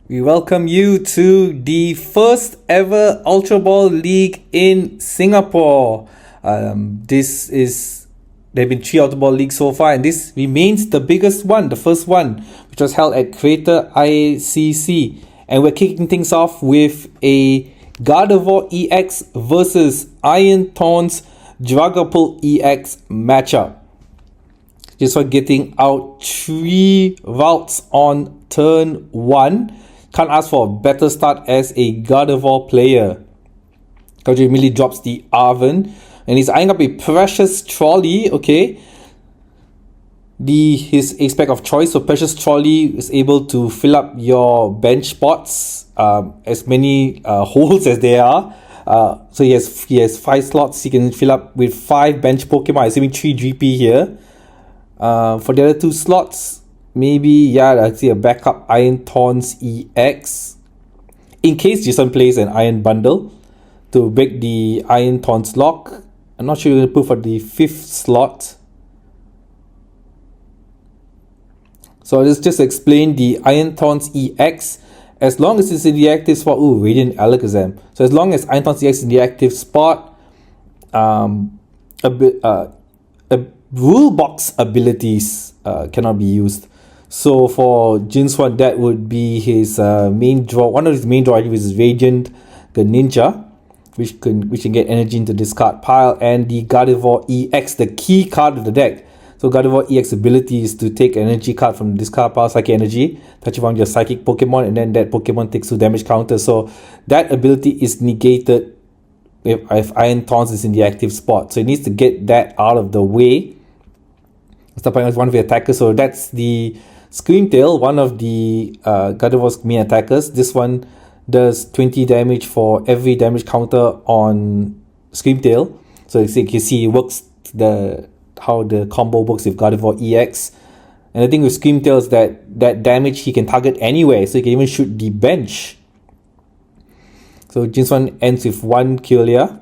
We welcome you to the first ever Ultra Ball League in Singapore. There have been 3 Ultra Ball Leagues so far, and this remains the biggest one, the first one, which was held at Kreta Ayer CC. And we're kicking things off with a Gardevoir EX versus Iron Thorns Dragapult EX matchup. Just for getting out 3 routes on turn 1. Can't ask for a better start as a Gardevoir player. Kaiju immediately drops the Arven, and he's eyeing up a Precious Trolley. Okay, his aspect of choice. So Precious Trolley is able to fill up your bench spots, as many holes as there are. So he has 5 slots he can fill up with 5 bench Pokemon, assuming 3 GP here. For the other 2 slots, maybe, I'd say a backup Iron Thorns EX. In case Jason plays an Iron Bundle to break the Iron Thorns lock. I'm not sure you're going to put for the 5th slot. So let's just explain the Iron Thorns EX. As long as it's in the active spot, Radiant Alakazam. So as long as Iron Thorns EX is in the active spot, rule box abilities cannot be used. So for Jinswan, that would be his main draw. One of his main draw is Radiant Greninja, which can get energy into discard pile, and the Gardevoir EX, the key card of the deck. So Gardevoir EX ability is to take energy card from the discard pile, Psychic Energy, touch upon your Psychic Pokemon, and then that Pokemon takes 2 damage counter. So that ability is negated if Iron Thorns is in the active spot. So it needs to get that out of the way. Stop playing as one of the attackers. So that's the Screamtail, one of the Gardevoir's main attackers. This one does 20 damage for every damage counter on Screamtail. So you can see it works how the combo works with Gardevoir EX. And the thing with Screamtail is that damage he can target anywhere, so he can even shoot the bench. So Jinswan ends with 1 Kylia,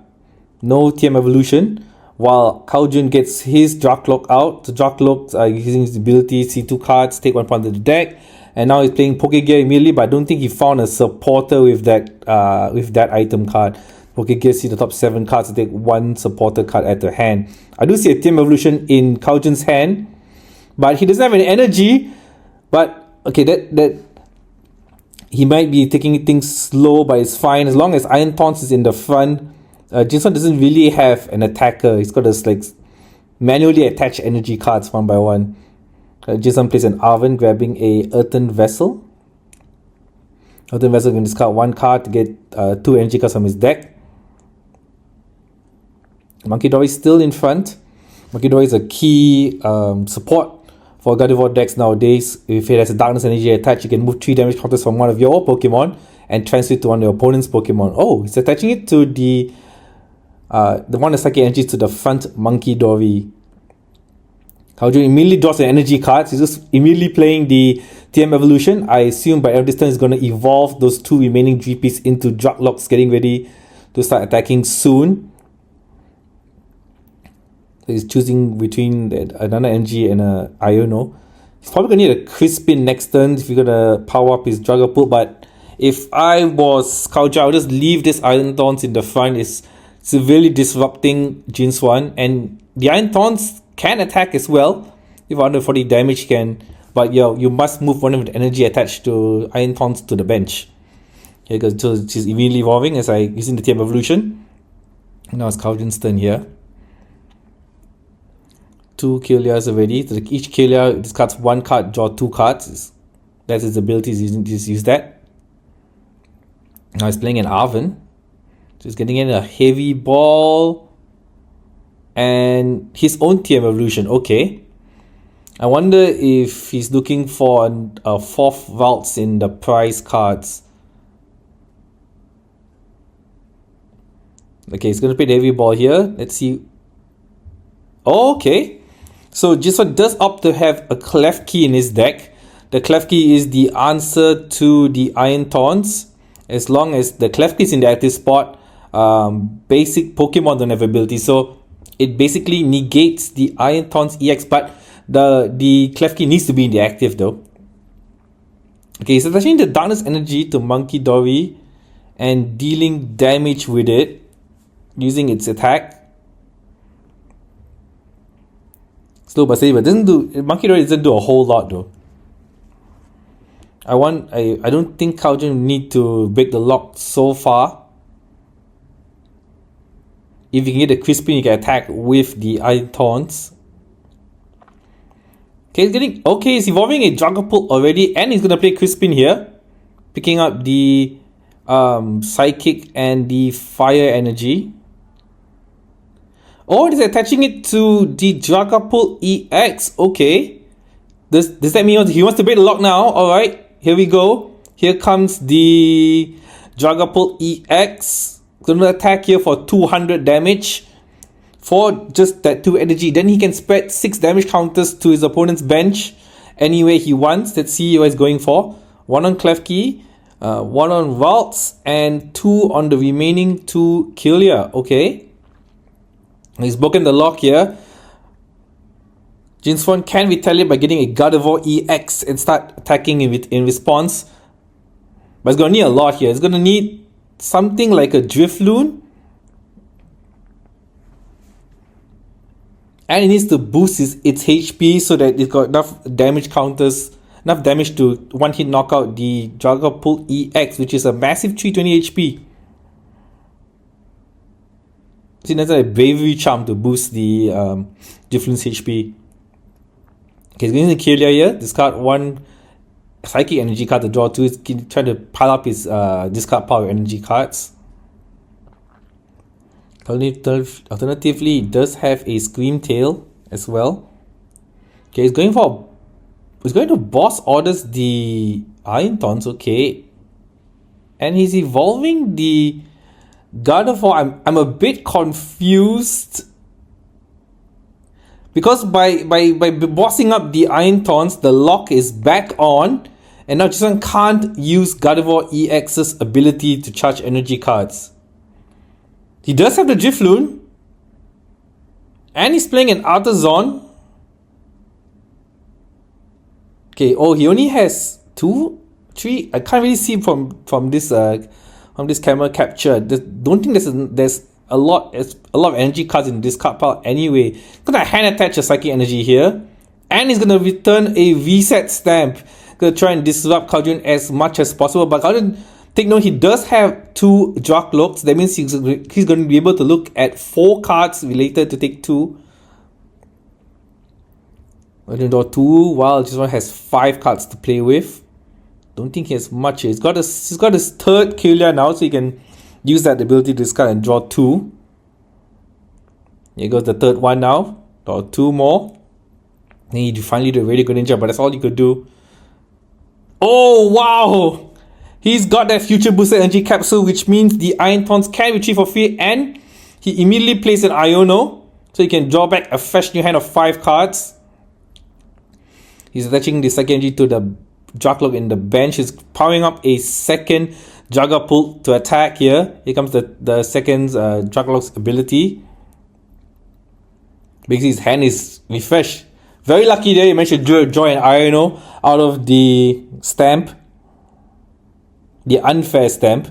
no TM evolution, while Kaujun gets his Dracloak out. So Dracloak using his ability, see 2 cards, take 1 point of the deck, and now he's playing Pokegear immediately, but I don't think he found a supporter with that item card. Pokegear see the top 7 cards to take 1 supporter card at the hand. I do see a TM evolution in Kaujun's hand, but he doesn't have any energy. But okay, that he might be taking things slow, but it's fine as long as Iron Thorns is in the front. Jinson doesn't really have an attacker. He's got to manually attach energy cards one by one. Jinson plays an Arven, grabbing a Earthen Vessel. Earthen Vessel can discard 1 card to get 2 energy cards from his deck. Monkey Dory is still in front. Monkey Dory is a key support for Gardevoir decks nowadays. If it has a Darkness Energy attached, you can move 3 damage counters from one of your Pokemon and transfer it to one of your opponent's Pokemon. Oh, he's attaching it to the one of Psychic Energies to the front Monkey Dory. Kaiju immediately draws an energy card. He's just immediately playing the TM evolution. I assume by every turn he's going to evolve those 2 remaining GPs into Draclocks, getting ready to start attacking soon. So he's choosing between another energy and a Iono. He's probably going to need a Crispin next turn if you're going to power up his Dragapult, but if I was Kaiju, I would just leave this Iron Thorns in the front. It's severely disrupting Jinswan, and the Iron Thorns can attack as well. If under 40 damage can, but you must move one of the energy attached to Iron Thorns to the bench. Okay, because she's immediately evolving as I using the TM evolution. Now it's Kaujun's turn here. 2 Kylias already. So each Kylia discards 1 card, draw 2 cards. That's his ability. He's use that. Now he's playing an Arven. So he's getting in a Heavy Ball and his own TM evolution. Okay. I wonder if he's looking for a 4th routes in the prize cards. Okay, he's going to play the Heavy Ball here. Let's see. Oh, okay. So Jinswan does opt to have a Klefki in his deck. The Klefki is the answer to the Iron Thorns. As long as the Klefki is in the active spot, basic Pokemon don't have ability. So it basically negates the Iron Thorns EX, but the Klefki needs to be in the active though. Okay, he's attaching the darkness energy to Monkey Dory and dealing damage with it using its attack. Slow but steady, but Monkey Dory doesn't do a whole lot though. I don't think Kaojun need to break the lock so far. If you can get the Crispin, you can attack with the Iron Taunts. Okay, he's evolving a Dragapult already, and he's gonna play Crispin here, picking up the Psychic and the Fire Energy. Oh, he's attaching it to the Dragapult EX. Okay, does that mean he wants to break the lock now? All right. Here we go. Here comes the Dragapult EX. Gonna attack here for 200 damage for just that 2 energy. Then he can spread 6 damage counters to his opponent's bench any way he wants. Let's see what he's going for. 1 on Klefki, 1 on Waltz, and 2 on the remaining 2 Killia. Okay. He's broken the lock here. Jinswan can retaliate by getting a Gardevoir EX and start attacking in response. But it's going to need a lot here. It's going to need something like a Drifloon. And it needs to boost its HP so that it's got enough damage counters, enough damage to one-hit knock out the Dragapult EX, which is a massive 320 HP. See, that's a Bravery Charm to boost the Drifloon's HP. Okay, he's going to Killia here. Discard 1 Psychic Energy card to draw 2. He's trying to pile up his discard power energy cards. Alternatively, it does have a Scream Tail as well. Okay, he's going to Boss Orders the Iron Taunts, okay. And he's evolving the Gardevoir. I'm a bit confused. Because by bossing up the Iron Taunts, the lock is back on, and now Jason can't use Gardevoir EX's ability to charge energy cards. He does have the Drifloon, and he's playing an Artazon. Okay, oh, he only has 2, 3. I can't really see from this camera capture. Don't think there's a lot of energy cards in this card pile anyway. Gonna hand attach a Psychic Energy here, and he's gonna return a Reset Stamp. Gonna try and disrupt Kaojun as much as possible, but Kaojun, take note, he does have 2 Draclocks. That means he's going to be able to look at 4 cards related to take 2. I can draw 2 while this one has 5 cards to play with. Don't think he has much here. He's got his 3rd Killia now, so he can use that ability to discard and draw 2. Here goes the 3rd one now. Draw 2 more. Then you finally do a really good ninja, but that's all you could do. Oh, wow! He's got that Future Booster Energy Capsule, which means the Iron Taunts can retrieve for free, and he immediately plays an Iono, so he can draw back a fresh new hand of 5 cards. He's attaching the Psychic Energy to the Dracloak in the bench. He's powering up a second Dragapult to attack here. Here comes the second Dracloak's ability. Because his hand is refreshed. Very lucky there, he managed to draw an Iono out of the stamp. The unfair stamp.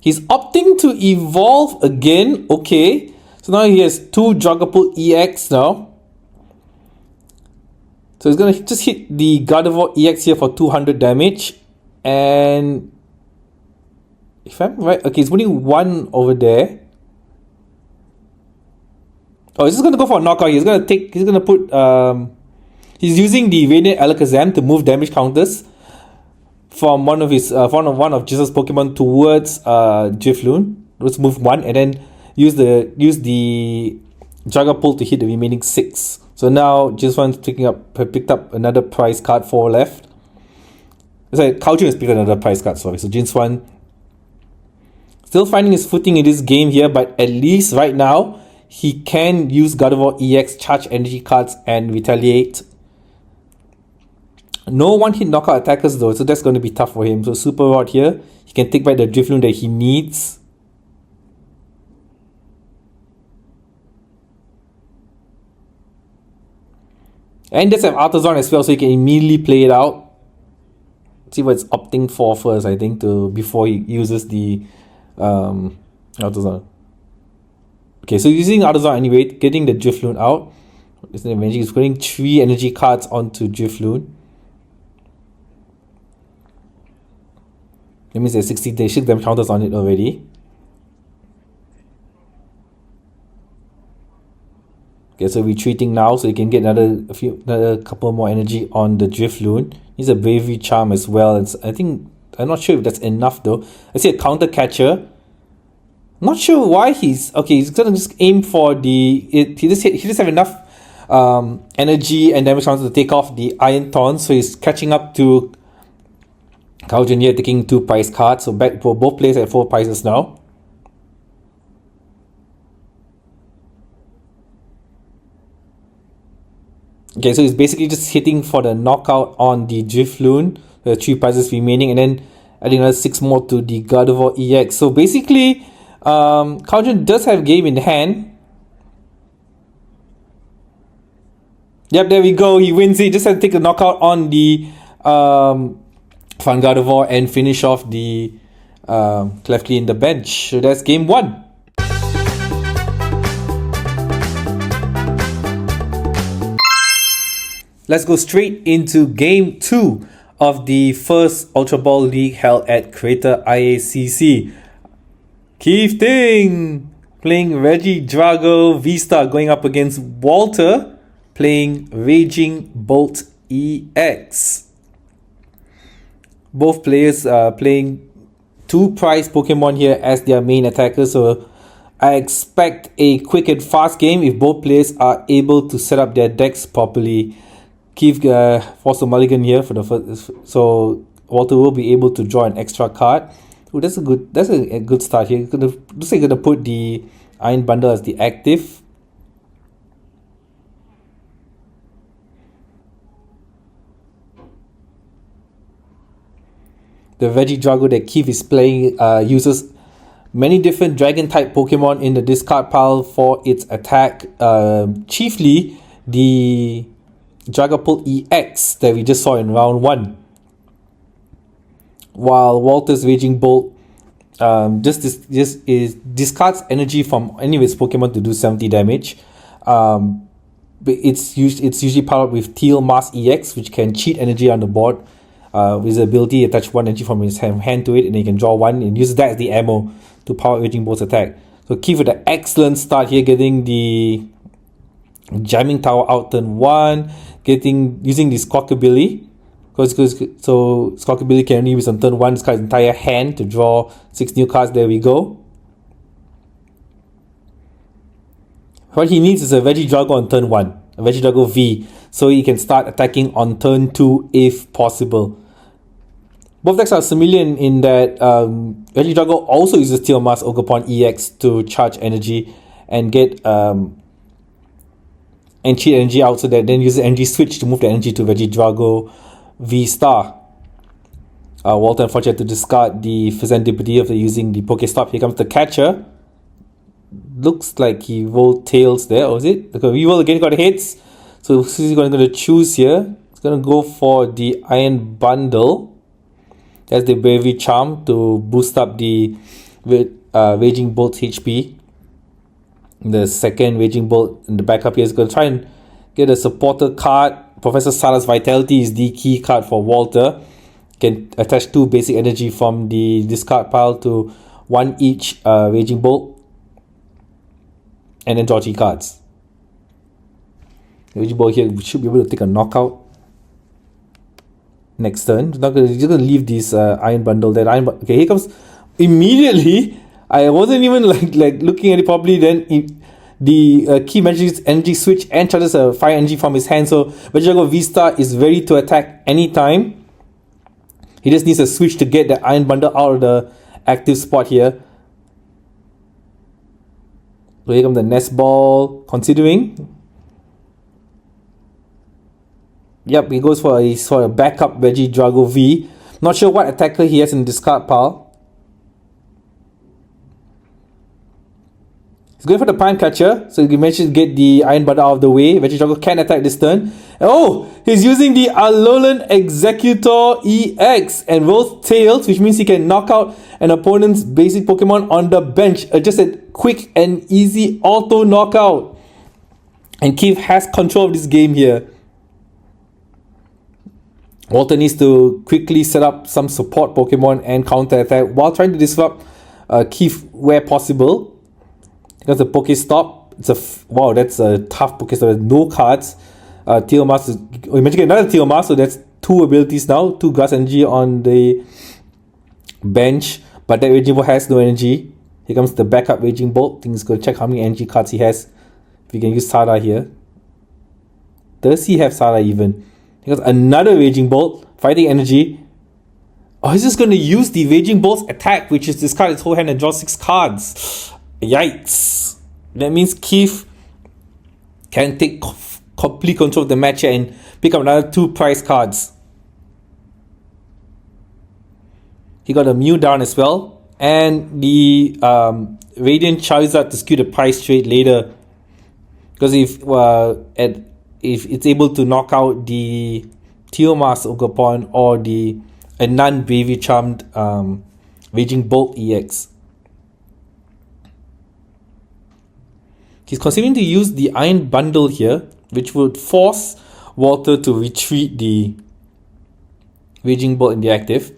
He's opting to evolve again. Okay. So now he has 2 Dragapult EX now. So he's going to just hit the Gardevoir EX here for 200 damage. And if I'm right, okay, he's putting 1 over there. Oh, he's just going to go for a knockout. He's going to put, he's using the Radiant Alakazam to move damage counters from one of Jesus' Pokemon towards Drifloon. Let's move 1 and then use the Dragapult to hit the remaining 6. So now Jinswan's picked up another prize card, 4 left. Sorry, Kaojun has picked up another prize card, sorry. So Jinswan still finding his footing in this game here, but at least right now he can use Gardevoir EX, charge energy cards, and retaliate. No one-hit knockout attackers though, so that's going to be tough for him. So Super Rod here, he can take back the Drifloon that he needs. And there's an Artazon as well, so he can immediately play it out. see what it's opting for first, I think, before he uses the Artazan. Okay, so using Artazan anyway, getting the Drifloon out. He's putting 3 energy cards onto Drifloon. That means there's 60 damage counters on it already. Okay, so retreating now, so you can get another couple more energy on the Drifloon. He's a Bravery Charm as well. I'm not sure if that's enough though. I see a counter catcher. Not sure why he's gonna just aim for he just have enough energy and damage counter to take off the Iron Thorn, so he's catching up to Kaujin here, taking 2 prize cards. So back for both players at 4 prizes now. Okay, so he's basically just hitting for the knockout on the Drifloon. There are 3 prizes remaining, and then adding another 6 more to the Gardevoir EX. So basically, Kaujin does have game in hand. Yep, there we go. He wins it. Just had to take a knockout on the Fun Gardevoir and finish off the Clefly in the bench. So that's game 1. Let's go straight into game 2 of the first Ultra Ball League held at Kreta Ayer CC. Keith Ting playing Regidrago V-Star going up against Walter playing Raging Bolt EX. Both players are playing 2 prize Pokemon here as their main attackers, so I expect a quick and fast game if both players are able to set up their decks properly. Keith forced a mulligan here for the first, so Walter will be able to draw an extra card. Ooh, that's a good start here. Looks like you're gonna put the Iron Bundle as the active. The Regidrago that Keith is playing uses many different Dragon type Pokemon in the discard pile for its attack. Chiefly the Dragapult EX that we just saw in round 1. While Walter's Raging Bolt discards energy from any of his Pokemon to do 70 damage. But it's usually powered with Teal Mask EX, which can cheat energy on the board with the ability to attach 1 energy from his hand to it, and he can draw 1 and use that as the ammo to power Raging Bolt's attack. So Keith with an excellent start here, getting the Jamming Tower out turn 1, using the Squawkabilly. So Squawkabilly can only use on turn 1 discard his entire hand to draw 6 new cards. There we go. What he needs is a Regidrago on turn 1, a Regidrago V, so he can start attacking on turn 2 if possible. Both decks are similar in that Regidrago also uses Teal Mask Ogerpon EX to charge energy and get and cheat energy out, so that then uses energy switch to move the energy to Regidrago V-Star. Walter unfortunately had to discard the Fizandipity after using the Pokestop. Here comes the catcher. Looks like he rolled tails there, or is it? Okay, we will again got hits. So he's going to choose here. He's going to go for the Iron Bundle. That's the Bravery Charm to boost up the Raging Bolt HP. The second Raging Bolt in the backup here is going to try and get a supporter card. Professor Sala's Vitality is the key card for Walter. Can attach 2 basic energy from the discard pile to 1 each Raging Bolt, and then draw 3 cards. The Raging Bolt here should be able to take a knockout next turn. He's just going to leave this Iron Bundle. Okay, here comes immediately. I wasn't even like looking at it properly. Then the key manages energy switch and charges a fire energy from his hand. So Regidrago V-Star is ready to attack anytime. He just needs a switch to get the Iron Bundle out of the active spot here. So here comes the Nest Ball. Considering. Yep, he goes for a backup Regidrago V. Not sure what attacker he has in the discard pile. He's going for the Prime Catcher, so he managed to get the Iron Butter out of the way. Vegetago can attack this turn. Oh, he's using the Alolan Executor EX and rolls Tails, which means he can knock out an opponent's basic Pokemon on the bench. Just a quick and easy auto knockout. And Keith has control of this game here. Walter needs to quickly set up some support Pokemon and counter attack while trying to disrupt Keith where possible. Because the Pokestop, wow, that's a tough Pokestop. No cards. Teomas, we mentioned another Teomas, so that's 2 abilities now. 2 Grass Energy on the bench, but that Raging Bolt has no energy. Here comes the backup Raging Bolt. I think he's going to check how many energy cards he has. If we can use Sada here. Does he have Sada even? He has another Raging Bolt, fighting energy. Oh, he's just going to use the Raging Bolt's attack, which is discard its whole hand and draw 6 cards. Yikes. That means Keith can take complete control of the match and pick up another 2 prize cards. He got a Mew down as well. And the Radiant Charizard to skew the price trade later. Because if it's able to knock out the Teomas Ogerpon or the non-Bravery Charmed Raging Bolt EX. He's considering to use the Iron Bundle here, which would force Walter to retreat the Raging Bolt in the active.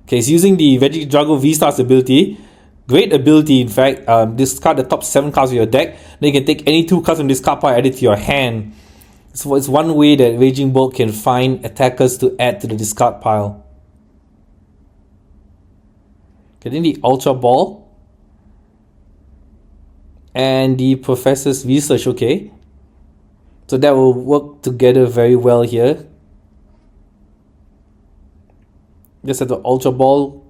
Okay, he's using the Vegetago V-Star's ability. Great ability, in fact. Discard the top 7 cards of your deck. Then you can take any 2 cards from this card pile and add it to your hand. So it's one way that Raging Bolt can find attackers to add to the discard pile. Getting the Ultra Ball. And the Professor's Research, okay. So that will work together very well here. Just have the Ultra Ball.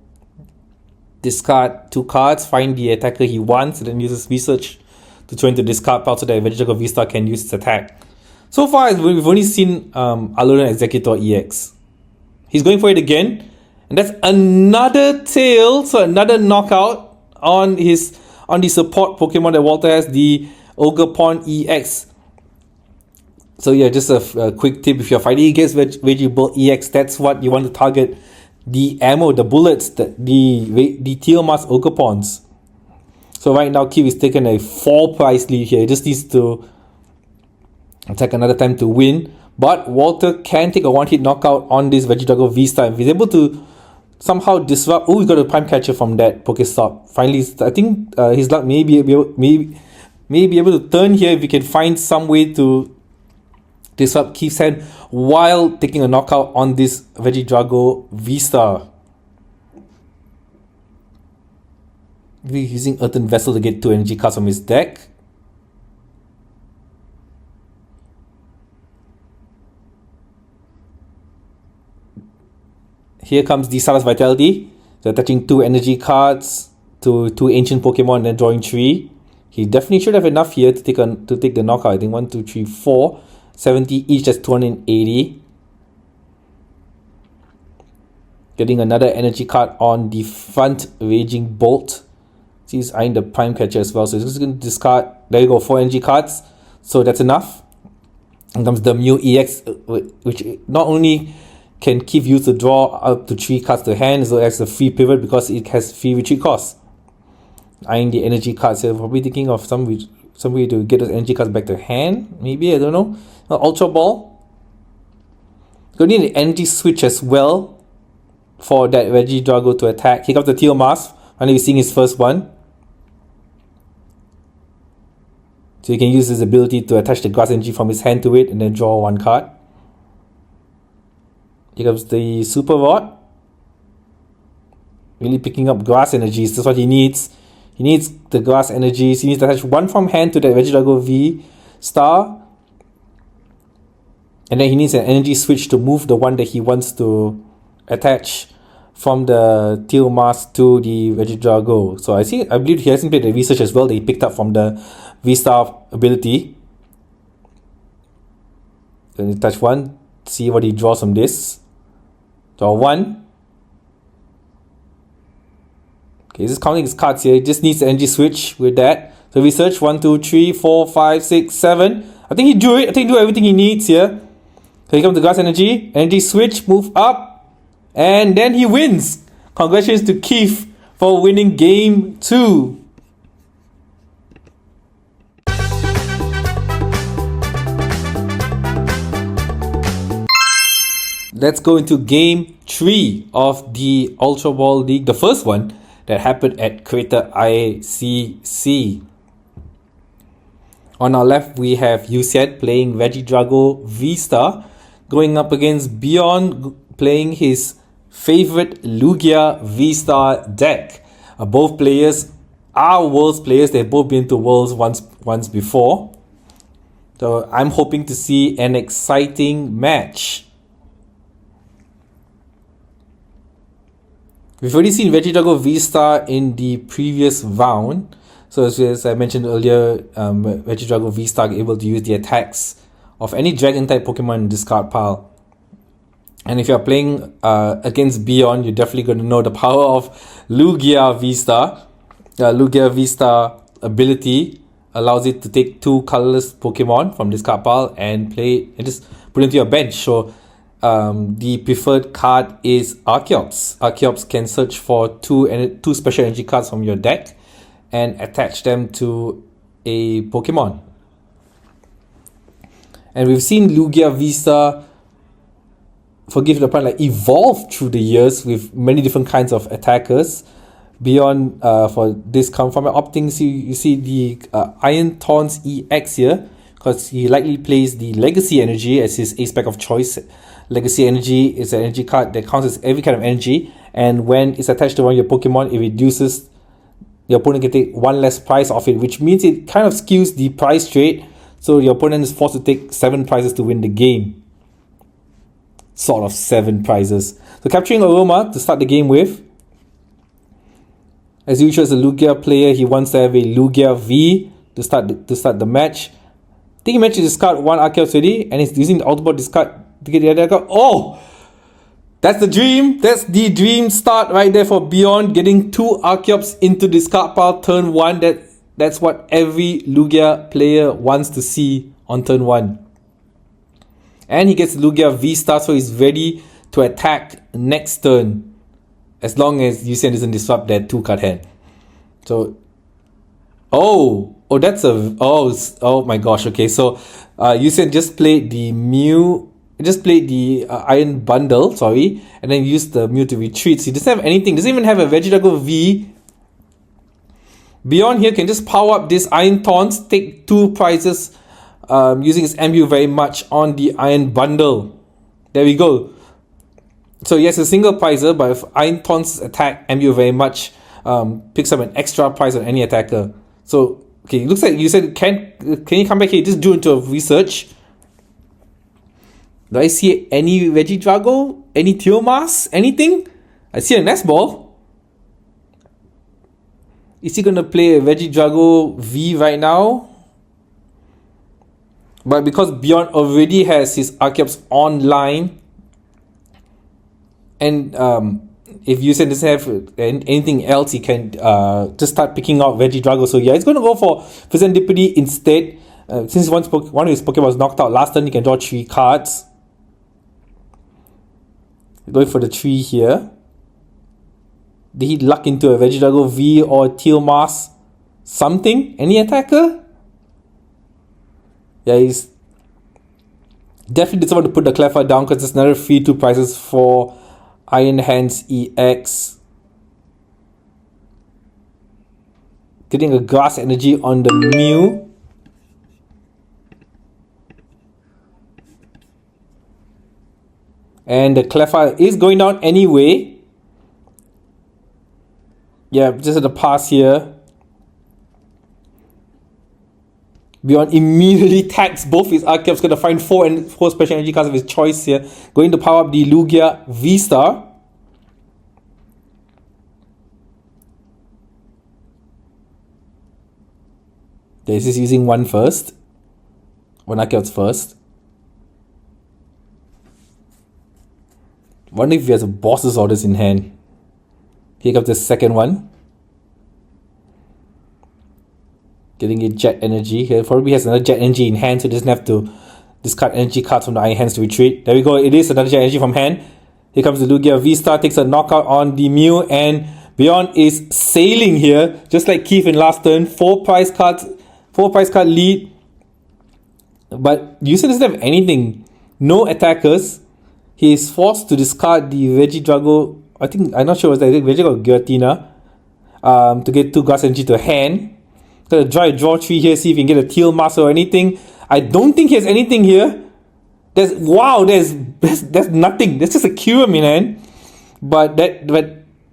Discard 2 cards, find the attacker he wants, and then uses Research to throw into discard pile so that Vegetago V-Star can use its attack. So far, we've only seen Alolan Executor EX. He's going for it again, and that's another tail, so another knockout on the support Pokemon that Walter has, the Ogerpon EX. So yeah, just a quick tip: if you're fighting against Raging Bolt EX, that's what you want to target. The ammo, the bullets, the Teomas Ogerpons. So right now, Keith is taking a 4 prize lead here. He just needs to attack another time to win. But Walter can take a 1-hit knockout on this Vegetago V-Star. If he's able to somehow disrupt... Oh, he got a Prime Catcher from that Pokestop. Finally, I think his luck may be able to turn here if we can find some way to disrupt Keith's hand while taking a knockout on this Vegetago V-Star. We're using Earthen Vessel to get 2 energy cards from his deck. Here comes the Salas Vitality. So attaching 2 energy cards to 2 ancient Pokemon and then drawing 3. He definitely should have enough here to take the knockout. I think 1, 2, 3, 4. 70 each, that's 280. Getting another energy card on the front Raging Bolt. He's eyeing the Prime Catcher as well, so he's just going to discard. There you go, 4 energy cards. So that's enough. And comes the Mew EX, which not only can Keith use to draw up to 3 cards to hand, as well as a free pivot because it has free retreat costs. Eyeing the energy cards here, probably thinking of some way to get those energy cards back to hand. Maybe, I don't know. Ultra Ball. Going to need an energy switch as well for that Vegetago to attack. Here comes the Teomas. Finally, we're seeing his first one. So you can use his ability to attach the Grass Energy from his hand to it and then draw 1 card. Here comes the Super Rod. Really picking up Grass Energies. That's what he needs. He needs the Grass Energies. He needs to attach 1 from hand to that Vegetago V-Star. And then he needs an energy switch to move the one that he wants to attach from the Teomas to the Vegetago. So I believe he hasn't played the research as well that he picked up from the V-Star ability. Then you touch 1, see what he draws from this. Draw 1. Okay, he's just counting his cards here. He just needs the energy switch with that. So we search 1, 2, 3, 4, 5, 6, 7. I think he drew it. I think he drew everything he needs here. So here comes the grass energy. Energy switch, move up. And then he wins. Congratulations to Keith for winning game 2. Let's go into game 3 of the Ultra Ball League. The first one that happened at Kreta Ayer CC. On our left, we have Yuset playing Vegidrago V-Star, going up against Beyond playing his favorite Lugia V-Star deck. Both players are Worlds players. They've both been to Worlds once before. So I'm hoping to see an exciting match. We've already seen Vegidrago V-Star in the previous round. So as I mentioned earlier, Vegidrago V-Star able to use the attacks of any Dragon-type Pokemon in the discard pile. And if you're playing against Beyond, you're definitely going to know the power of Lugia V-Star. Lugia V-Star ability allows it to take 2 colorless Pokemon from discard pile and just put it into your bench. So the preferred card is Archeops. Archeops can search for two special energy cards from your deck and attach them to a Pokemon. And we've seen Lugia V-Star, forgive the pun, evolve through the years with many different kinds of attackers. Beyond for this come from opting, you see the Iron Taunts EX here, because he likely plays the Legacy Energy as his ace pack of choice. Legacy Energy is an energy card that counts as every kind of energy, and when it's attached to one of your Pokemon, it reduces your opponent can take 1 less prize off it, which means it kind of skews the prize trade, so your opponent is forced to take 7 prizes to win the game. Sort of 7 prizes. So capturing Aroma to start the game with. As usual, as a Lugia player, he wants to have a Lugia V to start the match. I think he managed to discard 1 Archeops already, and he's using the Ultra Ball discard to get the other card. Oh! That's the dream. That's the dream start right there for Beyond. Getting 2 Archeops into discard pile turn 1. That's what every Lugia player wants to see on turn 1. And he gets Lugia V-Star, so he's ready to attack next turn, as long as Yusen doesn't disrupt that 2-card hand. So, oh my gosh. Okay, so Yusen just played the Mew. Just played the Iron Bundle, and then used the Mew to retreat. So he doesn't have anything. Doesn't even have a Vegidrago V. Beyond here can just power up this Iron Taunts, take 2 prizes using his MU very much on the Iron Bundle. There we go. So yes, a single prizer, but if Iron Taunts attack MU very much, picks up an extra prize on any attacker. So okay, looks like you said can you come back here? Just do into a research. Do I see any Vegidrago? Any Theomas? Anything? I see a Nest Ball. Is he gonna play a Vegidrago V right now? But because Beyond already has his Archeops online, and if Yusen doesn't have anything else, he can just start picking out Vegidrago. So yeah, he's gonna go for Serendipity instead. Since one of his Pokemon was knocked out last turn, he can draw 3 cards. Going for the 3 here. Did he luck into a Vegidrago V or Theomas? Something? Any attacker? Yeah, he's definitely decided to put the Cleffa down because there's another free 2 prizes for Iron Hands EX. Getting a Grass Energy on the Mew. And the Cleffa is going down anyway. Yeah, just at the pass here. Beyond immediately tags both his Archeops. Going to find 4 special energy cards of his choice here. Going to power up the Lugia V-Star. This is using 1 first. 1 Archeops first. Wonder if he has a boss's orders in hand. Here comes the second one. Getting a jet energy. He probably has another jet energy in hand, so he doesn't have to discard energy cards from the iron hands to retreat. There we go. It is another jet energy from hand. Here comes the Lugia. V-Star takes a knockout on the Mew, and Beyond is sailing here, just like Keith in last turn. 4 prize card lead. But Yusen doesn't have anything. No attackers. He is forced to discard the Regidrago. I'm not sure what's that. I think Regidrago Giratina. To get 2 grass energy to hand. Gonna try to draw 3 here, see if he can get a Teal Mask or anything. I don't think he has anything here. There's nothing. There's just a Kyurem in hand. But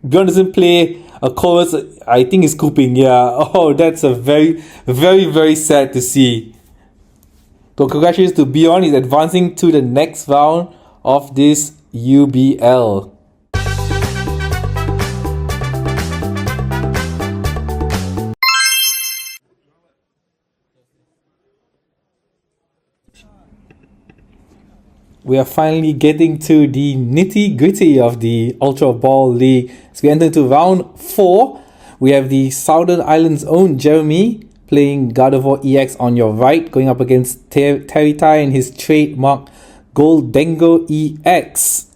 Bjorn doesn't play a chorus. I think he's scooping. Yeah. Oh, that's a very, very, very sad to see. So congratulations to Bjorn. He's advancing to the next round of this UBL. We are finally getting to the nitty-gritty of the Ultra Ball League. So we enter into round 4. We have the Southern Islands' own Jeremy playing Gardevoir EX on your right, going up against Terry Tai and his trademark Goldengo EX.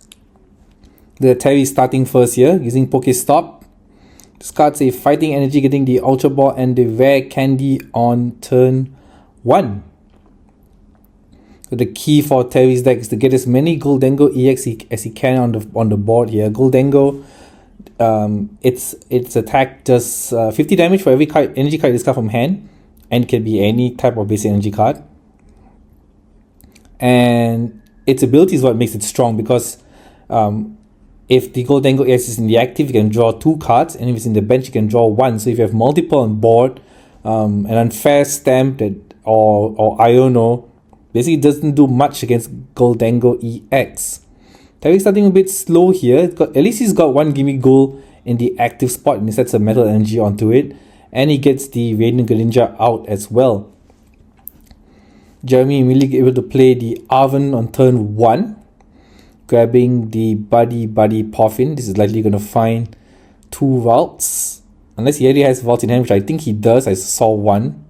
The Terry starting first here, using Pokestop. Discards a Fighting Energy, getting the Ultra Ball and the Rare Candy on turn 1. So the key for Terry's deck is to get as many Goldengo EX as he can on the board here. Goldengo, its attack does 50 damage for every energy card discard from hand, and can be any type of basic energy card. And its ability is what makes it strong, because if the Goldengo EX is in the active, you can draw 2 cards, and if it's in the bench, you can draw 1. So if you have multiple on board, an Unfair Stamp that or Iono basically doesn't do much against Goldengo EX. Terry's starting a bit slow here. At least he's got 1 Gimme Gold in the active spot, and he sets a Metal Energy onto it. And he gets the Radiant Greninja out as well. Jeremy immediately able to play the Arven on turn 1. Grabbing the Buddy Poffin. This is likely going to find 2 Vaults. Unless he already has Vaults in hand, which I think he does. I saw 1.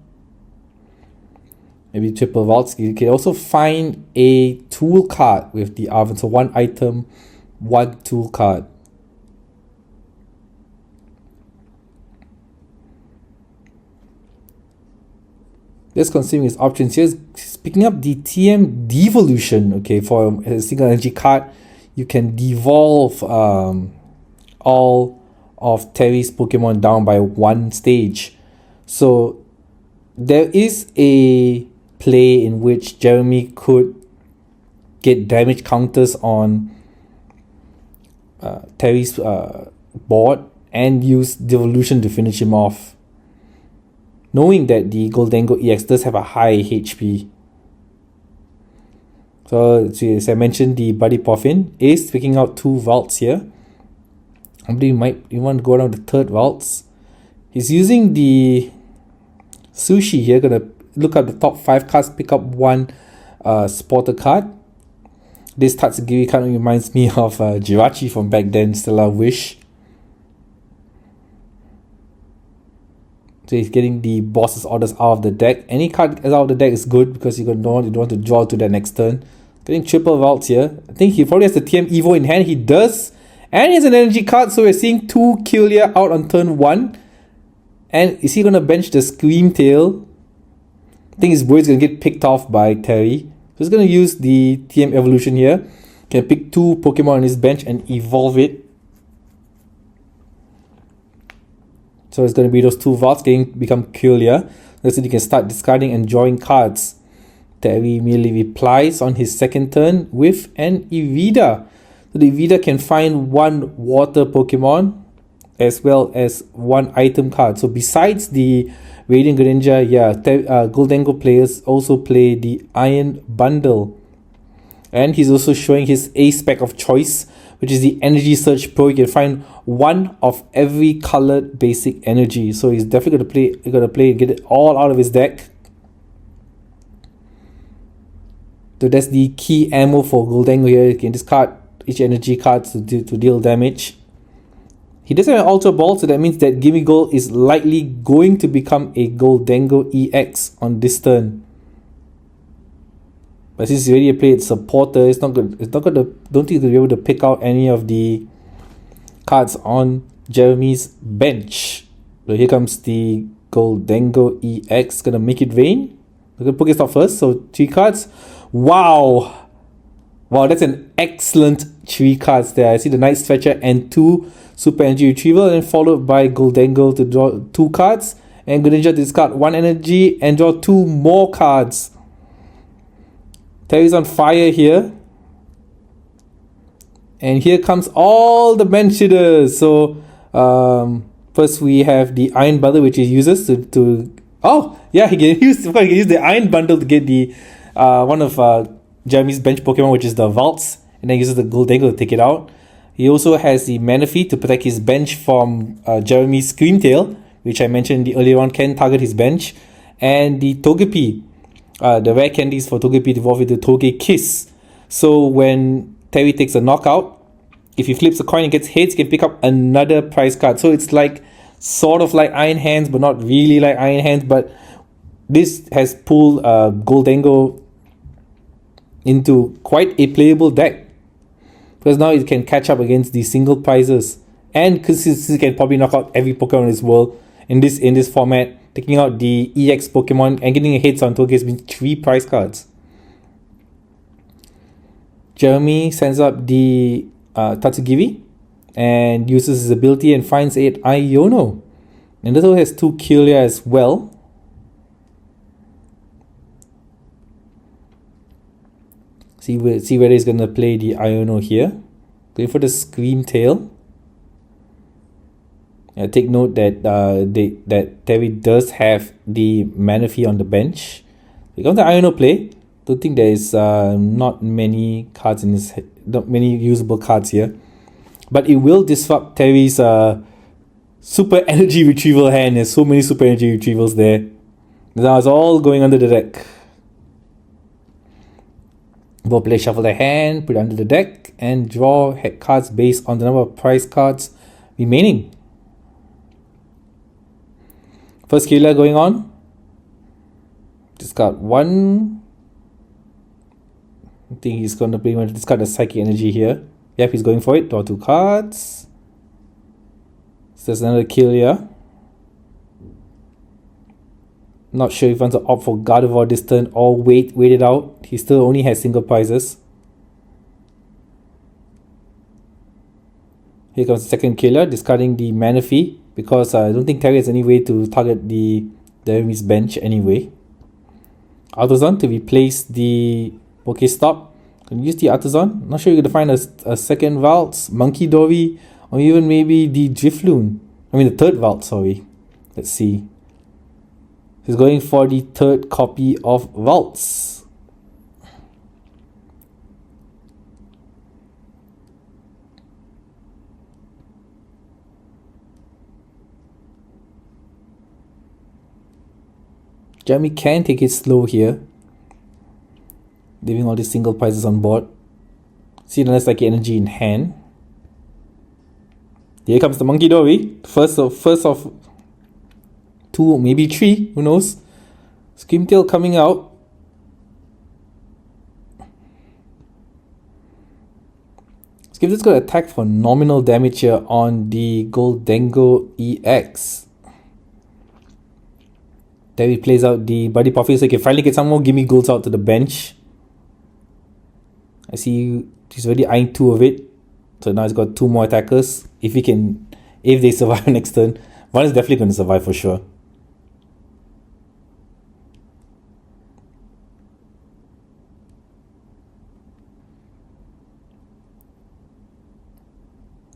Maybe triple vaults. You can also find a tool card with the Arven. So 1 item, 1 tool card. Just considering his options here, is picking up the TM Devolution. Okay, for a single energy card, you can devolve all of Terry's Pokemon down by 1 stage. So there is a play in which Jeremy could get damage counters on Terry's board and use Devolution to finish him off, knowing that the Goldengo EX does have a high HP. So as I mentioned, the Buddy Poffin is picking out 2 vaults here. Somebody might even go down the 3rd vaults. He's using the Sushi here, gonna look at the top 5 cards, pick up 1 Sporter card. This Tatsugiri card reminds me of Jirachi from back then, Stellar Wish. So he's getting the boss's orders out of the deck. Any card out of the deck is good, because you don't want to draw to that next turn. Getting triple vaults here. I think he probably has the TM Evo in hand. He does. And he has an energy card, so we're seeing 2 Killia out on turn 1. And is he going to bench the Scream Tail? I think his board's going to get picked off by Terry. So he's going to use the TM Evolution here. Can pick 2 Pokemon on his bench and evolve it. So it's going to be those 2 vaults become Killia. That's it, you can start discarding and drawing cards. Terry immediately replies on his second turn with an Evida. So the Evida can find 1 water Pokemon as well as 1 item card. So besides the Radiant Greninja, Goldengo players also play the Iron Bundle. And he's also showing his A-Spec of choice, which is the Energy Search Pro. You can find 1 of every colored basic energy. So he's definitely going to play and get it all out of his deck. So that's the key ammo for Goldengo here. You can discard each energy card to deal damage. He doesn't have Ultra Ball, so that means that Gimme Gold is likely going to become a Goldengo EX on this turn. But since he's already played supporter, it's not good. It's not gonna. Don't think he'll be able to pick out any of the cards on Jeremy's bench. So here comes the Goldengo EX. Gonna make it rain. We're gonna Pokestop first. So 3 cards. Wow, wow, that's an excellent 3 cards there. I see the Night Stretcher and 2 Super Energy Retrieval, and followed by Goldengo to draw 2 cards, and Greninja to discard 1 energy and draw 2 more cards. Terry's on fire here. And here comes all the bench hitters. So first we have the Iron Bundle, which he uses to oh yeah, he can use the Iron Bundle to get the one of Jeremy's bench Pokemon, which is the Valtz, and then uses the Goldengo to take it out. He also has the Manaphy to protect his bench from Jeremy's Screamtail, which I mentioned earlier on can target his bench, and the Togepi, the rare candies for Togepi to evolve with the Togekiss. So when Terry takes a knockout, if he flips a coin and gets hits, he can pick up another prize card. So it's like sort of like Iron Hands, but not really like Iron Hands. But this has pulled Goldengo into quite a playable deck, because now it can catch up against the single prizes, and because it can probably knock out every Pokemon in this world in this format. Taking out the EX Pokemon and getting hits on Togekiss means 3 prize cards. Jeremy sends up the Tatsugivi and uses his ability and finds 8 Iono. And this also has 2 Killia as well. See whether he's gonna play the Iono here. Going for the Screamtail. Take note that that Terry does have the Manaphy on the bench. He comes the Iono play. Don't think there is not many cards in his not many usable cards here, but it will disrupt Terry's super energy retrieval hand. There's so many super energy retrievals there. Now it's all going under the deck. We'll play shuffle the hand, put it under the deck, and draw cards based on the number of prize cards remaining. First killer going on. Discard 1. I think he's going to pretty much discard the Psychic Energy here. Yep, he's going for it. Draw 2 cards. So there's another killer. Not sure if he wants to opt for Gardevoir this turn or wait it out. He still only has single prizes. Here comes the second killer, discarding the Manaphy, because I don't think Terry has any way to target the Jeremy's bench anyway. Artazon to replace the Pokestop. Can use the Artazon. Not sure you're going to find a second Valtz, Monkey Dory, or even maybe the Drifloon. I mean the third Valtz, sorry. Let's see. He's going for the third copy of Valtz. Jeremy can take it slow here, leaving all these single prizes on board. See the Psychic Energy in hand. Here comes the Monkey Dory. First of 2, maybe 3, who knows. Screamtail coming out. Screamtail's going to attack for nominal damage here on the Goldengo EX. Terry plays out the Buddy Puffy so he can finally get some more Gimme Golds out to the bench. I see he's already eyeing 2 of it. So now he's got 2 more attackers. If they survive next turn. One is definitely going to survive for sure.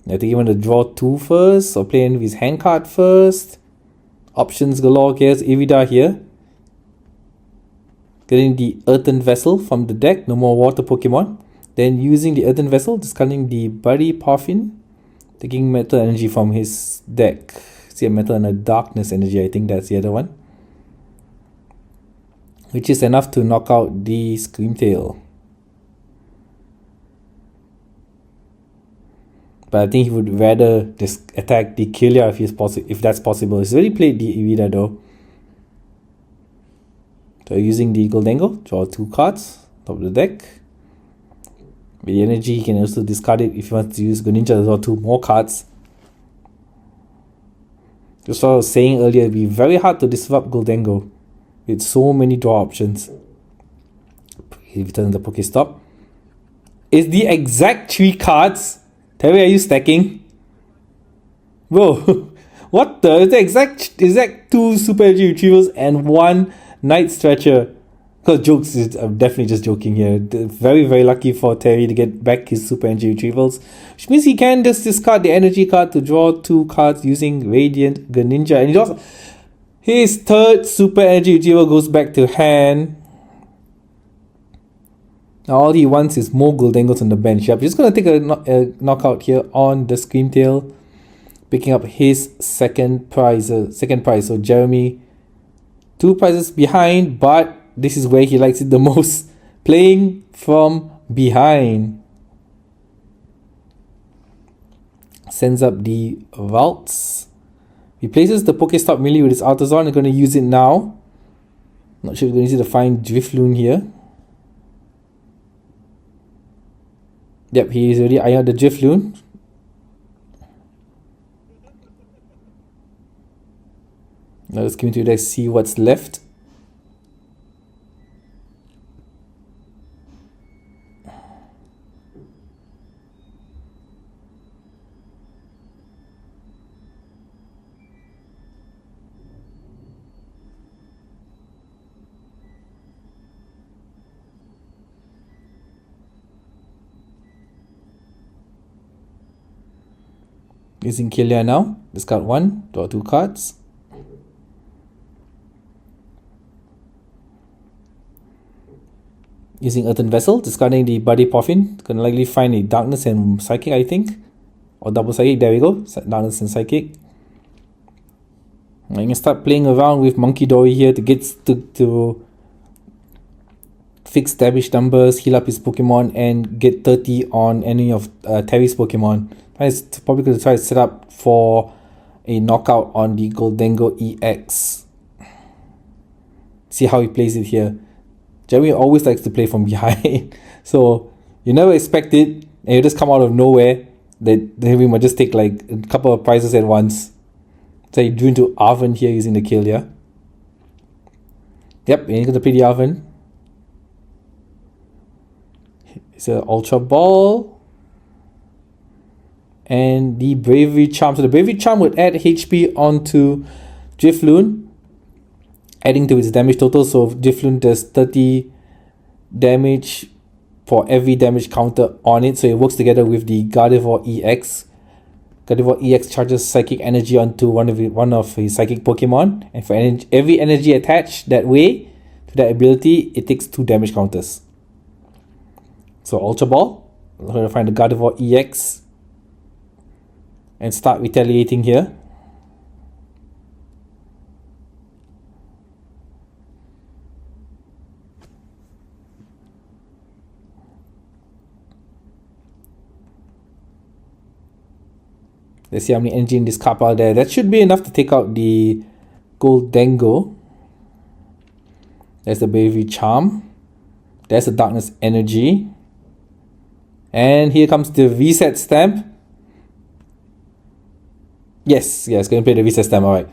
I think he want to draw 2 first, or play in his hand card first. Options galore. Here's Irida here. Getting the Earthen Vessel from the deck. No more water Pokemon. Then using the Earthen Vessel, discarding the Buddy Puffin. Taking Metal Energy from his deck. See a Metal and a Darkness Energy. I think that's the other one. Which is enough to knock out the Screamtail. But I think he would rather just attack the Killia if that's possible. He's already played the Evida though. So using the Goldango, draw 2 cards, top of the deck. With the energy, he can also discard it if he wants to use Greninja to draw 2 more cards. Just what I was saying earlier, it'd be very hard to disrupt Goldango with so many draw options. He returns the Pokestop. It's the exact 3 cards. Terry, are you stacking? Bro, what the? It's the exact 2 Super Energy Retrievals and 1 Night Stretcher. Because jokes, I'm definitely just joking here. Very, very lucky for Terry to get back his Super Energy Retrievals. Which means he can just discard the energy card to draw 2 cards using Radiant Greninja. And he draws his 3rd Super Energy Retrieval goes back to hand. Now all he wants is more Goldengos on the bench. Yep, just going to take a knockout here on the Screamtail. Picking up his second prize. So Jeremy, 2 prizes behind, but this is where he likes it the most. Playing from behind. Sends up the Valtz. Replaces the Pokestop melee with his Artazon. I'm going to use it now. Not sure if we're going to use it to find Drifloon here. Yep, he's already eyeing out the Drifloon. Now let's come into the deck, see what's left. Using Killia now. Discard 1, draw 2 cards. Using Earthen Vessel, discarding the Buddy Poffin. Gonna likely find a Darkness and Psychic, I think. Or double Psychic, there we go. Darkness and Psychic. I'm gonna start playing around with Monkey Dory here to get to fix damage numbers, heal up his Pokemon, and get 30 on any of Terry's Pokemon. I'm probably going to try to set up for a knockout on the Goldango EX. See how he plays it here. Jeremy always likes to play from behind. So you never expect it, and you just come out of nowhere. That we might just take like a couple of prizes at once. So he drew into Arven here using the Killia. Yep, and he's going to play the Arven. It's an Ultra Ball. And the Bravery Charm. So the Bravery Charm would add HP onto Drifloon, adding to its damage total. So Drifloon does 30 damage for every damage counter on it. So it works together with the Gardevoir EX. Gardevoir EX charges Psychic Energy onto one of his Psychic Pokemon. And for every energy attached that way to that ability, it takes 2 damage counters. So Ultra Ball. I'm going to find the Gardevoir EX. And start retaliating here. Let's see how many energy in this card pile there. That should be enough to take out the Goldango. There's the Bravery Charm. There's the Darkness Energy. And here comes the Reset Stamp. Yes, it's going to play the Reset Stamp, alright.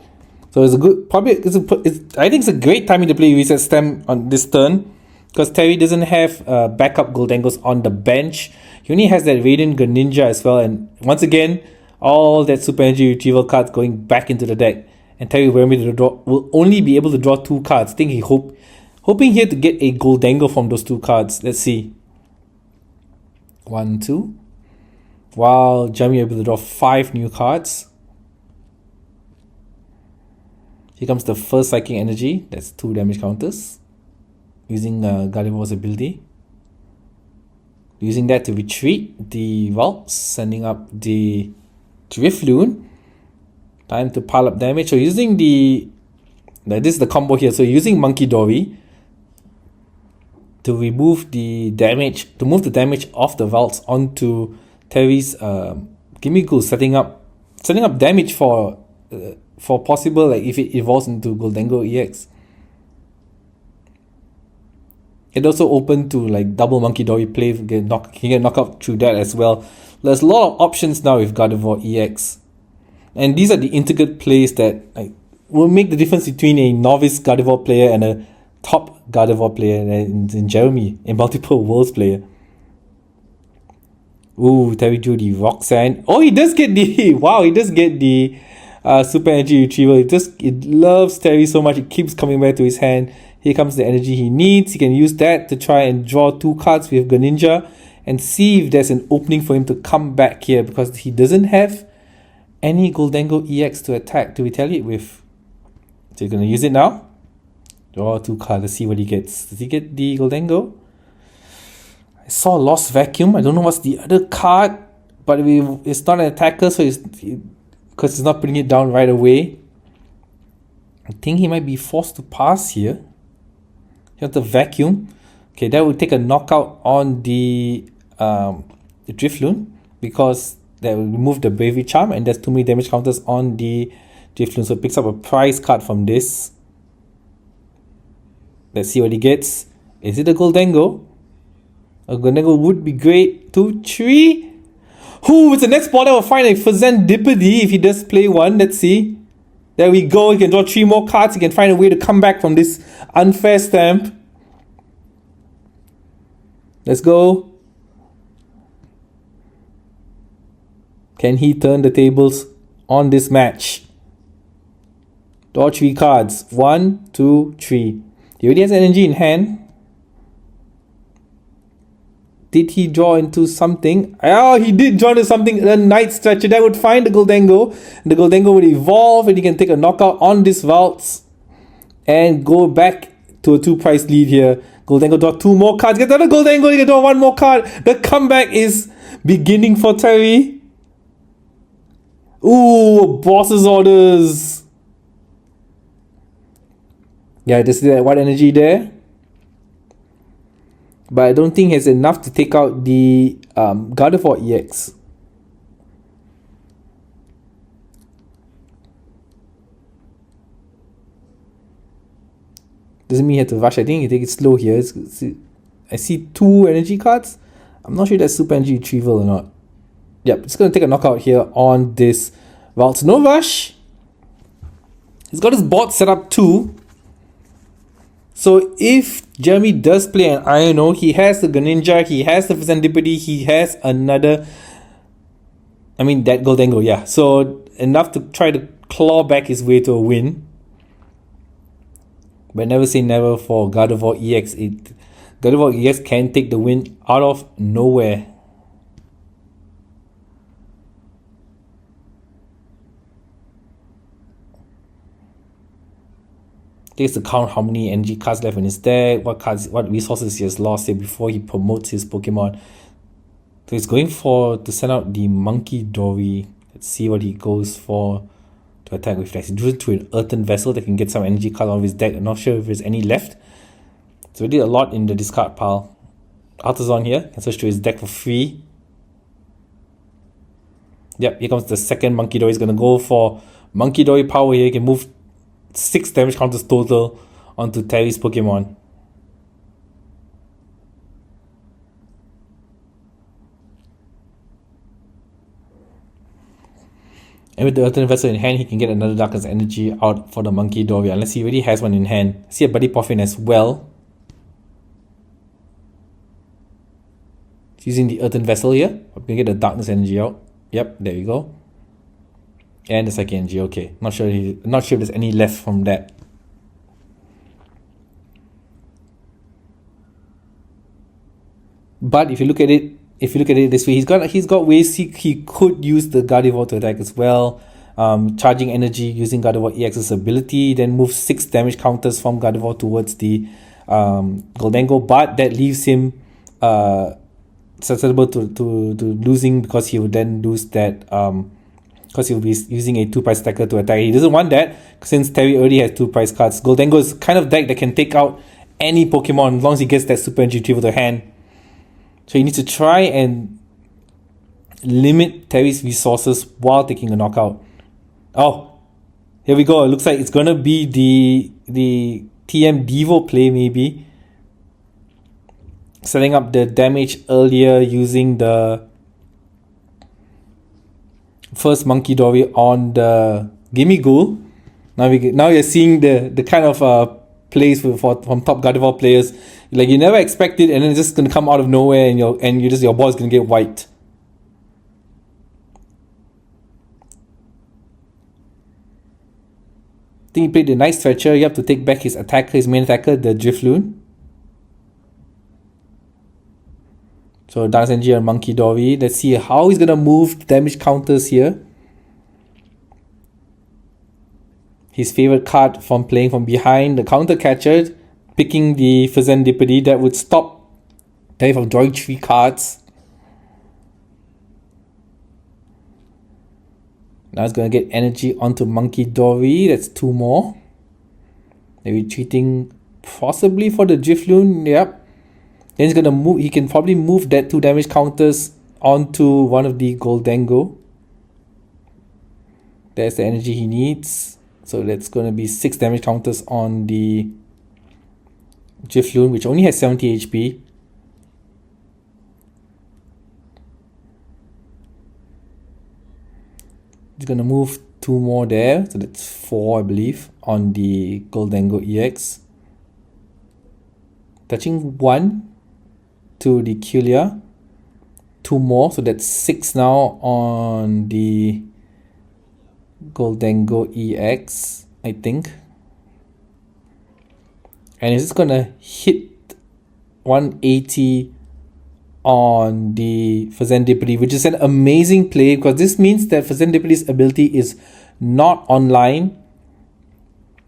So it's a good, I think it's a great timing to play Reset Stamp on this turn. Because Terry doesn't have backup Goldengos on the bench. He only has that Radiant Greninja as well. And once again, all that Super Energy Retrieval cards going back into the deck. And Terry will only be able to draw 2 cards. I think he hoping here to get a Goldango from those 2 cards. Let's see. 1, 2. While Jamie able to draw 5 new cards. Here comes the first Psychic Energy. That's 2 damage counters. Using Gardevoir's ability. Using that to retreat the Valtz. Sending up the Drifloon. Time to pile up damage. So using this is the combo here. So using Monkey Dory to remove the damage, to move the damage of the Valtz onto Terry's Kimiko setting up damage for possible, like if it evolves into Goldengo EX. It also open to like double Monkey Dory play, can get knocked out through that as well. There's a lot of options now with Gardevoir EX. And these are the intricate plays that will make the difference between a novice Gardevoir player and a top Gardevoir player in Jeremy, a multiple worlds player. Ooh, Terry Judy, Roxanne. Oh, he does get the super energy retrieval. It loves Terry so much, it keeps coming back to his hand. Here comes the energy he needs. He can use that to try and draw 2 cards with Greninja and see if there's an opening for him to come back here, because he doesn't have any Goldengo EX to attack, to retaliate with. So he's going to use it now. Draw 2 cards. Let's see what he gets. Does he get the Goldengo? I saw Lost Vacuum. I don't know what's the other card, but it's not an attacker, so because he's not putting it down right away. I think he might be forced to pass here. He has the Vacuum. Okay, that will take a knockout on the Drifloon, because that will remove the Bravery Charm, and there's too many damage counters on the Drifloon, so it picks up a prize card from this. Let's see what he gets. Is it a Goldengo? A Goldengo would be great. 2, 3. It's the next ball that will find a Fazandipity if he does play one. Let's see. There we go. He can draw 3 more cards. He can find a way to come back from this unfair stamp. Let's go. Can he turn the tables on this match? Draw 3 cards. 1, 2, 3. He already has energy in hand. Did he draw into something? Oh, he did draw into something. A Night Stretcher that would find the Goldengo. The Goldengo would evolve, and he can take a knockout on this Valtz and go back to a 2-price lead here. Goldengo draw 2 more cards. Get another Goldengo. He can draw 1 more card. The comeback is beginning for Terry. Ooh, boss's orders. Yeah, just that white energy there. But I don't think he has enough to take out the Gardevoir EX. Doesn't mean he had to rush. I think he take it slow here. I see 2 energy cards. I'm not sure that's super energy retrieval or not. Yep, it's going to take a knockout here on this Valtz. No rush. He's got his board set up too. So if Jeremy does play an Iono, he has the Greninja, he has the Fazandipity, he has another... that Goldengo, yeah. So enough to try to claw back his way to a win. But never say never for Gardevoir EX. Gardevoir EX can take the win out of nowhere. Takes to count how many energy cards left in his deck, what resources he has lost here before he promotes his Pokemon. So he's going to send out the Monkey Dory. Let's see what he goes for to attack with next. He drew it to an Earthen Vessel that can get some energy card out of his deck. I'm not sure if there's any left. So he did a lot in the discard pile. Artisan here, can switch to his deck for free. Yep, here comes the second Monkey Dory. He's going to go for Monkey Dory power here. He can move 6 damage counters total onto Terry's Pokemon. And with the Earthen Vessel in hand, he can get another Darkness Energy out for the Monkey Dory, unless he already has one in hand. See a Buddy Poffin as well. He's using the Earthen Vessel here. We can get the Darkness Energy out. Yep, there we go. And the second energy, okay. Not sure if there's any left from that. But if you look at it this way, he's got ways he could use the Gardevoir to attack as well. Charging energy using Gardevoir EX's ability, then move 6 damage counters from Gardevoir towards the Goldengo, but that leaves him susceptible to losing, because he would then lose that because he'll be using a 2-price stacker to attack. He doesn't want that, since Terry already has 2-price cards. Goldengo is kind of deck that can take out any Pokemon as long as he gets that super energy retrieval to hand. So he needs to try and limit Terry's resources while taking a knockout. Oh, here we go. It looks like it's gonna be the TM Devo play, maybe. Setting up the damage earlier using the first Monkey Dory on the Gimme Ghoul. Now you're seeing the kind of plays from top Gardevoir players. Like, you never expect it, and then it's just gonna come out of nowhere, and your ball's gonna get wiped. I think he played a nice stretcher. You have to take back his main attacker, the Drifloon. So Dance Energy on Monkey Dory. Let's see how he's gonna move damage counters here. His favorite card from playing from behind, the counter catcher, picking the Fazendipity that would stop Terry from drawing 3 cards. Now it's gonna get energy onto Monkey Dory. That's 2 more. They're retreating possibly for the Drifloon. Yep. Then he's gonna move. He can probably move that 2 damage counters onto one of the Goldengo. There's the energy he needs. So that's gonna be 6 damage counters on the Drifloon, which only has 70 HP. He's gonna move 2 more there. So that's 4, I believe, on the Goldengo EX. Touching 1 to the Kylia, 2 more, so that's 6 now on the Goldengo EX, I think. And it's just gonna hit 180 on the Fazendipity, which is an amazing play, because this means that Fazendipity's ability is not online.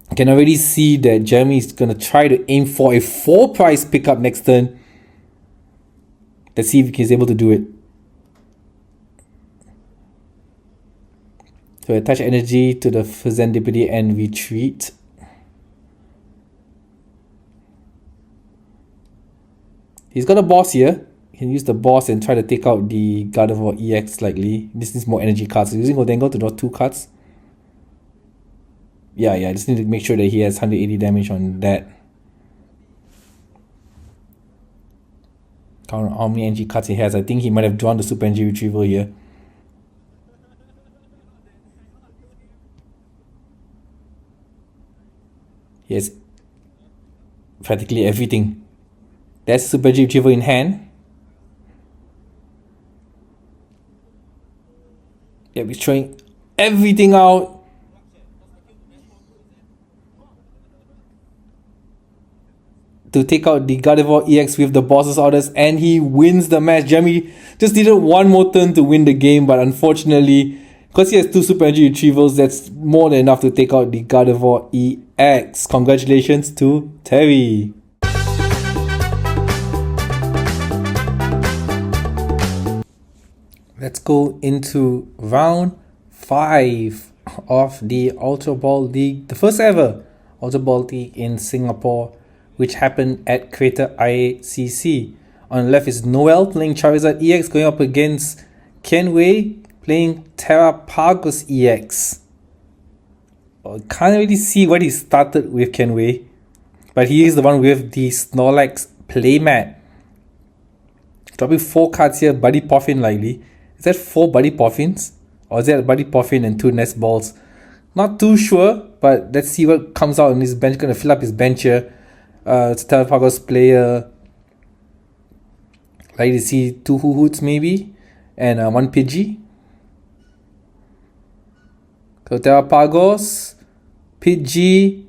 I can already see that Jeremy is gonna try to aim for a 4 prize pickup next turn. Let's see if he's able to do it. So attach energy to the Fazendipity and retreat. He's got a boss here. He can use the boss and try to take out the Gardevoir EX slightly. This needs more energy cards. So using Goldengo to draw 2 cards. Yeah, I just need to make sure that he has 180 damage on that. Count how many energy cards he has. I think he might have drawn the Super Energy Retrieval here. He has practically everything. That's Super Energy Retrieval in hand. Yeah, he's throwing everything out. To take out the Gardevoir EX with the boss's orders, and he wins the match. Jeremy just needed 1 more turn to win the game, but unfortunately, because he has 2 Super Energy Retrievals, that's more than enough to take out the Gardevoir EX. Congratulations to Terry. Let's go into round 5 of the Ultra Ball League, the first ever Ultra Ball League in Singapore, which happened at Kreta Ayer CC. On the left is Noel playing Charizard EX going up against Kenway playing Terrapagos EX. Can't really see what he started with, Kenway, but he is the one with the Snorlax playmat. Dropping 4 cards here. Buddy Poffin likely. Is that 4 Buddy Poffins? Or is that Buddy Poffin and 2 Nest Balls? Not too sure, but let's see what comes out on his bench. Gonna fill up his bench here. It's a Terrapagos player. Like to see 2 Hoots maybe, and 1 Pidgey. So Terrapagos, Pidgey,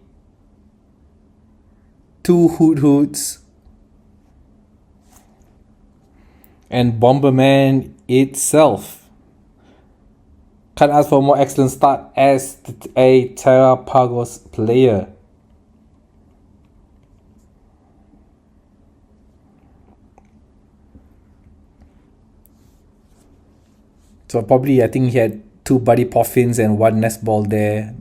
2 Hoots, and Bomberman itself. Can't ask for a more excellent start as a Terrapagos player. So probably I think he had 2 Buddy Poffins and 1 Nest Ball there,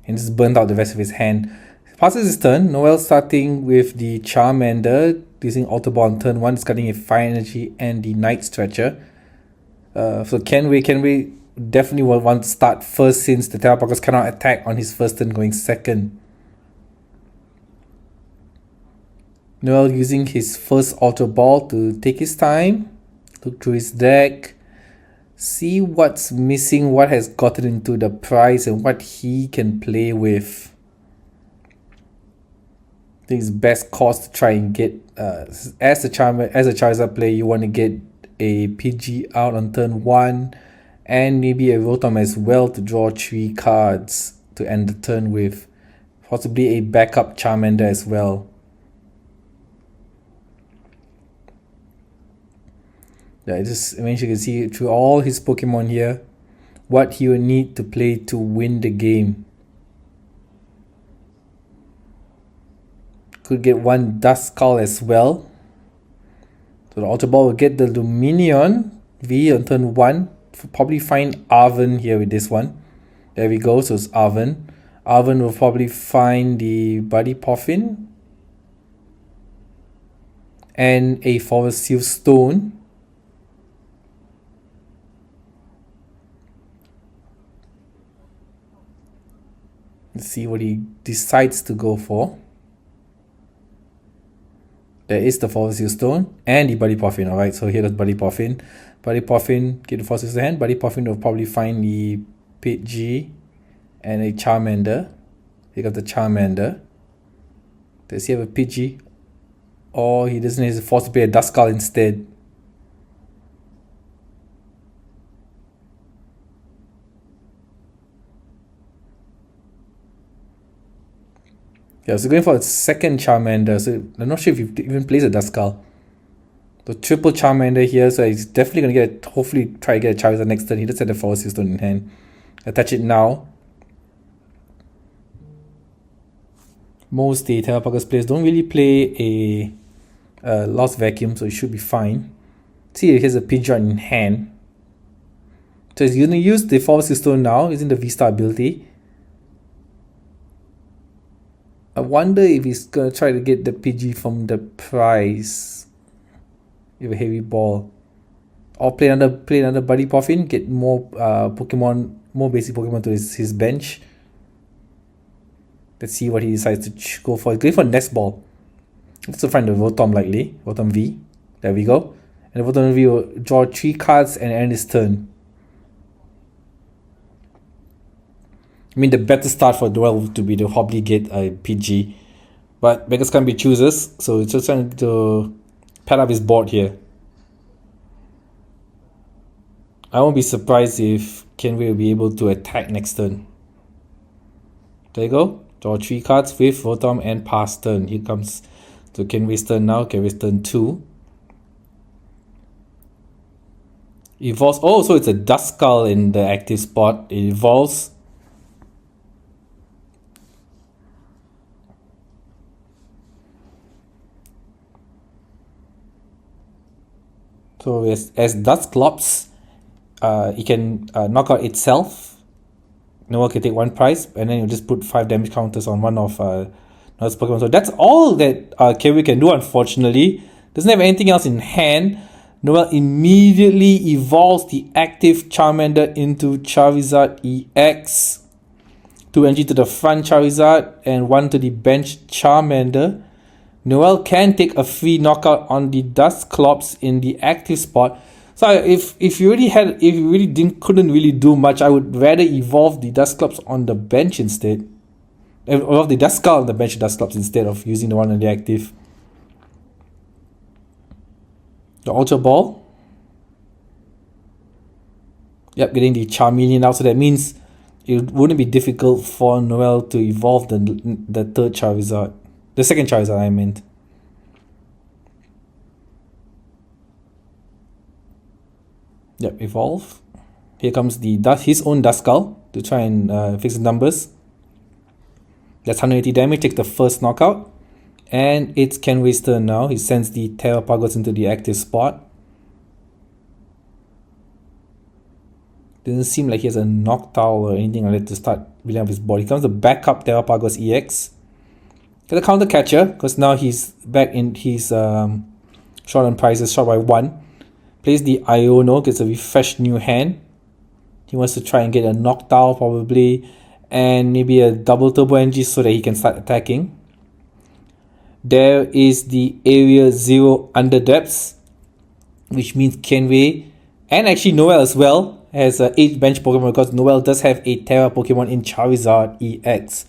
and just burnt out the rest of his hand. Passes his turn. Noel starting with the Charmander, using Ultra Ball on turn 1, discarding a Fire Energy and the Night Stretcher. So Kenway definitely will want to start first since the Terra Poggers cannot attack on his first turn going second. Noel using his first Ultra Ball to take his time, look through his deck, see what's missing, what has gotten into the prize, and what he can play with. I think it's best course to try and get, as a Charizard player, you want to get a PG out on turn 1, and maybe a Rotom as well to draw 3 cards to end the turn with. Possibly a backup Charmander as well. Yeah, just eventually you can see through all his Pokemon here what he will need to play to win the game. Could get one Duskull as well. So the Ultra Ball will get the Luminion V on turn 1. Probably find Arven here with this one. There we go, so it's Arven. Arven will probably find the Buddy Poffin and a Forest Seal Stone. Let's see what he decides to go for. There is the Forest Seal Stone and the Buddy Poffin. Alright, so here is Buddy Poffin. Buddy Poffin, get the Forest Seal Stone hand. Buddy Poffin will probably find the Pidgey and a Charmander. He got the Charmander. Does he have a Pidgey? Or he doesn't, he's forced to play a Duskull instead. Yeah, so going for a second Charmander. So I'm not sure if he even plays a Duskull. So triple Charmander here. So he's definitely going to get, hopefully try to get a Charizard next turn. He does have the Forest Seal Stone in hand. Attach it now. Most the Terra Poggers players don't really play a Lost Vacuum, so it should be fine. See, he has a Pidgeot in hand. So he's going to use the Forest Seal Stone now, using the V-Star ability. I wonder if he's going to try to get the Pidgey from the prize with a heavy ball. Or play another Buddy Poffin, get more Pokemon, more basic Pokemon to his bench. Let's see what he decides to go for. He's going for Nest Ball. Let's find the Rotom likely. Rotom V. There we go. And the Rotom V will draw 3 cards and end his turn. I mean, the better start for Duel to be to probably get a PG. But beggars can't be choosers, so it's just trying to pad up his board here. I won't be surprised if Kenway will be able to attack next turn. There you go. Draw 3 cards with Rotom and pass turn. Here comes to Kenway's turn now. Kenway's turn 2. Evolves. Oh, so it's a Duskull in the active spot. It evolves. So as Dusclops, it can knock out itself. Noah can take 1 prize, and then you just put 5 damage counters on one of Noah's Pokemon. So that's all that Kenway can do, unfortunately. Doesn't have anything else in hand. Noah immediately evolves the active Charmander into Charizard EX. 2 energy to the front Charizard and 1 to the bench Charmander. Noel can take a free knockout on the Dusclops in the active spot. So if you really couldn't really do much, I would rather evolve the Dusclops on the bench instead. Evolve the Duskull on the bench Dusclops instead of using the one on the active. The Ultra Ball. Yep, getting the Charmeleon out, so that means it wouldn't be difficult for Noel to evolve the third Charizard. The second Charizard, I meant. Yep, evolve. Here comes his own Duskull to try and fix the numbers. That's 180 damage, takes the first knockout. And it's Kenway's turn now. He sends the Terra Poggers into the active spot. Doesn't seem like he has a Noctowl or anything like that to start building up his board. Here comes the backup Terra Poggers EX. Get a counter catcher, because now he's back in his short on prizes, short by 1. Plays the Iono, gets a refreshed new hand. He wants to try and get a knockdown probably, and maybe a double turbo energy so that he can start attacking. There is the Area 0 Under Depths, which means Kenway, and actually Noel as well, has a 8 bench Pokemon because Noel does have a Terra Pokemon in Charizard EX.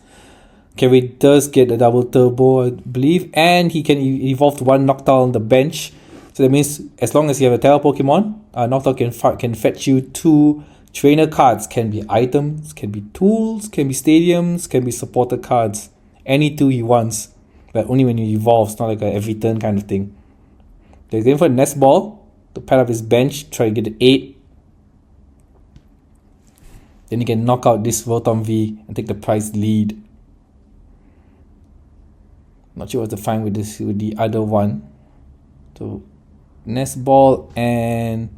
Kenway does get a double turbo, I believe, and he can evolve to 1 Noctowl on the bench. So that means as long as you have a Terra Pokemon, Noctowl can fetch you 2 trainer cards. Can be items, can be tools, can be stadiums, can be supporter cards. Any 2 he wants, but only when you evolve. It's not like a every turn kind of thing. They're going for a Nest Ball to pad up his bench, try to get 8. Then he can knock out this Rotom V and take the prize lead. Not sure what to find with the other one. So Nest Ball and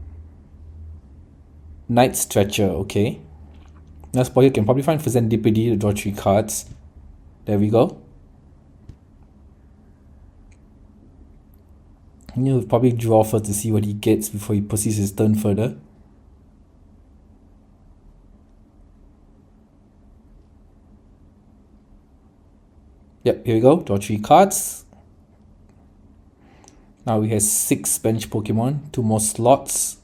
Night Stretcher, okay. Nest Ball, you can probably find Serendipity to draw 3 cards. There we go. He'll probably draw first to see what he gets before he proceeds his turn further. Yep, here we go. Draw 3 cards. Now we have 6 bench Pokemon, 2 more slots.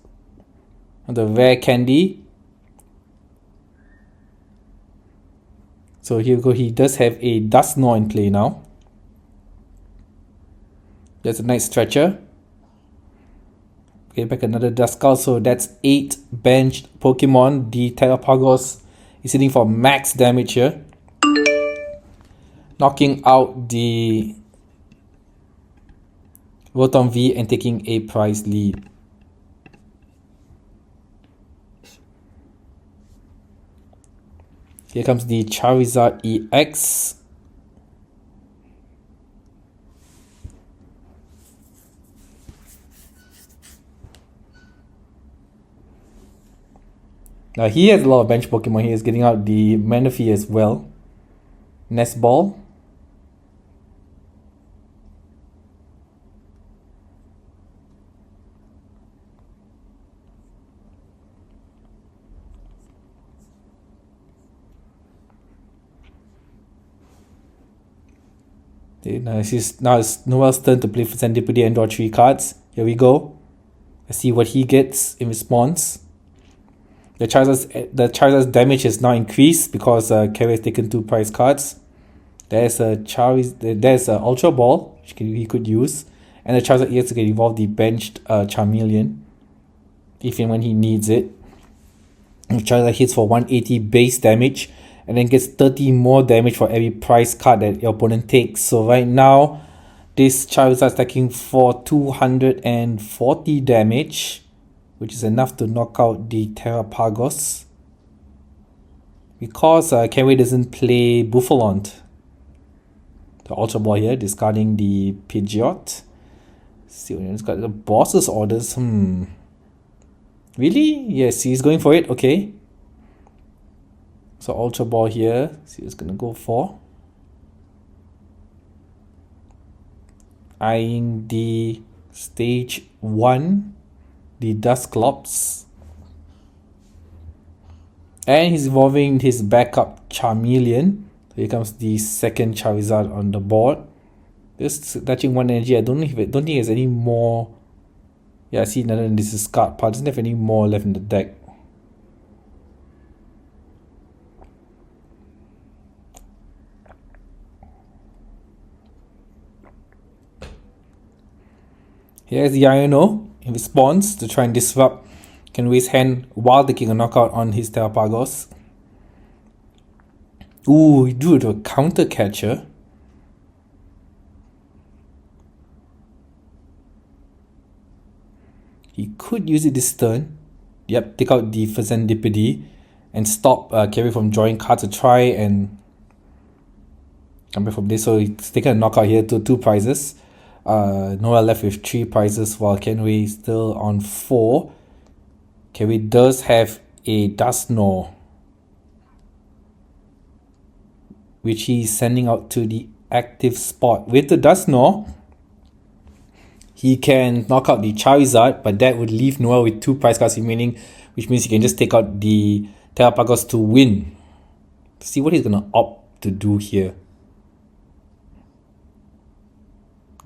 And the rare candy. So here we go. He does have a Dusknoir in play now. That's a nice stretcher. Okay, back another Duskull. So that's 8 benched Pokemon. The Terrapagos is hitting for max damage here, knocking out the Rotom V and taking a prize lead. Here comes the Charizard EX. Now he has a lot of bench Pokemon. He is getting out the Manaphy as well. Nest Ball. Okay, now it's Noel's turn to play for Serendipity and draw 3 cards. Here we go. Let's see what he gets in response. The Charizard's damage has now increased because Kerry has taken 2 prize cards. There's a Ultra Ball, which he could use. And the Charizard EX can evolve the benched Charmeleon, if and when he needs it. The Charizard hits for 180 base damage, and then gets 30 more damage for every prize card that your opponent takes. So right now, this Charizard is attacking for 240 damage, which is enough to knock out the Terrapagos. Because Kenway doesn't play Buffalont. The Ultra Ball here, discarding the Pidgeot. See what it's got. The boss's orders. Really? Yes, he's going for it. Okay. So Ultra Ball here. See what it's gonna go for. Eyeing the stage 1. The Dusclops. And he's evolving his backup Charmeleon. So here comes the second Charizard on the board. Just touching 1 energy. I don't think there's any more. Yeah, I see another discard part. Doesn't have any more left in the deck. Here's the Iono in response to try and disrupt Kenway's hand while taking a knockout on his Terrapagos. Ooh, he drew it to a counter catcher. He could use it this turn. Yep, take out the Serendipity and stop Kerry from drawing cards to try and come back from this. So he's taken a knockout here to 2 prizes. Noah left with 3 prizes while Kenway is still on 4. Kenway does have a Dusknoir, which he's sending out to the active spot. With the Dusknoir, he can knock out the Charizard, but that would leave Noel with 2 prize cards remaining, which means he can just take out the Terrapagos to win. See what he's gonna opt to do here.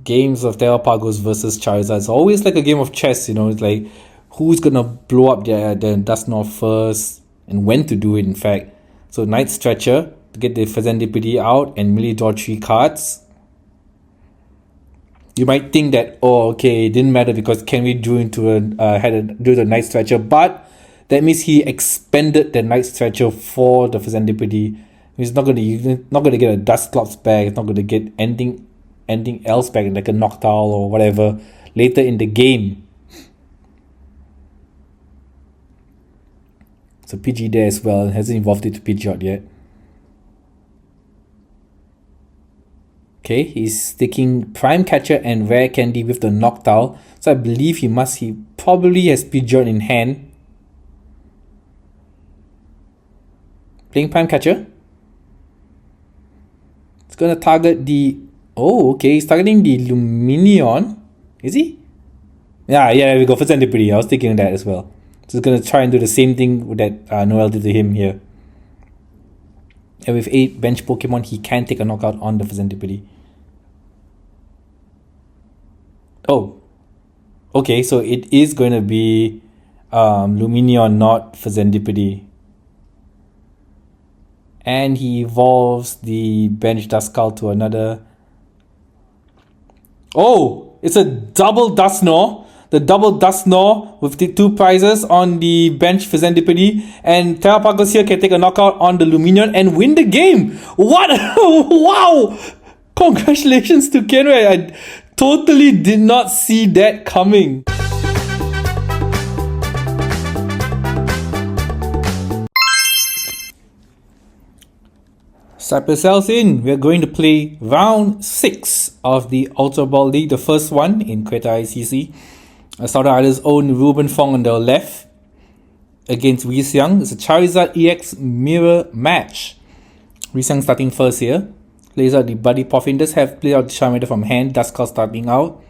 Games of Terrapagos versus Charizard. It's always like a game of chess, you know. It's like who's gonna blow up their Dusknoir first and when to do it, in fact. So Night Stretcher to get the Fazandipiti out and merely draw 3 cards. You might think that, oh, okay, it didn't matter because Kenry drew the Night Stretcher, but that means he expended the Night Stretcher for the Fazandipiti. He's not gonna get a Dusclops back. He's not gonna get anything else back, like a Noctowl or whatever later in the game. So PG there as well. It hasn't evolved it to Pidgeot yet. Okay, he's taking Prime Catcher and Rare Candy with the Noctowl. So I believe he probably has Pidgeot in hand. Playing Prime Catcher. It's gonna target the... Oh, okay, he's targeting the Lumineon. Is he? Yeah, there we go. For Fazandipiti, I was thinking that as well. So he's gonna try and do the same thing that Noel did to him here. And with 8 bench Pokemon, he can take a knockout on the Fazandipiti. Oh. Okay, so it is going to be Lumineon, not Fazandipiti. And he evolves the bench Duskull to another... Oh! It's a double Dusknoir. The double Dusknoir with the 2 prizes on the bench Fazandipiti, and Terrapagos here can take a knockout on the Lumineon and win the game. What? Wow! Congratulations to Kenry. I totally did not see that coming. Cypress in. We're going to play round 6 of the Ultra Ball League, the first one in Kreta Ayer CC. Southern Island's own Ruben Fong on the left against Wee Xiang. It's a Charizard EX mirror match. Wee Xiang starting first here. Plays out the Buddy Poffin. Does have played out the Charmander from hand. Duskull starting out.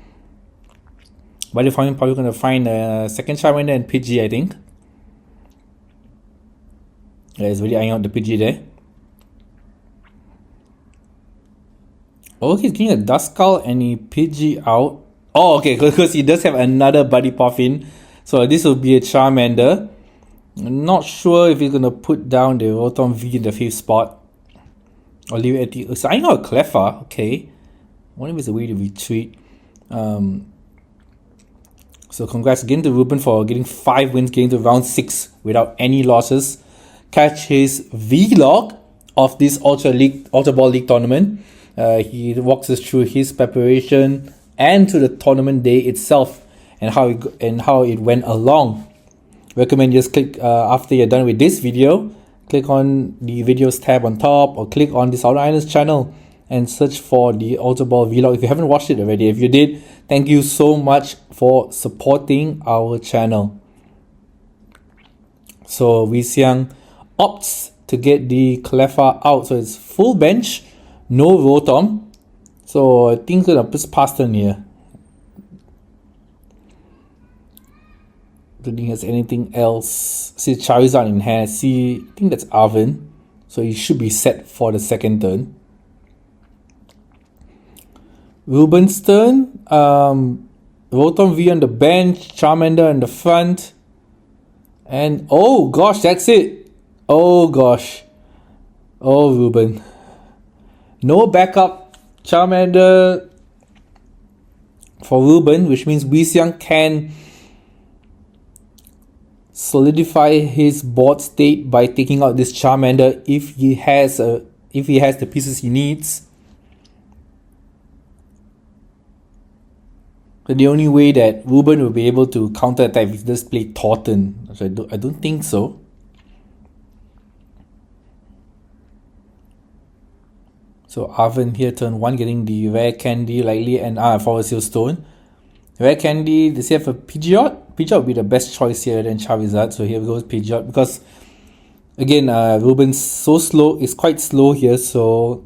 Buddy Poffin probably going to find a second Charmander and Pidgey, I think. Yeah, he's really eyeing out the Pidgey there. Oh, he's getting a Duskull and a Pidgey out. Oh, okay, because he does have another Buddy Poffin. So this will be a Charmander. I'm not sure if he's going to put down the Rotom V in the 5th spot. Or leave it at the... So I know a Cleffa. Okay. I wonder if it's a way to retreat. So congrats again to Ruben for getting 5 wins, getting to round 6 without any losses. Catch his vlog of this Ultra Ball League tournament. He walks us through his preparation and to the tournament day itself and how it went along. Recommend just click after you're done with this video, click on the videos tab on top or click on the Southern Islands channel and search for the Ultra Ball vlog if you haven't watched it already. If you did, thank you so much for supporting our channel. So Wee Xiang opts to get the Cleffa out, so it's full bench, no Rotom. So I think I'm gonna just pass turn here. Don't think has anything else. See Charizard in hand. I think that's Arvin. So he should be set for the second turn. Ruben's turn. Rotom V on the bench. Charmander in the front. And oh gosh, that's it. Oh gosh. Oh Ruben. No backup Charmander for Ruben, which means Wee Xiang can solidify his board state by taking out this Charmander if he has the pieces he needs. But the only way that Ruben will be able to counter attack is just play Thornton. So I don't think so. So Arvin here turn 1 getting the Rare Candy likely and Forest Hill Stone. Rare Candy, does he have a Pidgeot? Pidgeot would be the best choice here than Charizard. So here goes Pidgeot because again Ruben's so slow, is quite slow here, so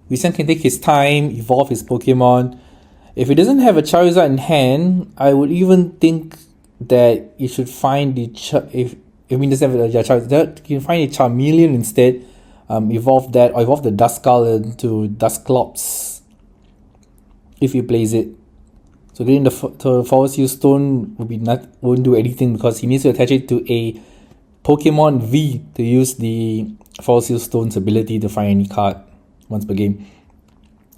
Wee Xiang can take his time, evolve his Pokemon. If he doesn't have a Charizard in hand, I would even think that you should find the if he doesn't have a Charizard, you can find a Charmeleon instead. Evolve that, or evolve the Duskull into Dusclops if he plays it. So getting the Force Use Stone won't do anything because he needs to attach it to a Pokemon V to use the Force Use Stone's ability to find any card once per game.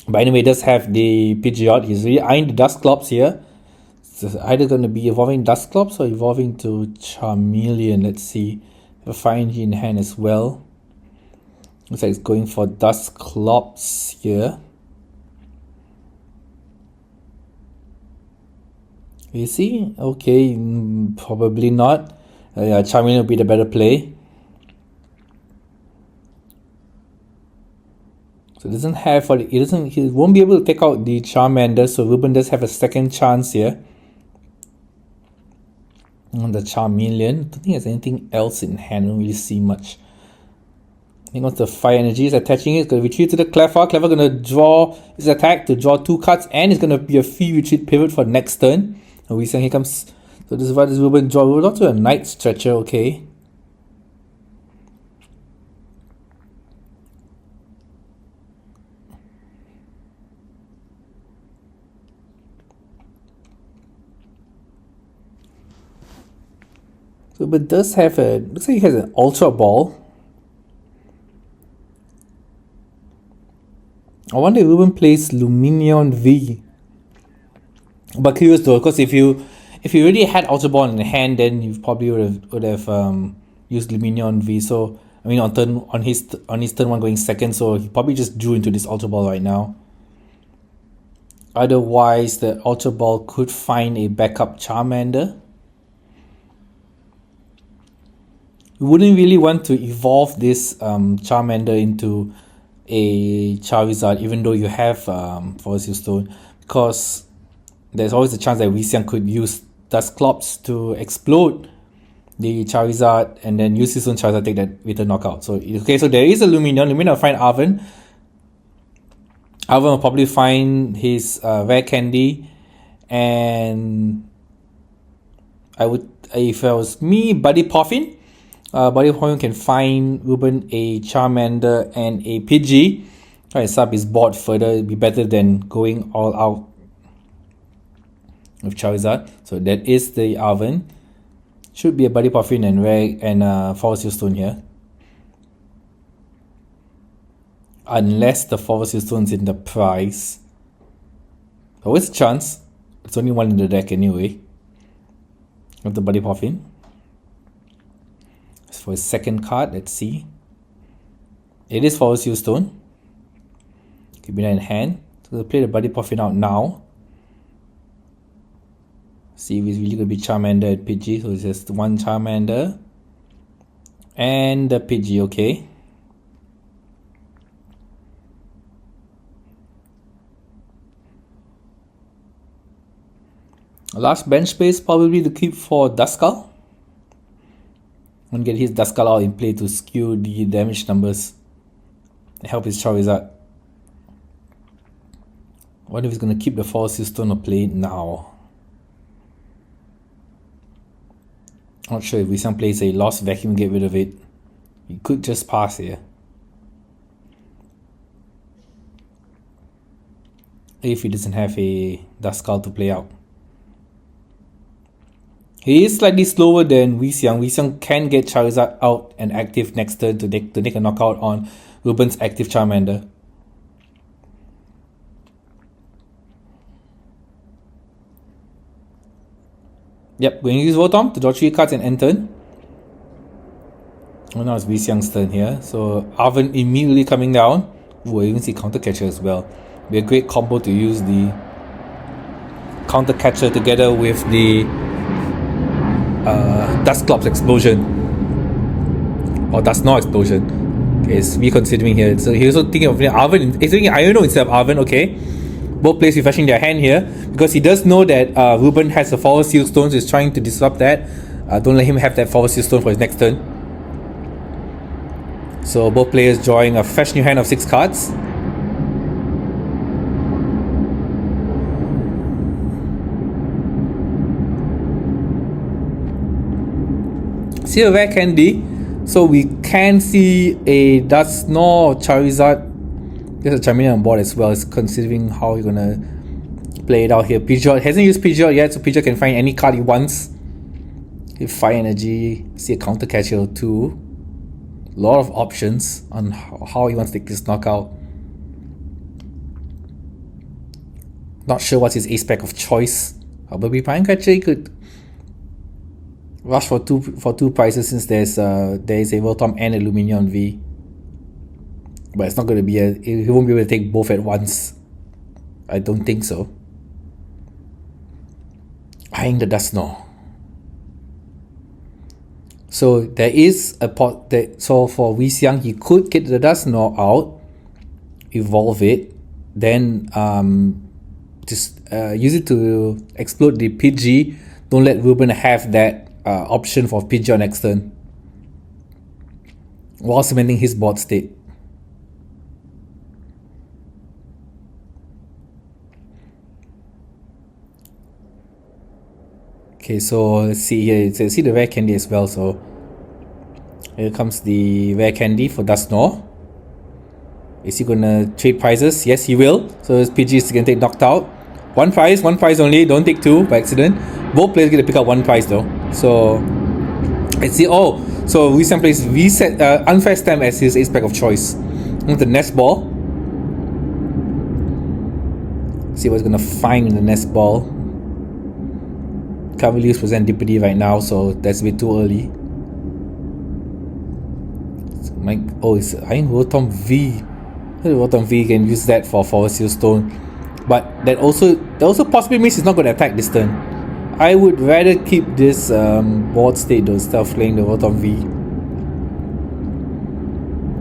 But anyway, it does have the Pidgeot. He's really eyeing the Dusclops here. So it's either going to be evolving Dusclops or evolving to Charmeleon. Let's see. Have a Fire Energy in hand as well. Looks like it's going for Dusclops here. You see? Okay, probably not. Yeah, Charmeleon will be the better play. So it doesn't have he won't be able to take out the Charmander, so Ruben does have a second chance here. On the Charmeleon. I don't think there's anything else in hand, I don't really see much. I think once the Fire Energy is attaching it, it's going to retreat to the Cleffa. Cleffa going to draw his attack to draw 2 cards, and it's going to be a free retreat pivot for next turn. And we say here comes. So this is what this Ruben draw. We're not to a Night Stretcher, okay. So but does have looks like he has an Ultra Ball. I wonder if Ruben plays Lumineon V. But curious though, because if you already had Ultra Ball in hand, then you probably would have used Lumineon V. So I mean on his turn 1 going second, so he probably just drew into this Ultra Ball right now. Otherwise, the Ultra Ball could find a backup Charmander. You wouldn't really want to evolve this Charmander into a Charizard, even though you have Force Use Stone, because there's always a chance that Weexiang could use Dusclops to explode the Charizard and then use his own Charizard, take that with a knockout. So okay, so there is a Lumineon. Lumineon will find Arven. Arven will probably find his Rare Candy, and I would, if it was me, Buddy Poffin. Buddy Poffin can find Ruben a Charmander and a Pidgey. Try to sub his board further. It'd be better than going all out with Charizard. So that is the Arven. Should be a Buddy Poffin and Force Use Stone here. Unless the Force Use Stone's in the prize. Always a chance. It's only one in the deck anyway. With the Buddy Poffin. As for his second card, let's see. It is Force Use Stone. Keeping that in hand. So we'll play the Buddy Poffin out now. See if it's really going to be Charmander and Pidgey. So it's just one Charmander. And the Pidgey, okay. Last bench space probably to keep for Duskull. And get his Duskull out in play to skew the damage numbers. Help his Charizard. What if he's going to keep the Force Use Stone or play it now? Not sure if Weexiang plays a Lost Vacuum, get rid of it. He could just pass here. If he doesn't have a Duskull to play out. He is slightly slower than Weexiang. Weexiang can get Charizard out and active next turn to take a knockout on Ruben's active Charmander. Yep, going to use Votom to draw 3 cards and end turn. Well, now it's Weexiang's turn here. So Arven immediately coming down. Ooh, I even see Counter Catcher as well. Be a great combo to use the Counter Catcher together with the Dusclops Explosion or Dusknoir Explosion. Okay, it's reconsidering here. So he's also thinking of Arven. He's thinking Iono instead of Arven. Okay, both players refreshing their hand here because he does know that Ruben has a Force Use Stone, so he's trying to disrupt that. Don't let him have that Force Use Stone for his next turn. So both players drawing a fresh new hand of 6 cards. See a rare candy. So we can see a Dusknoir Charizard. There's a Charmeleon on board as well. It's considering how you're gonna play it out here. Pidgeot hasn't used Pidgeot yet, so Pidgeot can find any card he wants. If Fire Energy, see a counter catcher too. A lot of options on how he wants to take this knockout. Not sure what's his ace pack of choice. Probably Pine Catcher. He could rush for two prices since there is a Rotom and a Lumineon V. But it's not going to be he won't be able to take both at once. I don't think so. Eyeing the Dusknoir. So there is a pot that, so for Weexiang, he could get the Dusknoir out, evolve it, then just use it to explode the Pidgey. Don't let Ruben have that option for Pidgey on next turn, while cementing his board state. Okay, so let's see here. Let's see the rare candy as well. So here comes the rare candy for Dusknoir. Is he gonna trade prizes? Yes, he will. So his PG is gonna take knocked out. One prize only. Don't take two by accident. Both players get to pick up one prize though. So let's see. Oh, so Weexiang plays reset Unfair Stamp as his ace pack of choice. With the Nest Ball. See what's gonna find in the Nest Ball. Can't really use Serendipity right now, so that's a bit too early. So it's Iron Rotom V. Rotom V can use that for Forest Seal Stone, but that also possibly means he's not going to attack this turn. I would rather keep this board state though, instead of playing the Rotom V.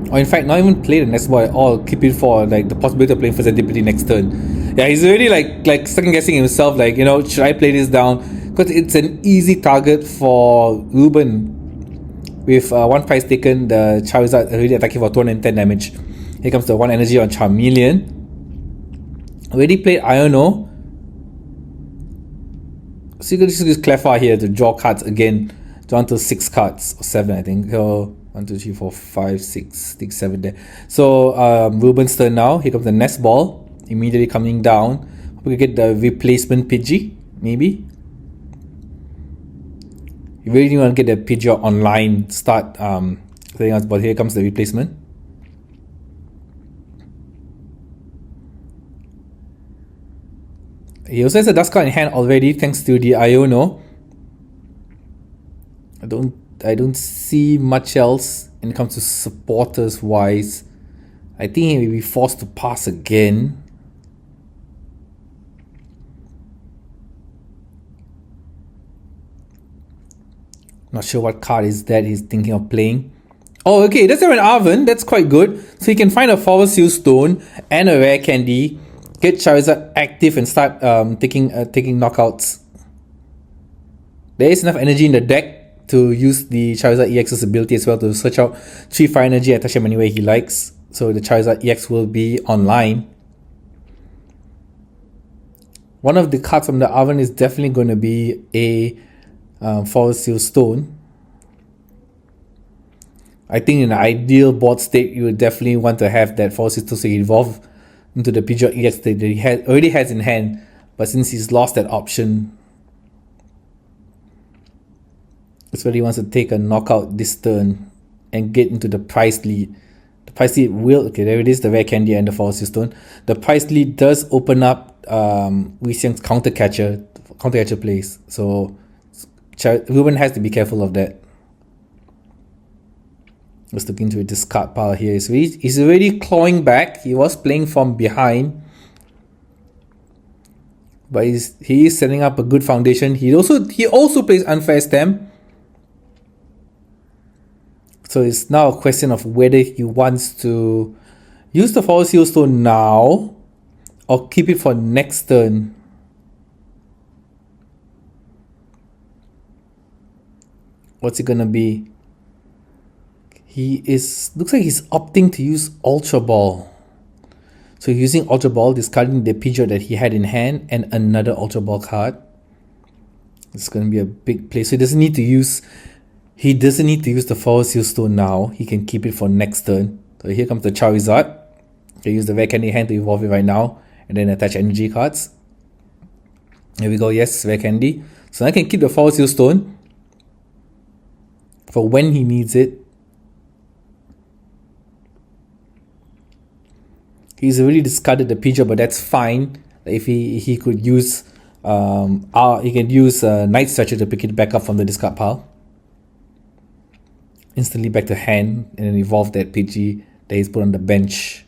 Or in fact, not even play the Nest Ball at all. Keep it for like the possibility of playing for Serendipity next turn. Yeah, he's already like second guessing himself. Like, you know, should I play this down? Because it's an easy target for Ruben. With one prize taken, the Charizard already attacking for 210 damage. Here comes the one energy on Charmeleon. Already played Iono. So you can just use Cleffa here to draw cards again. Draw to 6 cards, or 7 I think. So 1, 2, 3, 4, 5, 6, 7 there. So Ruben's turn now. Here comes the Nest Ball. Immediately coming down. We get the replacement Pidgey, maybe. You really want to get the Pidgeot online, start playing out, but here comes the replacement. He also has a Dusk card in hand already thanks to the Iono. I don't see much else when it comes to supporters wise. I think he may be forced to pass again. Not sure what card is that he's thinking of playing. Oh, okay, that's an Arven. That's quite good. So he can find a Forest Seal Stone and a rare candy. Get Charizard active and start taking knockouts. There is enough energy in the deck to use the Charizard EX's ability as well to search out 3 Fire Energy and attach him any way he likes. So the Charizard EX will be online. One of the cards from the Arven is definitely going to be a Forest Seal Stone. I think in an ideal board state, you would definitely want to have that Forest Seal Stone so you evolve into the Pidgeot EX that he already has in hand. But since he's lost that option, it's where he wants to take a knockout this turn and get into the price lead. The price lead will, okay, there it is, the rare candy and the Forest Seal Stone. The price lead does open up Weexiang's counter catcher plays. So Ruben has to be careful of that. Let's look into a discard pile here. So he's already clawing back. He was playing from behind, but he is setting up a good foundation. He also plays Unfair Stamp. So it's now a question of whether he wants to use the Forest Seal Stone now or keep it for next turn. What's it gonna be? Looks like he's opting to use Ultra Ball. So using Ultra Ball, discarding the Pidgeot that he had in hand and another Ultra Ball card. It's going to be a big play. So he doesn't need to use He doesn't need to use the Force Seal Stone now. He can keep it for next turn. So here comes the Charizard. Can use the Rare Candy hand to evolve it right now, and then attach energy cards. Here we go. Yes, Rare Candy. So I can keep the Force Seal Stone for when he needs it. He's already discarded the Pidgeot, but that's fine. If he could use he can use Night Stretcher to pick it back up from the discard pile. Instantly back to hand, and then evolve that Pidgey that he's put on the bench.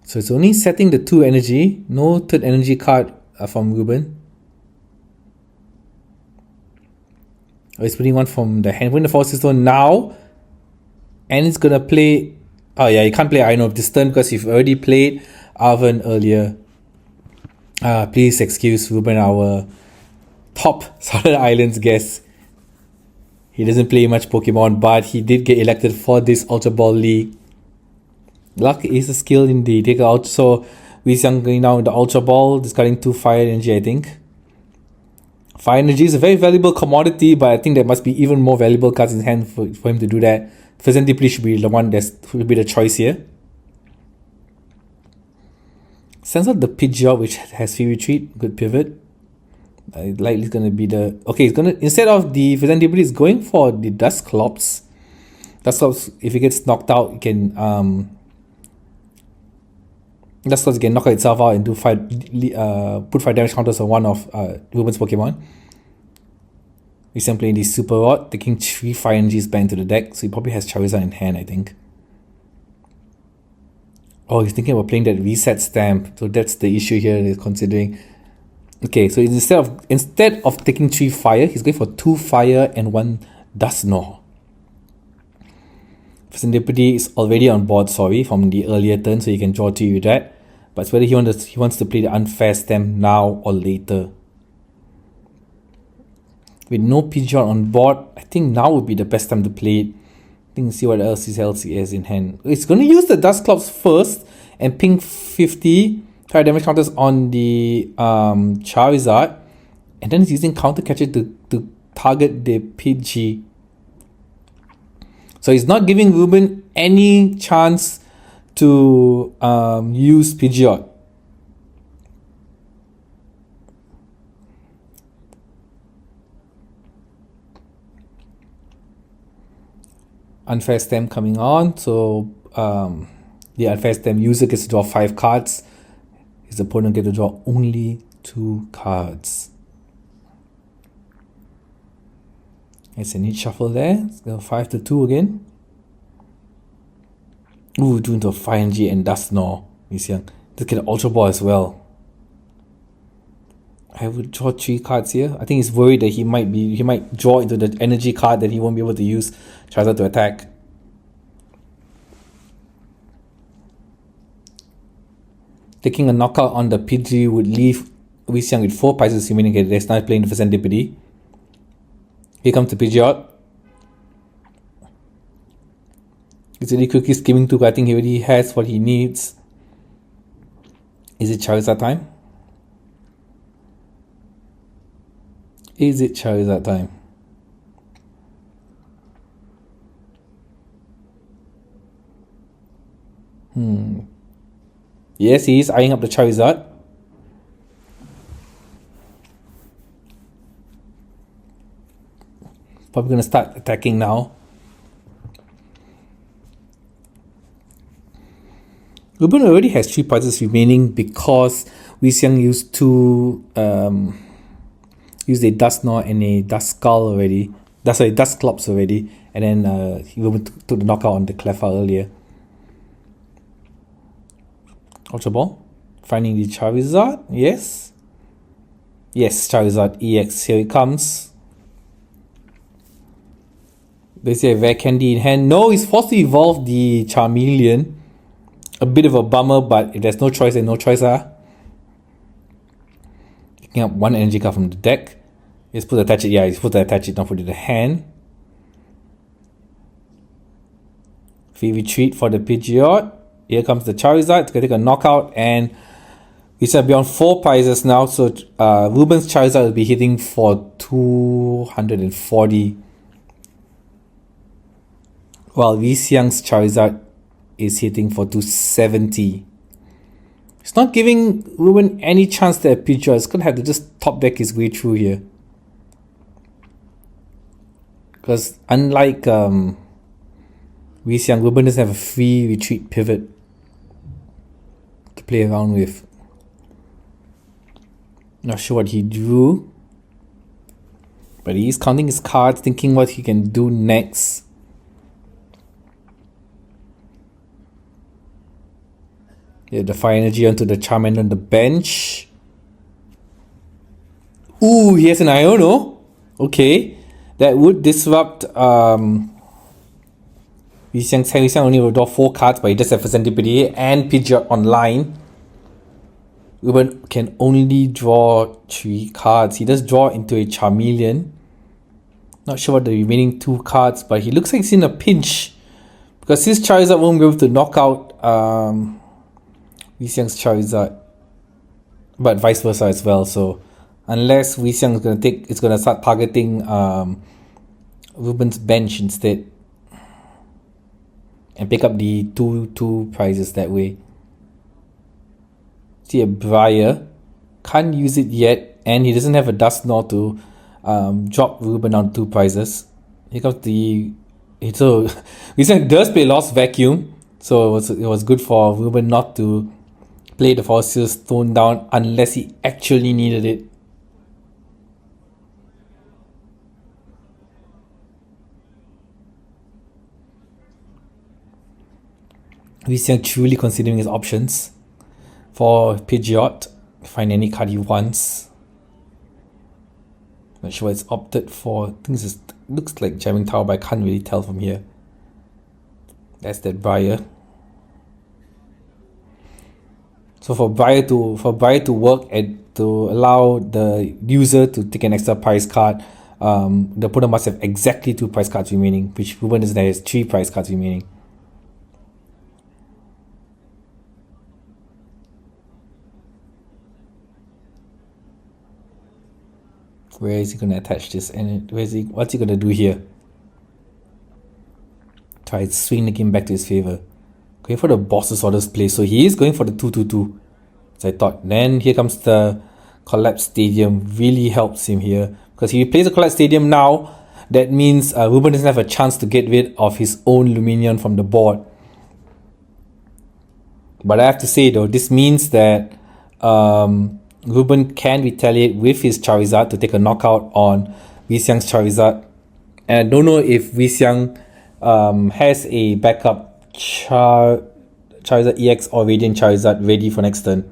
So it's only setting the 2 energy, no third energy card from Ruben. Oh, he's putting one from the hand, putting the Force Stone now, and it's gonna play. Oh yeah, you can't play Iron of this turn because you've already played Arven earlier. Please excuse Ruben, our top Southern Islands guest. He doesn't play much Pokemon, but he did get elected for this Ultra Ball League. Luck is a skill indeed. Take out. So Weezang going now in the Ultra Ball, discarding 2 Fire Energy, I think. Fire Energy is a very valuable commodity, but I think there must be even more valuable cards in hand for him to do that. Fezentiply should be the one that should be the choice here. Sends out the Pidgeot, which has free retreat, good pivot. Likely it's gonna be the okay. It's gonna, instead of the Fezentiply, it's going for the Dusclops. Dusclops, if it gets knocked out, it can Dusclops can knock itself out and do put 5 damage counters on one of Ruben's Pokemon. Weezang playing the Super Rod, taking 3 Fire Energies back into the deck, so he probably has Charizard in hand, I think. Oh, he's thinking about playing that Reset Stamp, so that's the issue here he's considering. Okay, so instead of taking 3 Fire, he's going for 2 Fire and 1 Dusknoir. Fezentiply is already on board, from the earlier turn, so you can draw 2 with that. But it's whether he wants to play the Unfair Stamp now or later. With no Pidgeot on board, I think now would be the best time to play it. I think see what else he has in hand. It's going to use the Dusclops first and ping 50 damage counters on the Charizard, and then it's using Counter Catcher to target the Pidgey. So he's not giving Ruben any chance to use Pidgeot. Unfair Stamp coming on, so the Unfair Stamp user gets to draw 5 cards. His opponent gets to draw only 2 cards. It's a neat shuffle there. Let's go 5-2 again. Ooh, doing to a Fire Energy and Dusknoir. Let's get an Ultra Ball as well. I would draw 3 cards here. I think he's worried that he might draw into the energy card that he won't be able to use Charizard to attack. Taking a knockout on the Pidgey would leave Weezang with 4 prizes remaining. There's not playing the Fezentiply. Here comes the Pidgeot. It's really quickly skimming through, but I think he already has what he needs. Is it Charizard time? Is it Charizard time? Yes, he is eyeing up the Charizard. Probably going to start attacking now. Ruben already has 3 prizes remaining because Weezang used a Dusknoir and a Duskull already. Dusclops already. And then he took the knockout on the Cleffa earlier. Ultra Ball. Finding the Charizard. Yes. Yes, Charizard EX. Here it comes. Basically a Rare Candy in hand. No, he's forced to evolve the Charmeleon. A bit of a bummer, but if there's no choice, then no choice. Picking up 1 energy card from the deck. He's supposed to attach it. Yeah, he's supposed to attach it, not put it in the hand. Free retreat for the Pidgeot. Here comes the Charizard. It's going to take a knockout, and It's beyond 4 prizes now, so Ruben's Charizard will be hitting for 240, while Xiang's Charizard is hitting for 270. It's not giving Ruben any chance to appear. It's gonna have to just top deck his way through here. Because unlike Xiang, Ruben doesn't have a free retreat pivot to play around with. Not sure what he drew, but he's counting his cards, thinking what he can do next. Yeah, the fire energy onto the Charmander on the bench. Ooh, he has an Iono. Okay, that would disrupt Xiang only will draw 4 cards, but he does have Serendipity and Pidgeot online. Ruben can only draw 3 cards. He does draw into a Charmeleon. Not sure what the remaining 2 cards, but he looks like he's in a pinch, because his Charizard won't be able to knock out Xiang's Charizard, but vice versa as well. So unless Xiang is gonna start targeting Ruben's bench instead and pick up the two prizes that way. See a Briar, can't use it yet, and he doesn't have a Dusknoir to drop Ruben on 2 prizes. Here comes so Xiang does play Lost Vacuum, so it was good for Ruben not to play the Fossil Stone down unless he actually needed it. Xiang truly considering his options for Pidgeot. Find any card he wants. Not sure what it's opted for. I think it looks like Jamming Tower, but I can't really tell from here. That's that Briar. So for Briar to work and to allow the user to take an extra prize card, the opponent must have exactly 2 prize cards remaining, which Ruben doesn't have, has 3 prize cards remaining. Where is he going to attach this? And what's he going to do here? Try to swing the game back to his favor. Going for the Boss's Orders play. So he is going for the 2-2-2. As I thought. Then here comes the Collapse Stadium. Really helps him here. Because if he plays a Collapse Stadium now, that means Ruben doesn't have a chance to get rid of his own Luminion from the board. But I have to say though, this means that Ruben can retaliate with his Charizard to take a knockout on Xiang's Charizard. And I don't know if Xiang has a backup Charizard EX or Radiant Charizard ready for next turn.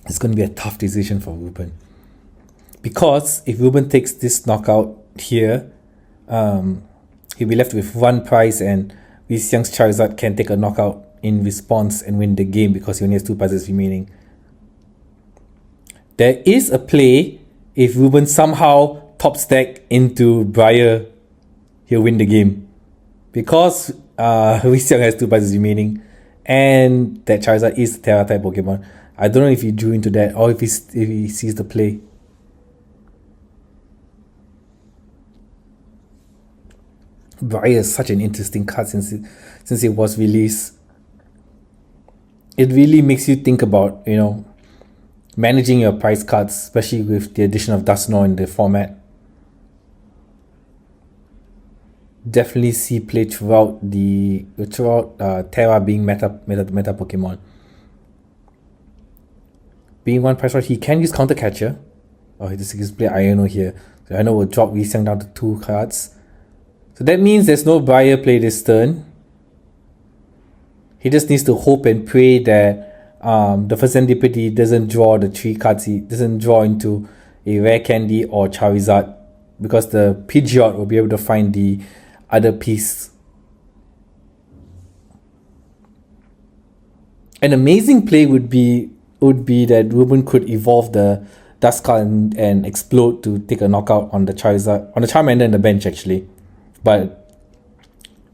It's going to be a tough decision for Ruben. Because if Ruben takes this knockout here, he'll be left with 1 prize, and Xiang's Charizard can take a knockout in response and win the game because he only has 2 prizes remaining. There is a play if Ruben somehow top stack into Briar, he'll win the game. Because Xiang has 2 prizes remaining and that Charizard is Terra type Pokemon. I don't know if he drew into that or if he sees the play. Briar is such an interesting card since it was released. It really makes you think about, managing your prize cards, especially with the addition of Dusknoir in the format. Definitely see play throughout Terra being meta Pokemon. Being 1 prize right, he can use Counter Catcher. Oh, he just play Iono here. So Iono will drop Xiang down to 2 cards. So that means there's no Briar play this turn. He just needs to hope and pray that the Serendipity doesn't draw the 3 cards. He doesn't draw into a Rare Candy or Charizard, because the Pidgeot will be able to find the other piece. An amazing play would be that Ruben could evolve the Dusknoir and explode to take a knockout on the Charizard, on the Charmander in the bench actually. But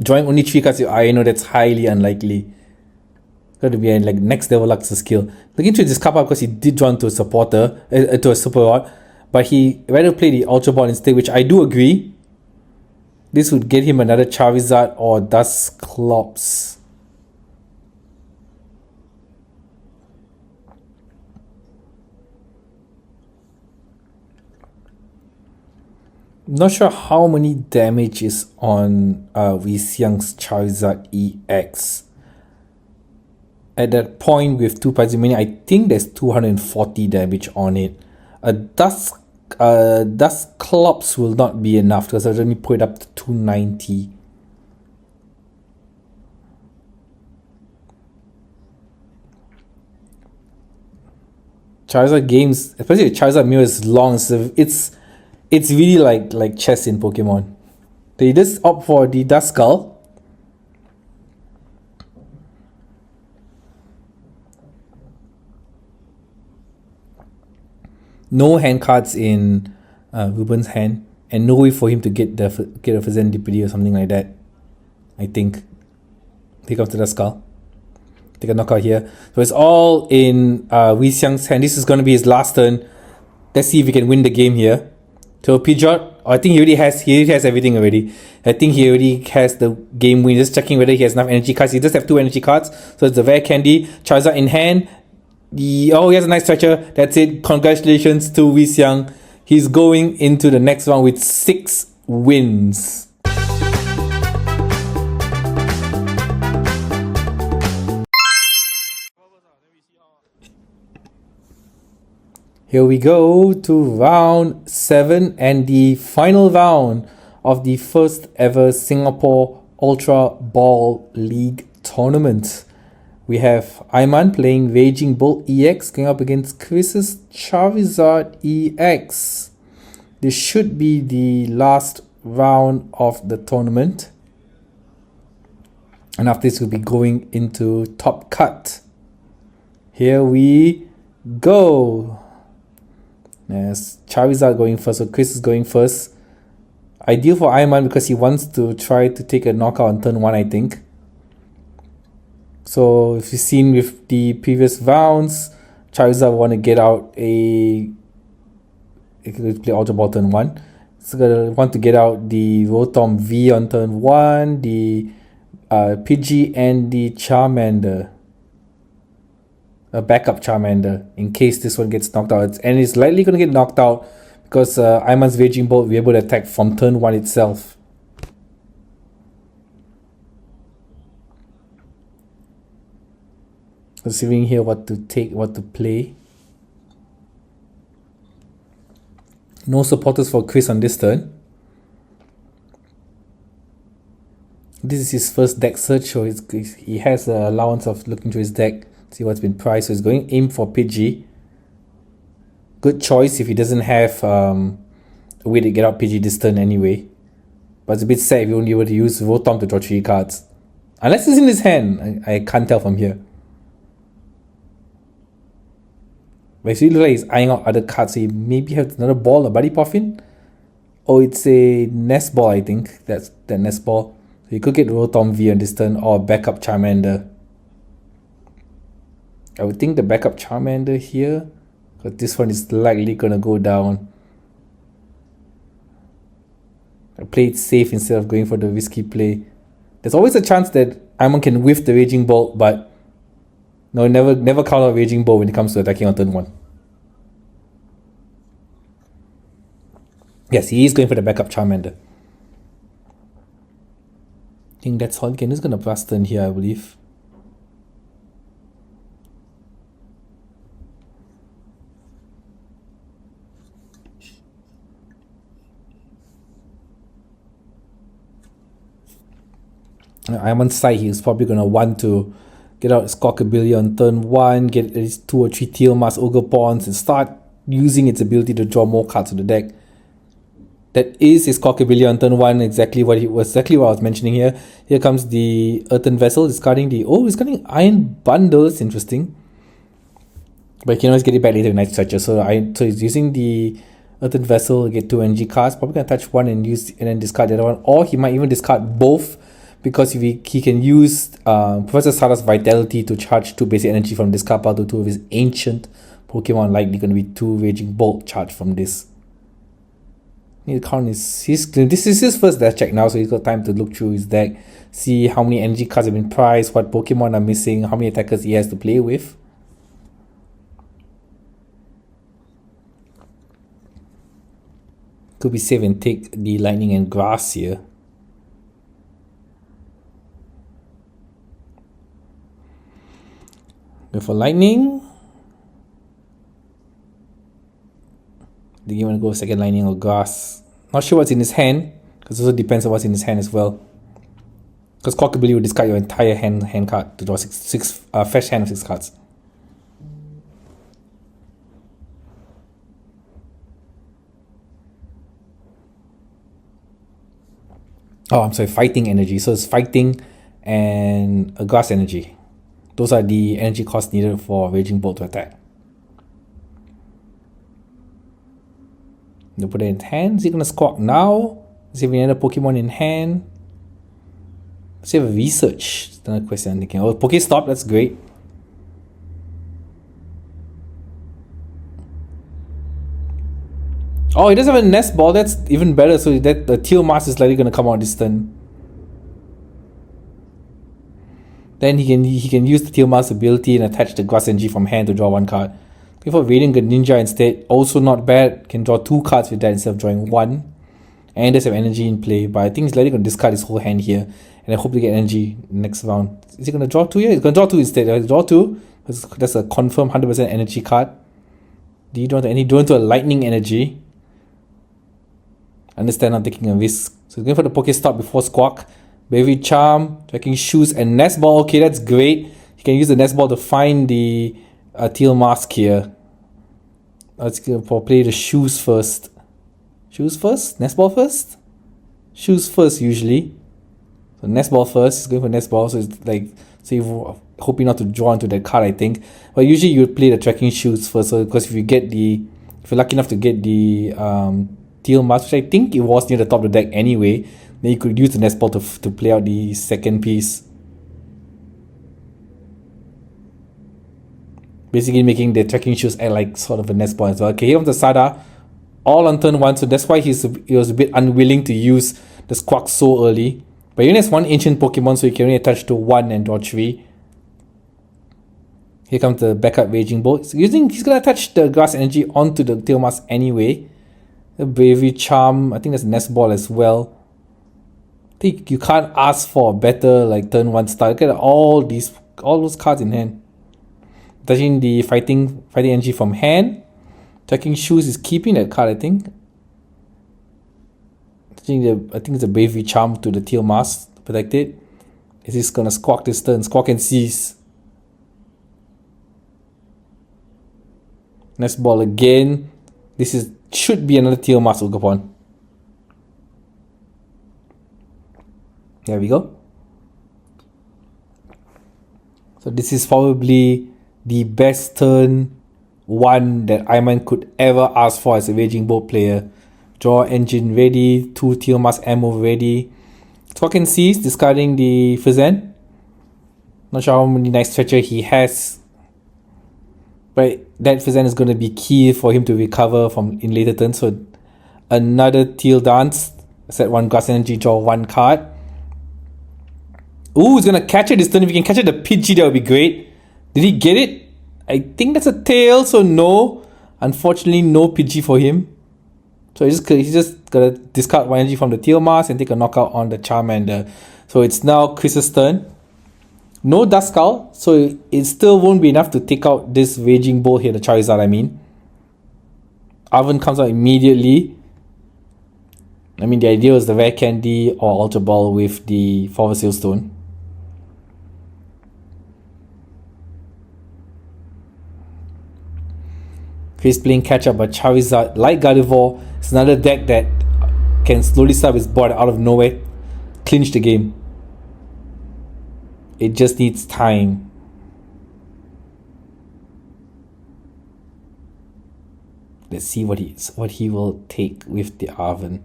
Drawing only 3 cards with I know that's highly unlikely. Got to be a like next level Luxor skill. Looking through this card because he did draw into a supporter, to a super rod, but he rather play the Ultra Ball instead, which I do agree. This would get him another Charizard or Dusclops. Not sure how many damage is on Xiang's Charizard EX. At that point with 2 Prizes remaining, I think there's 240 damage on it. A Dusclops will not be enough because I've only put it up to 290. Charizard games, especially the Charizard mirror, is long, so it's really like chess in Pokemon. They just opt for the Duskull. No hand cards in Ruben's hand, and no way for him to get a Serendipity or something like that. I think. Here comes the Duskull. Take a knockout here. So it's all in Wei Xiang's hand. This is going to be his last turn. Let's see if he can win the game here. So Pidgeot, I think he already has everything already. I think he already has the game win. Just checking whether he has enough energy cards. He does have 2 energy cards. So it's the Rare Candy. Charizard in hand. He has a nice stretcher. That's it. Congratulations to Wei Xiang. He's going into the next round with 6 wins. Here we go to round 7 and the final round of the first ever Singapore Ultra Ball League tournament. We have Ayman playing Raging Bolt EX going up against Chris's Charizard EX. This should be the last round of the tournament. And after this, we'll be going into Top Cut. Here we go. Yes, Charizard going first, so Chris is going first. Ideal for Ayman because he wants to try to take a knockout on turn 1, I think. So if you've seen with the previous rounds, Charizard want to get out it could play Ultra Ball turn 1. It's gonna want to get out the Rotom V on turn 1, the Pidgey and the Charmander. A backup Charmander in case this one gets knocked out, and it's likely going to get knocked out because Ayman's Raging Bolt will be able to attack from turn 1 itself. Considering here what to take, what to play. No supporters for Chris on this turn. This is his first deck search, so he has an allowance of looking through his deck. See what's been priced. So he's going aim for Pidgey. Good choice if he doesn't have a way to get out Pidgey this turn anyway. But it's a bit sad if you won't be able to use Rotom to draw 3 cards. Unless it's in his hand. I can't tell from here. But it looks like he's eyeing out other cards. So he maybe has another ball, a Buddy Puffin. Oh, it's a Nest Ball, I think. That's the Nest Ball. So you could get Rotom V on this turn or a backup Charmander. I would think the backup Charmander here, because this one is likely going to go down. I play it safe instead of going for the risky play. There's always a chance that Ayman can whiff the Raging Bolt, but no, never count out Raging Bolt when it comes to attacking on turn 1. Yes, he is going for the backup Charmander. I think that's all. Again, he's going to blast turn here, I believe. Ayman's side, he's probably going to want to get out Squawkabilly on turn 1, get at least 2 or 3 Teal Mask Ogre-Pawns and start using its ability to draw more cards to the deck. That is his Squawkabilly on turn 1, exactly what I was mentioning here. Here comes the Earthen Vessel, discarding he's cutting Iron Bundle. It's interesting. But you can always get it back later in Night Stretcher. So he's using the Earthen Vessel, get 2 energy cards, probably going to touch one and then discard the other one. Or he might even discard both because he can use Professor Sara's Vitality to charge 2 basic energy from this card pile to 2 of his ancient Pokemon, likely going to be 2 Raging Bolt charge from this. Need to count this is his first deck check now, so he's got time to look through his deck, see how many energy cards have been priced, what Pokemon are missing, how many attackers he has to play with. Could be safe and take the Lightning and Grass here. Go for Lightning. Do you want to go second Lightning or Grass? Not sure what's in his hand, because it also depends on what's in his hand as well. Because Cockability will discard your entire hand card to draw six fresh hand of 6 cards. Oh, I'm sorry, Fighting energy. So it's Fighting and a Grass energy. Those are the energy costs needed for Raging Bolt to attack. You put it in hand. Is he gonna Squawk now? Does he have any other Pokemon in hand? Does he have a Research? That's another question I'm thinking. Oh, Pokestop, that's great. Oh, he doesn't have a Nest Ball, that's even better. So that the Teal Mask is likely gonna come out this turn. Then he can use the Teal Mask ability and attach the Grass Energy from hand to draw 1 card. Go for Radiant Ninja instead. Also not bad. Can draw 2 cards with that instead of drawing 1. And does have energy in play. But I think he's likely going to discard his whole hand here. And I hope to get energy next round. Is he going to draw 2 here? He's going to draw 2 instead. He'll draw 2. That's a confirmed 100% energy card. Do you draw any? Draw into a Lightning Energy. Understand I'm taking a risk. So he's going for the Pokestop before Squawk. Baby Charm, Tracking Shoes, and Nest Ball. Okay, that's great. He can use the Nest Ball to find the Teal Mask here. Let's play the Shoes first. Shoes first? Nest Ball first? Shoes first usually. So Nest Ball first. He's going for Nest Ball, so it's like, so you're hoping not to draw into that card, I think. But usually you would play the Tracking Shoes first, so because if you're lucky enough to get the Teal Mask, which I think it was near the top of the deck anyway, then you could use the Nest Ball to play out the second piece. Basically making the Tracking Shoes act like sort of a Nest Ball as well. Okay, here comes the Sada. All on turn 1, so that's why he was a bit unwilling to use the Squawk so early. But he only has 1 ancient Pokemon, so he can only attach to 1 and draw 3. Here comes the backup Raging Bolt. He's going to attach the Grass Energy onto the Teal Mask anyway. The Bravery Charm, I think that's Nest Ball as well. I think you can't ask for a better like turn 1 start. Look at all those cards in hand. Touching the fighting energy from hand. Tracking Shoes is keeping that card, I think. Touching I think it's a Bravery Charm to the Teal Mask to protect it. Is this gonna Squawk this turn? Squawk and Seize. Nest Ball again. This should be another Teal Mask Ugapon. There we go. So this is probably the best turn 1 that Iman could ever ask for as a Raging Bolt player. Draw engine ready, 2 Teal Mask ammo ready. Squawk and Seize, discarding the Fizzen. Not sure how many nice stretcher he has, but that Fizzen is going to be key for him to recover from in later turns. So another Teal Dance, set 1 Grass Energy, draw 1 card. Ooh, he's going to catch it this turn. If he can catch it the Pidgey, that would be great. Did he get it? I think that's a tail, so no. Unfortunately, no Pidgey for him. So he's just gonna discard 1 energy from the Teal Mask and take a knockout on the Charmander. So it's now Chris's turn. No Duskull, so it still won't be enough to take out this Raging Bolt here, the Charizard I mean. Arven comes out immediately. I mean, the idea was the Rare Candy or Ultra Ball with the Forward Sail Stone. Chris playing catch up, but Charizard, like Gardevoir, is another deck that can slowly start his board out of nowhere, clinch the game. It just needs time. Let's see what he will take with the Arven.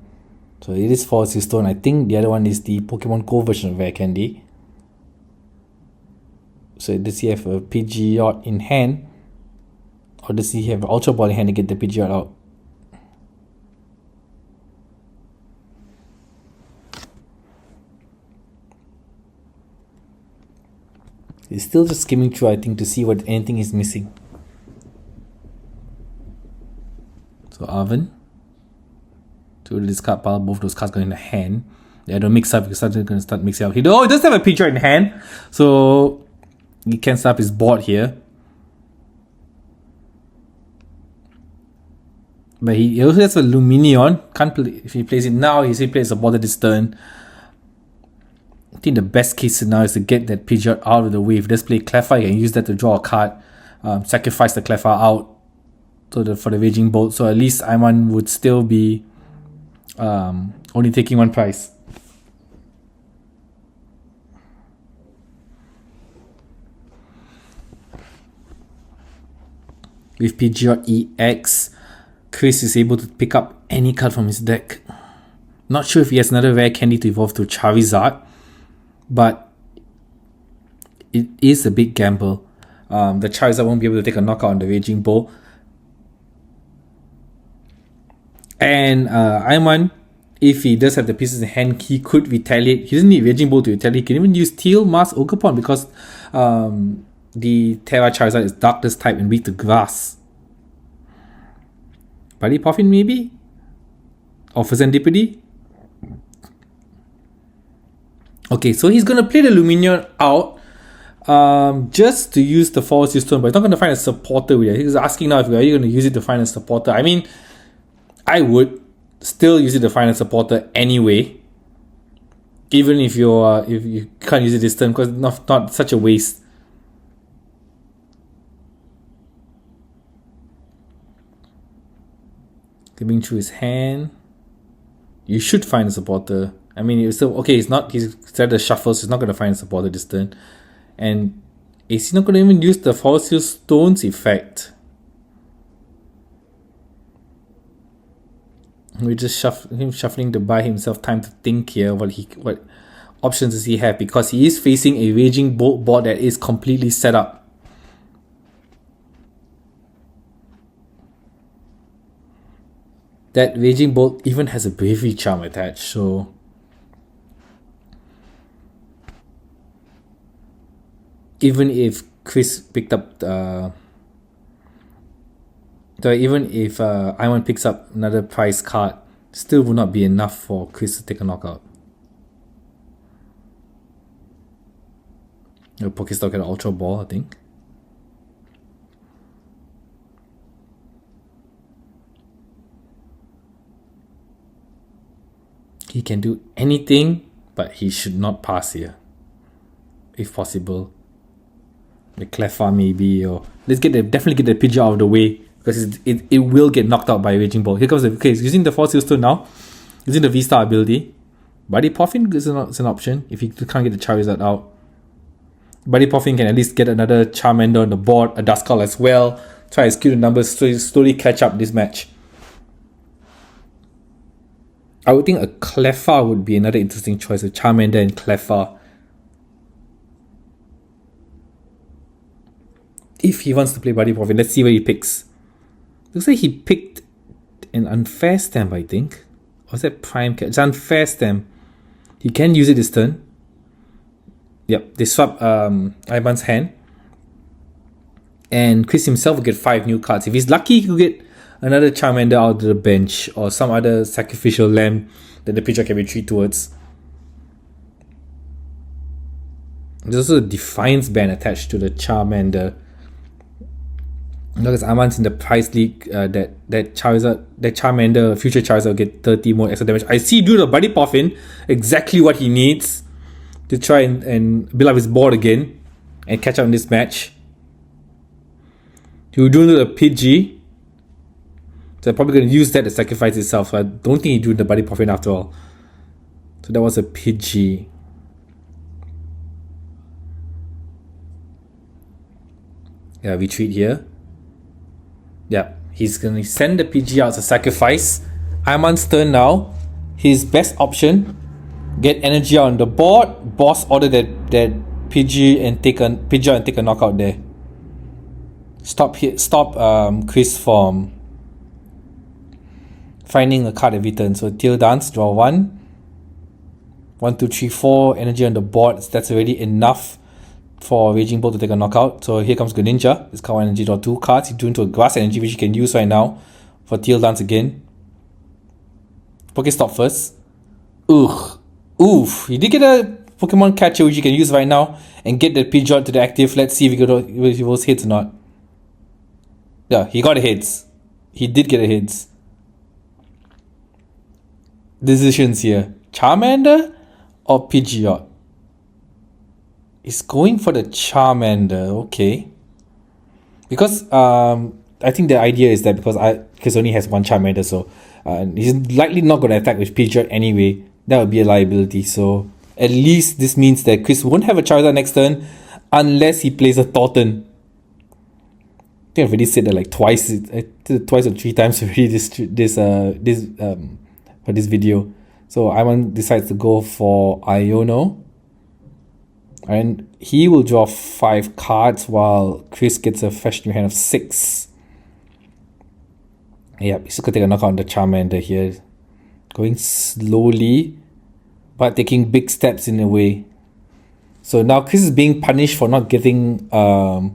So it is Force Stone. I think the other one is the Pokemon Go version of Rare Candy. So does he have a Pidgeot in hand? Or does he have an Ultra Ball in hand to get the Pidgeot out? He's still just skimming through, I think, to see what anything is missing. So Arven. To the discard pile, both those cards go in the hand. Yeah, don't mix up because they're going to start mixing up. He does have a Pidgeot in hand. So he can start his board here. But he also has a Luminion. Can't play, if he plays it now, he plays a border this turn. I think the best case scenario is to get that Pidgeot out of the way. If he does play Cleffa, he can use that to draw a card. Sacrifice the Cleffa out for the Raging Bolt. So at least Ayman would still be only taking one price. With Pidgeot EX, Chris is able to pick up any card from his deck. Not sure if he has another rare candy to evolve to Charizard, but it is a big gamble. The Charizard won't be able to take a knockout on the Raging Bull. And Ayman, if he does have the pieces in hand, he could retaliate. He doesn't need Raging Bull to retaliate. He can even use Teal, Mars, Ogerpon because the Terra Charizard is Darkness type and weak to Grass. Buddy Puffin maybe? Or Serendipity? Okay, so he's going to play the Luminion out just to use the Force Stone, but he's not going to find a supporter with it. He's asking now if are you going to use it to find a supporter. I mean, I would still use it to find a supporter anyway, even if you can't use it this turn because not such a waste. Giving through his hand, you should find a supporter. I mean, it's still okay. He's started the shuffle, so he's not going to find a supporter this turn, and is he not going to even use the Fossil Stones effect? We just shuffling to buy himself time to think here. What options does he have? Because he is facing a Raging Bolt board that is completely set up. That Raging Bolt even has a Bravery Charm attached, so even if Chris picked up even if Ayman picks up another prize card, still will not be enough for Chris to take a knockout. Pokestock at Ultra Ball, I think. He can do anything, but he should not pass here, if possible. The Cleffa maybe, or let's definitely get the Pidgeot out of the way because it will get knocked out by Raging Ball. Here comes he's using the Fossil Stone now, using the V-Star ability. Buddy Puffin is an option if he can't get the Charizard out. Buddy Puffin can at least get another Charmander on the board, a Duskull as well. Try to skew the numbers, slowly catch up this match. I would think a Cleffa would be another interesting choice, a Charmander and Cleffa. If he wants to play Buddy Puffin, let's see what he picks. Looks like he picked an Unfair Stamp, I think. Or is that Prime Cat? It's Unfair Stamp. He can use it this turn. Yep, they swap Ayman's hand. And Chris himself will get 5 new cards. If he's lucky, he could get another Charmander out of the bench or some other sacrificial lamb that the pitcher can retreat towards. There's also a Defiance band attached to the Charmander. Because Ayman's in the prize league, that Charmander, future Charizard will get 30 more extra damage. I see due to Buddy Puffin exactly what he needs to try and build up his board again and catch up in this match. He will do the Pidgey. So I'm probably going to use that to sacrifice itself. So I don't think he drew the Buddy Puffin after all. So that was a Pidgey. Yeah, retreat here. Yeah, he's going to send the Pidgey out as a sacrifice. Ayman's turn now. his best option, get energy on the board, boss order that PG and take a knockout there. Stop Chris from finding a card every turn. So Tail Dance, draw 1. 1, 2, 3, 4, energy on the board. That's already enough for Raging Bull to take a knockout. So here comes Greninja. This card energy, draw 2 cards. He's doing to a grass energy, which you can use right now for Tail Dance again. Pokestop first. Oof. He did get a Pokemon catcher, which you can use right now and get the Pidgeot to the active. Let's see if he was hits or not. Yeah, he got a hits. He did get a hits. Decisions here. Charmander or Pidgeot? He's going for the Charmander. Okay. Because I think the idea is that because Chris only has one Charmander, so he's likely not going to attack with Pidgeot anyway. That would be a liability. So at least this means that Chris won't have a Charizard next turn unless he plays a Thornton. I think I've already said that like twice or 3 times already for this video. So Iman decides to go for Iono, and he will draw 5 cards while Chris gets a fresh new hand of 6. Yep, he's gonna take a knockout on the Charmander here. Going slowly, but taking big steps in a way. So now Chris is being punished for not getting a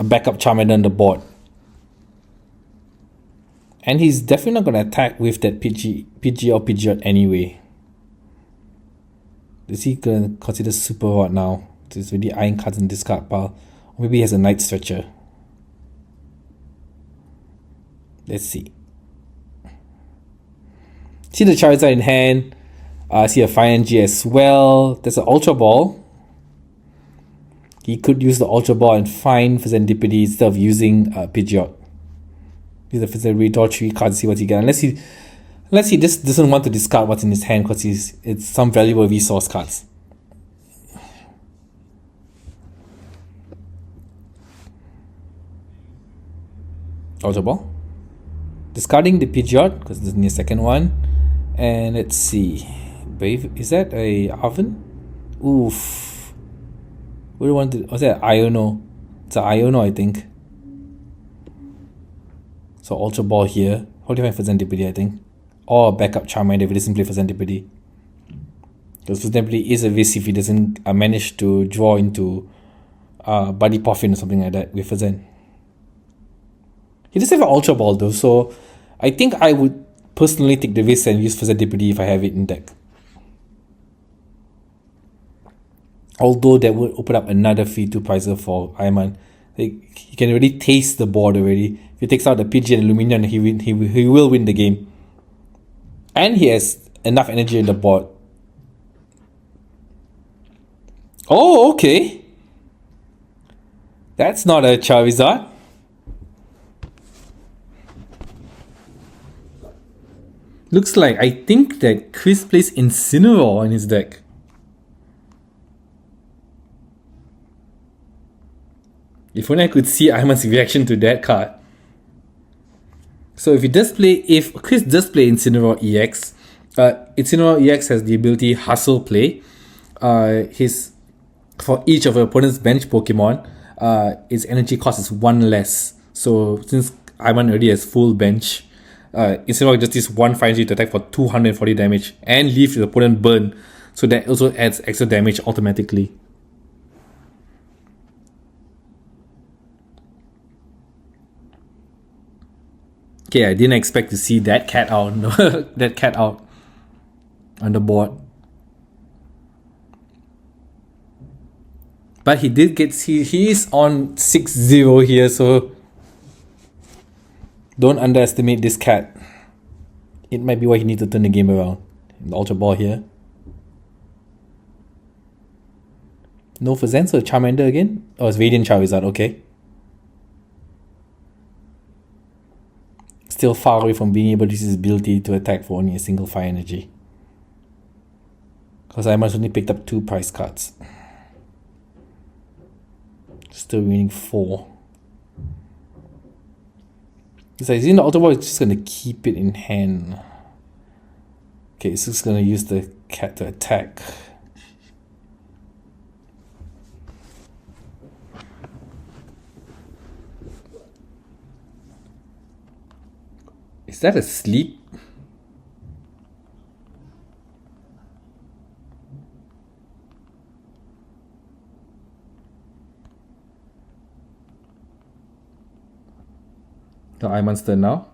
backup Charmander on the board. And he's definitely not going to attack with that PG or Pidgeot anyway. Is he going to consider Super Rod now? He's already eyeing cards in this card pile. Or maybe he has a Night Stretcher. Let's see. See the Charizard in hand. See a Fire Energy as well. There's an Ultra Ball. He could use the Ultra Ball and find for Serendipity instead of using Pidgeot. Use the Serendipity, draw 3 cards, see what he gets. Unless he just doesn't want to discard what's in his hand because it's some valuable resource cards. Ultra Ball. Discarding the Pidgeot because there's a second one. And let's see. Brave, is that a oven? Oof. What do you want to? Was that Iono? It's an Iono, I think. So Ultra Ball here. How do you find for Serendipity, I think? Or backup Charmander if he doesn't play for Serendipity. Because for Serendipity is a risk if he doesn't manage to draw into Buddy Poffin or something like that with Zen. He does have an Ultra Ball though, so I think I would personally take the risk and use for Serendipity if I have it in deck. Although that would open up another free 2 prizer for Iman. Like, he can already taste the board already. If he takes out the PG and Lumineon, he will win the game. And he has enough energy in the board. Oh, okay. That's not a Charizard. Looks like, I think that Chris plays Incineroar in his deck. If only I could see Ayman's reaction to that card. So if Chris does play Incineroar EX, Incineroar EX has the ability Hustle Play. For each of your opponent's bench Pokemon, its energy cost is 1 less. So since Ayman already has full bench, Incineroar just this 1 fire energy to attack for 240 damage and leave the opponent burn. So that also adds extra damage automatically. Okay, I didn't expect to see that cat out. That cat out on the board. But he did get, he is on 6-0 here, so don't underestimate this cat. It might be why he needs to turn the game around. The Ultra Ball here. No for Zen, so Charmander again? Oh, it's Radiant Charizard, okay. Still far away from being able to use his ability to attack for only a single fire energy. Because I must only picked up 2 prize cards. Still remaining 4. It's like, the Ultra Ball is just going to keep it in hand. Okay, so it's gonna use the cat to attack. Is that a sleep? No, Iman's turn now.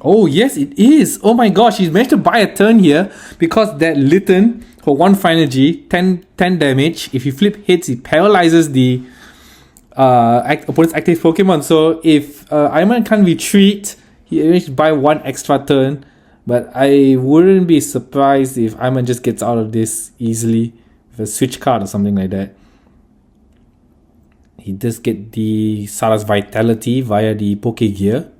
Oh, yes, it is. Oh my gosh, he's managed to buy a turn here because that Litten for 1 fire energy, 10 damage. If you flip hits, it paralyzes the opponent's active Pokemon. So if Iman can't retreat, he managed to buy 1 extra turn. But I wouldn't be surprised if Iman just gets out of this easily with a switch card or something like that. He does get the Sara's Vitality via the Poke Gear.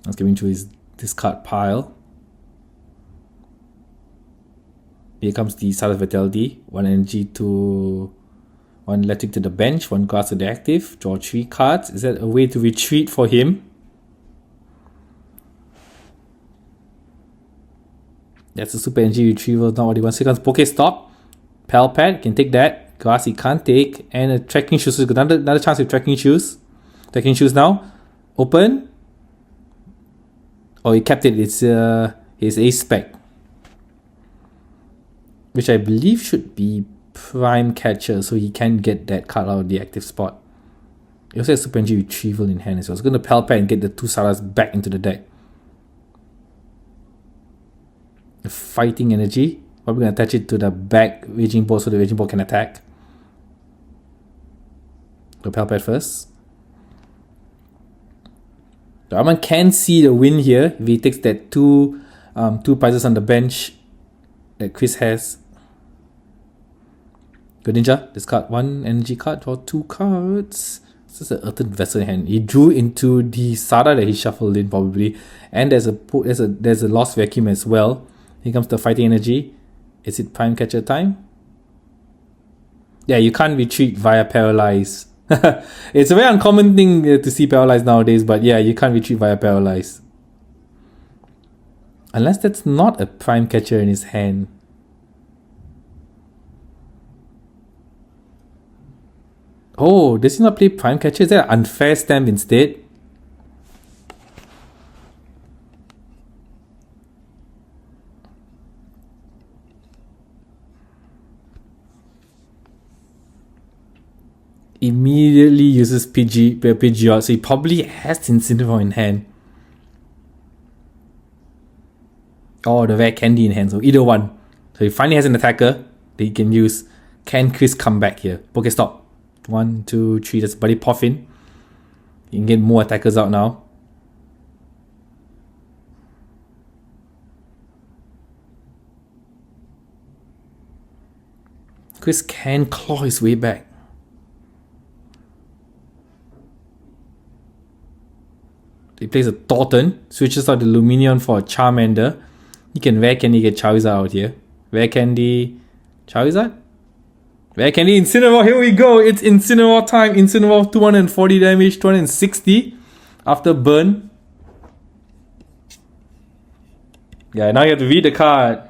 Let's get into his discard pile. Here comes the Sara's Vitality. 1 energy to 1 electric to the bench, 1 grass to the active. Draw 3 cards. Is that a way to retreat for him? That's a super energy retrieval, not what he wants. Here comes Pokestop. Palpad, can take that. Grass he can't take. And a Trekking Shoes. So another chance with Trekking Shoes. Trekking Shoes now. Open. Oh, he kept it. It's his Ace Spec, which I believe should be Prime Catcher, so he can get that card out of the active spot. He also has Super Energy Retrieval in hand as well. So I was going to Palpad and get the 2 Saras back into the deck. The Fighting Energy. Probably going to attach it to the back Raging Ball so the Raging Ball can attack. Go Palpad first. The Arman can see the win here if he takes that two prizes on the bench that Chris has. Good Ninja, discard 1 energy card, draw 2 cards. This is an Earthen Vessel in hand. He drew into the Sara that he shuffled in probably, and there's a Lost Vacuum as well. Here comes the Fighting Energy. Is it Prime Catcher time? Yeah, you can't retreat via Paralyze. It's a very uncommon thing to see Paralyze nowadays, but yeah, you can't retreat via Paralyze. Unless that's not a Prime Catcher in his hand. Oh, does he not play Prime Catcher? Is that an unfair stamp instead? Immediately uses Pidgeot, so he probably has Incineroar in hand. Or the Rare Candy in hand, so either one. So he finally has an attacker that he can use. Can Chris come back here? Pokestop. 1, 2, 3, that's Buddy Poffin. You can get more attackers out now. Chris can claw his way back. He plays a Thornton, switches out the Luminion for a Charmander. He can Rare Candy get Charizard out here. Rare Candy, Charizard? Rare Candy, Incineroar, here we go! It's Incineroar time! Incineroar 240 damage, 260 after burn. Yeah, now you have to read the card.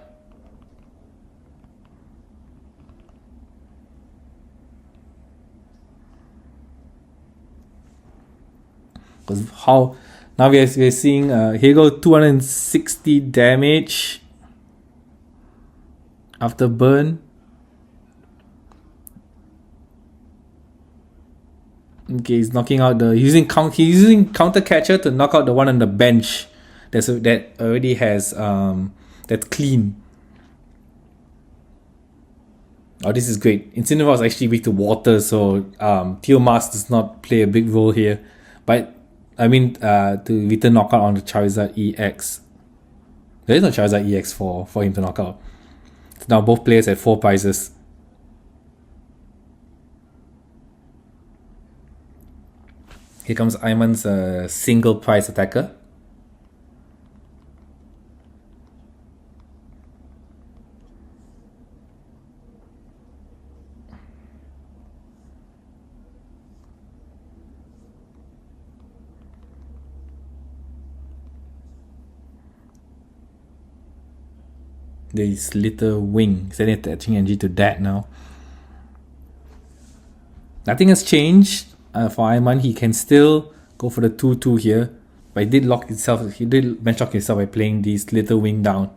Because how... Now we're seeing, here go 260 damage after burn. Okay, he's knocking out the... He's using Counter Catcher to knock out the one on the bench that already has... that's clean. Oh, this is great. Incineroar is actually weak to water, so Teal Mask does not play a big role here. But... I mean, to return knockout on the Charizard EX. There is no Charizard EX for him to knock out. So now both players at 4 prizes. Here comes Iman's single prize attacker. This little wing, instead of attaching energy to that now. Nothing has changed for Ayman. He can still go for the 2-2 here. But he did lock himself. He did bench lock himself by playing this little wing down.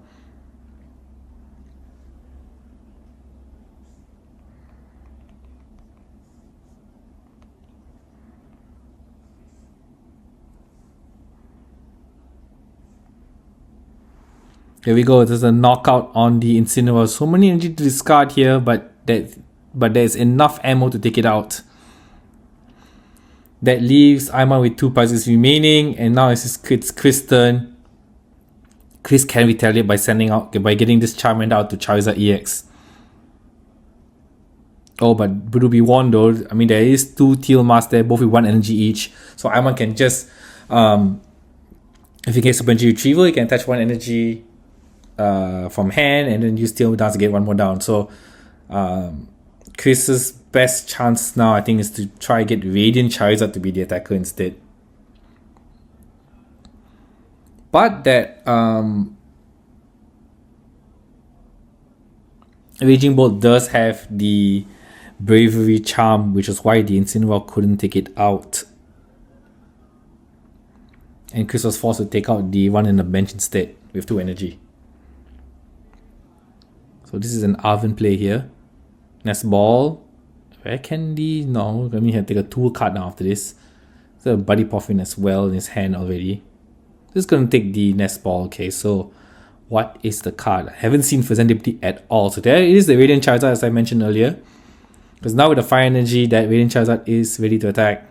Here we go. There's a knockout on the Incineroar. So many energy to discard here, but there's enough ammo to take it out. That leaves Ayman with 2 prizes remaining, and now it's Chris' turn. Chris can retaliate by getting this Charmander out to Charizard EX. Oh, but Budu be warned though. I mean, there is 2 Teal Masks there, both with 1 energy each. So Ayman can just, if he gets Super Energy Retrieval, he can attach 1 energy from hand and then use Teal Dance to get 1 more down. So Chris's best chance now, I think, is to try get Radiant Charizard to be the attacker instead. But that Raging Bolt does have the Bravery Charm, which is why the Incineroar couldn't take it out. And Chris was forced to take out the one in the bench instead with 2 energy. So this is an Arven play here. Nest Ball. Where can the... No, let me take a tool card now after this. There's a Buddy Poffin as well in his hand already. Just gonna take the Nest Ball. Okay, so what is the card? I haven't seen Serendipity at all. So there is the Radiant Charizard, as I mentioned earlier. Because now with the Fire Energy, that Radiant Charizard is ready to attack.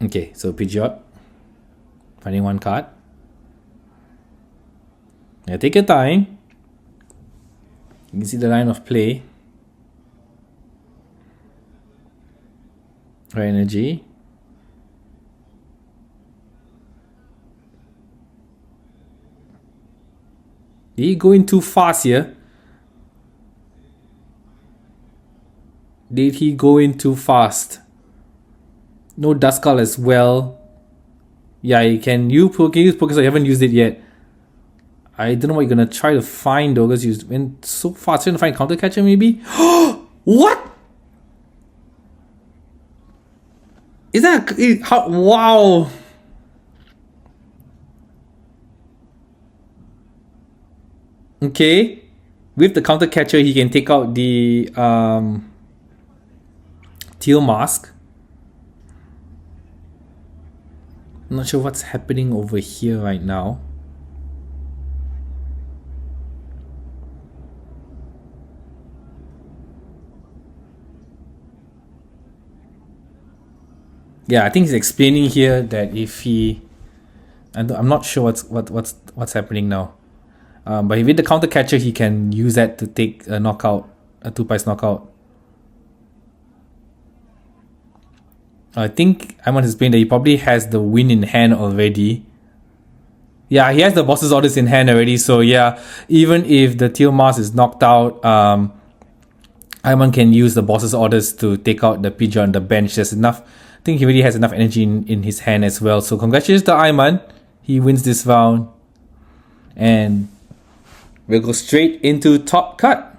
Okay, so Pidgeot. Finding 1 card. Yeah, take your time. You can see the line of play. Fire Energy. Did he go in too fast here? Did he go in too fast? No Duskull as well. Yeah, you can use Pokéstop. I haven't used it yet. I don't know what you're gonna try to find though, because you went so fast. Trying to find Counter Catcher maybe? What? Is that how? Wow. Okay. With the Counter Catcher, he can take out the Teal Mask. I'm not sure what's happening over here right now. Yeah, I think he's explaining here that if he, I'm not sure what's happening now. But with the Counter Catcher, he can use that to take a knockout, a 2-price knockout. I think I want to explain that he probably has the win in hand already. Yeah, he has the boss's orders in hand already. So yeah, even if the Teal Mask is knocked out, Ayman can use the boss's orders to take out the Pidgeot on the bench. There's enough. I think he really has enough energy in his hand as well. So congratulations to Ayman. He wins this round. And we'll go straight into top cut.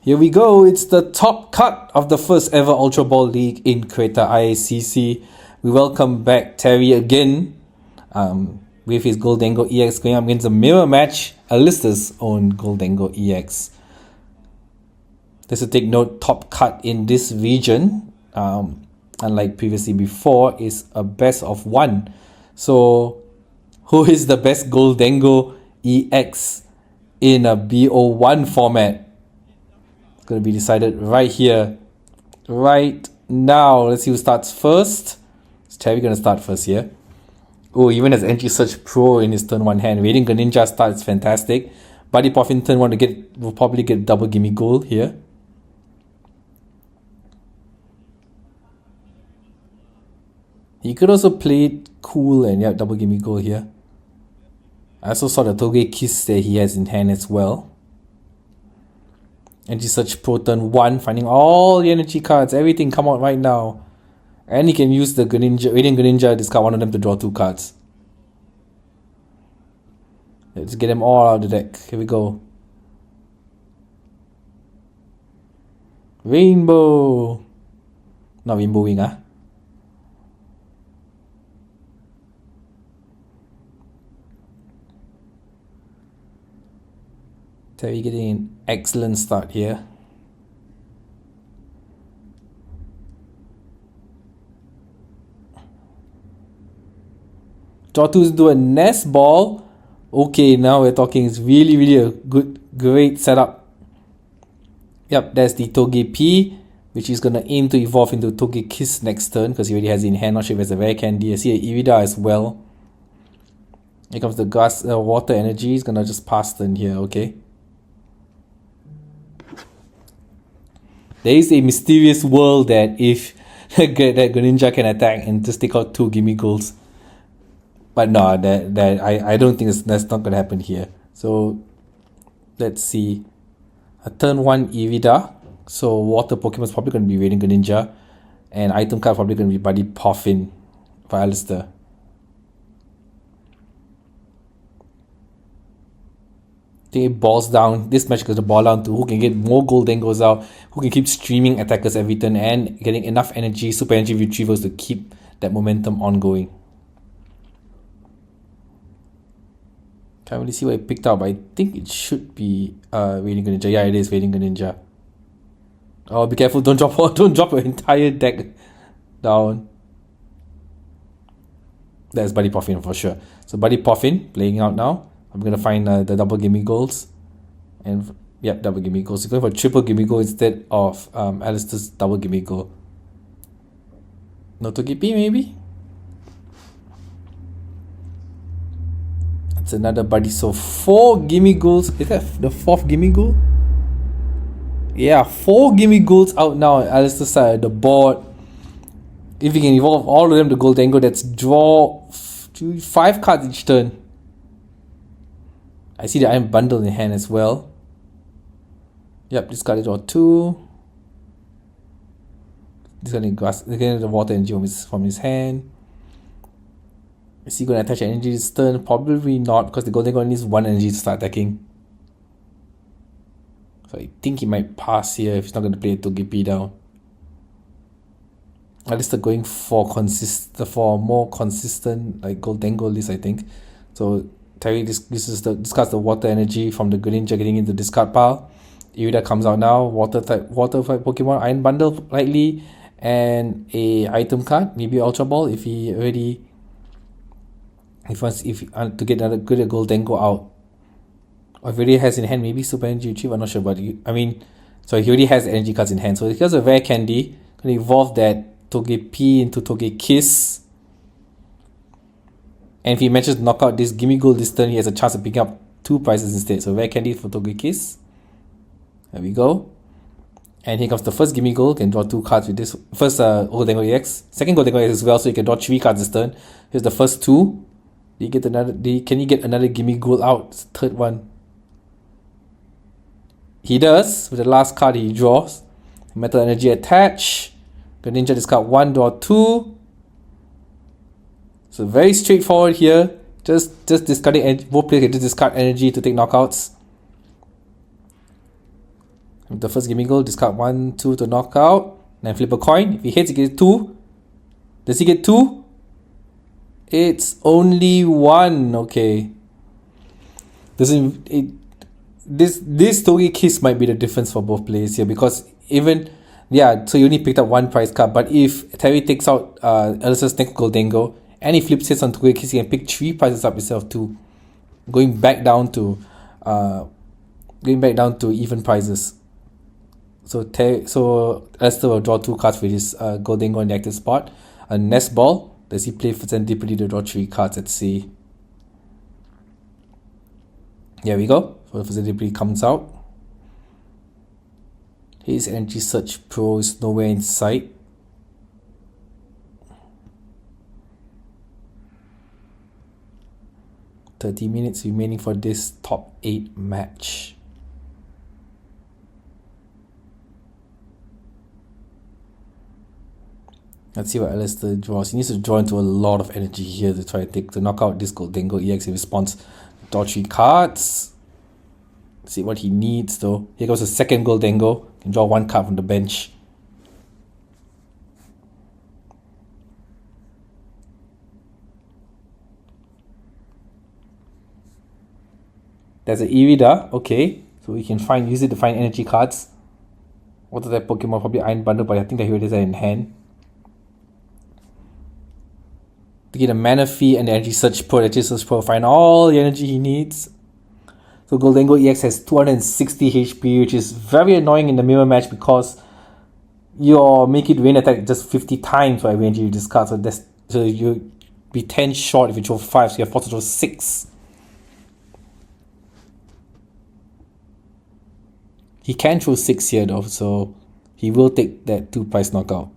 Here we go. It's the top cut of the first ever Ultra Ball League in Kreta Ayer CC. We welcome back Terry again with his Goldango EX going up against a mirror match, Alistair's own Goldango EX. Just to take note, top cut in this region, unlike previously before, is a best of one. So, who is the best Goldango EX in a BO1 format? It's going to be decided right here, right now. Let's see who starts first. Is Terry going to start first here? Oh, even has Entry Search Pro in his turn 1 hand. Waiting Greninja starts fantastic. Buddy Puffin turn 1 will probably get double gimme goal here. He could also play it cool and double gimme goal here. I also saw the Toge Kiss that he has in hand as well. Entry Search Pro turn 1, finding all the energy cards, everything come out right now. And he can use the Radiant Greninja, discard one of them to draw 2 cards. Let's get them all out of the deck. Here we go. Rainbow. Not Rainbow Wing, huh? Terry getting an excellent start here. Draw 2 into a nest ball. Okay, now we're talking. It's really a great setup. Yep, that's the Toge P, which is going to aim to evolve into Toge Kiss next turn because he already has it in hand. Not sure if it's a Rare Candy. I see an Irida as well. Here comes the water energy. He's going to just pass turn here, okay. There is a mysterious world that if that Greninja can attack and just take out 2 gimme goals. But no, I don't think that's not gonna happen here. So let's see. A turn 1 Irida. So water Pokemon is probably gonna be Radiant Greninja. And item card probably gonna be Buddy Puffin for Alistair. I think it balls down. This match goes to ball down to who can get more Goldangos out, who can keep streaming attackers every turn and getting enough energy, super energy retrievals to keep that momentum ongoing. Can't really see what I picked up, but I think it should be Radiant Greninja. Yeah, it is Radiant Greninja. Oh, be careful! Don't drop your entire deck down. That's Buddy Puffin for sure. So Buddy Puffin playing out now. I'm gonna find the double gimme goals, and double gimme goals. He's going for triple gimme goal instead of Alistair's double gimme goal. No Togepi maybe. It's another Buddy. So 4 gimme goals. Is that the 4th gimme goal? Yeah, 4 gimme goals out now on Alistair's side of the board. If you can evolve all of them to Goldango, that's draw 5 cards each turn. I see the Iron Bundle in hand as well. Yep, discarded draw 2. Discarding the water energy from his hand. Is he going to attach energy this turn? Probably not, because the Goldango only needs 1 energy to start attacking. So I think he might pass here if he's not going to play a Togepi down. At least they're going for more consistent like Goldango list, I think. So Terry discards the water energy from the Greninja getting into the discard pile. Irida comes out now. Water type Pokemon. Iron Bundle likely, and a item card, maybe Ultra Ball if he already to get another good Goldango out. Or if he already has in hand, maybe Super Energy Retrieve. I'm not sure, but he already has energy cards in hand. So he has a Rare Candy. Gonna evolve that Togepi into Toge Kiss. And if he manages to knock out this gimme goal this turn, he has a chance of picking up 2 prizes instead. So Rare Candy for Toge Kiss. There we go. And here comes the first gimme goal. Can draw 2 cards with this. First Goldango EX. Second Goldango EX as well, so you can draw 3 cards this turn. Here's the first 2. Can you get another gimme goal out? It's the 3rd one. He does. With the last card he draws. Metal Energy attach. Greninja discard 1, draw 2. So very straightforward here. Just discarding both players can just discard energy to take knockouts. The first gaming goal, discard 1, 2 to knock out. Then flip a coin. If he hits, he gets 2. Does he get 2? It's only 1. Okay. This Togi Kiss might be the difference for both players here, because even, yeah, so you only picked up 1 prize card, but if Terry takes out Alice's next Goldengo and he flips hits on Togi Kiss, he can pick 3 prizes up himself too, going back down to even prizes. So Alistair will draw 2 cards for his Goldengo in the active spot. A Nest Ball. Does he play for Serendipity to draw 3 cards? Let's see. Here we go. So the Serendipity comes out. His Energy Search Pro is nowhere in sight. "30 minutes remaining for this top 8 match." Let's see what Alistair draws. He needs to draw into a lot of energy here to try to knock out this Goldengo EX in response. Draw 3 cards. Let's see what he needs though. Here goes the second Goldengo. Can draw 1 card from the bench. There's an Irida. Okay. So we can use it to find energy cards. What is that Pokemon? Probably Iron Bundle, but I think that he already has that in hand. To get a Mana Fee and the Energy Search Pro, find all the energy he needs. So Goldengo EX has 260 HP, which is very annoying in the mirror match because your Make It Rain attack just 50 times for every energy you discard. So you be 10 short if you throw 5, so you're forced to throw 6. He can throw 6 here though, so he will take that 2 price knockout.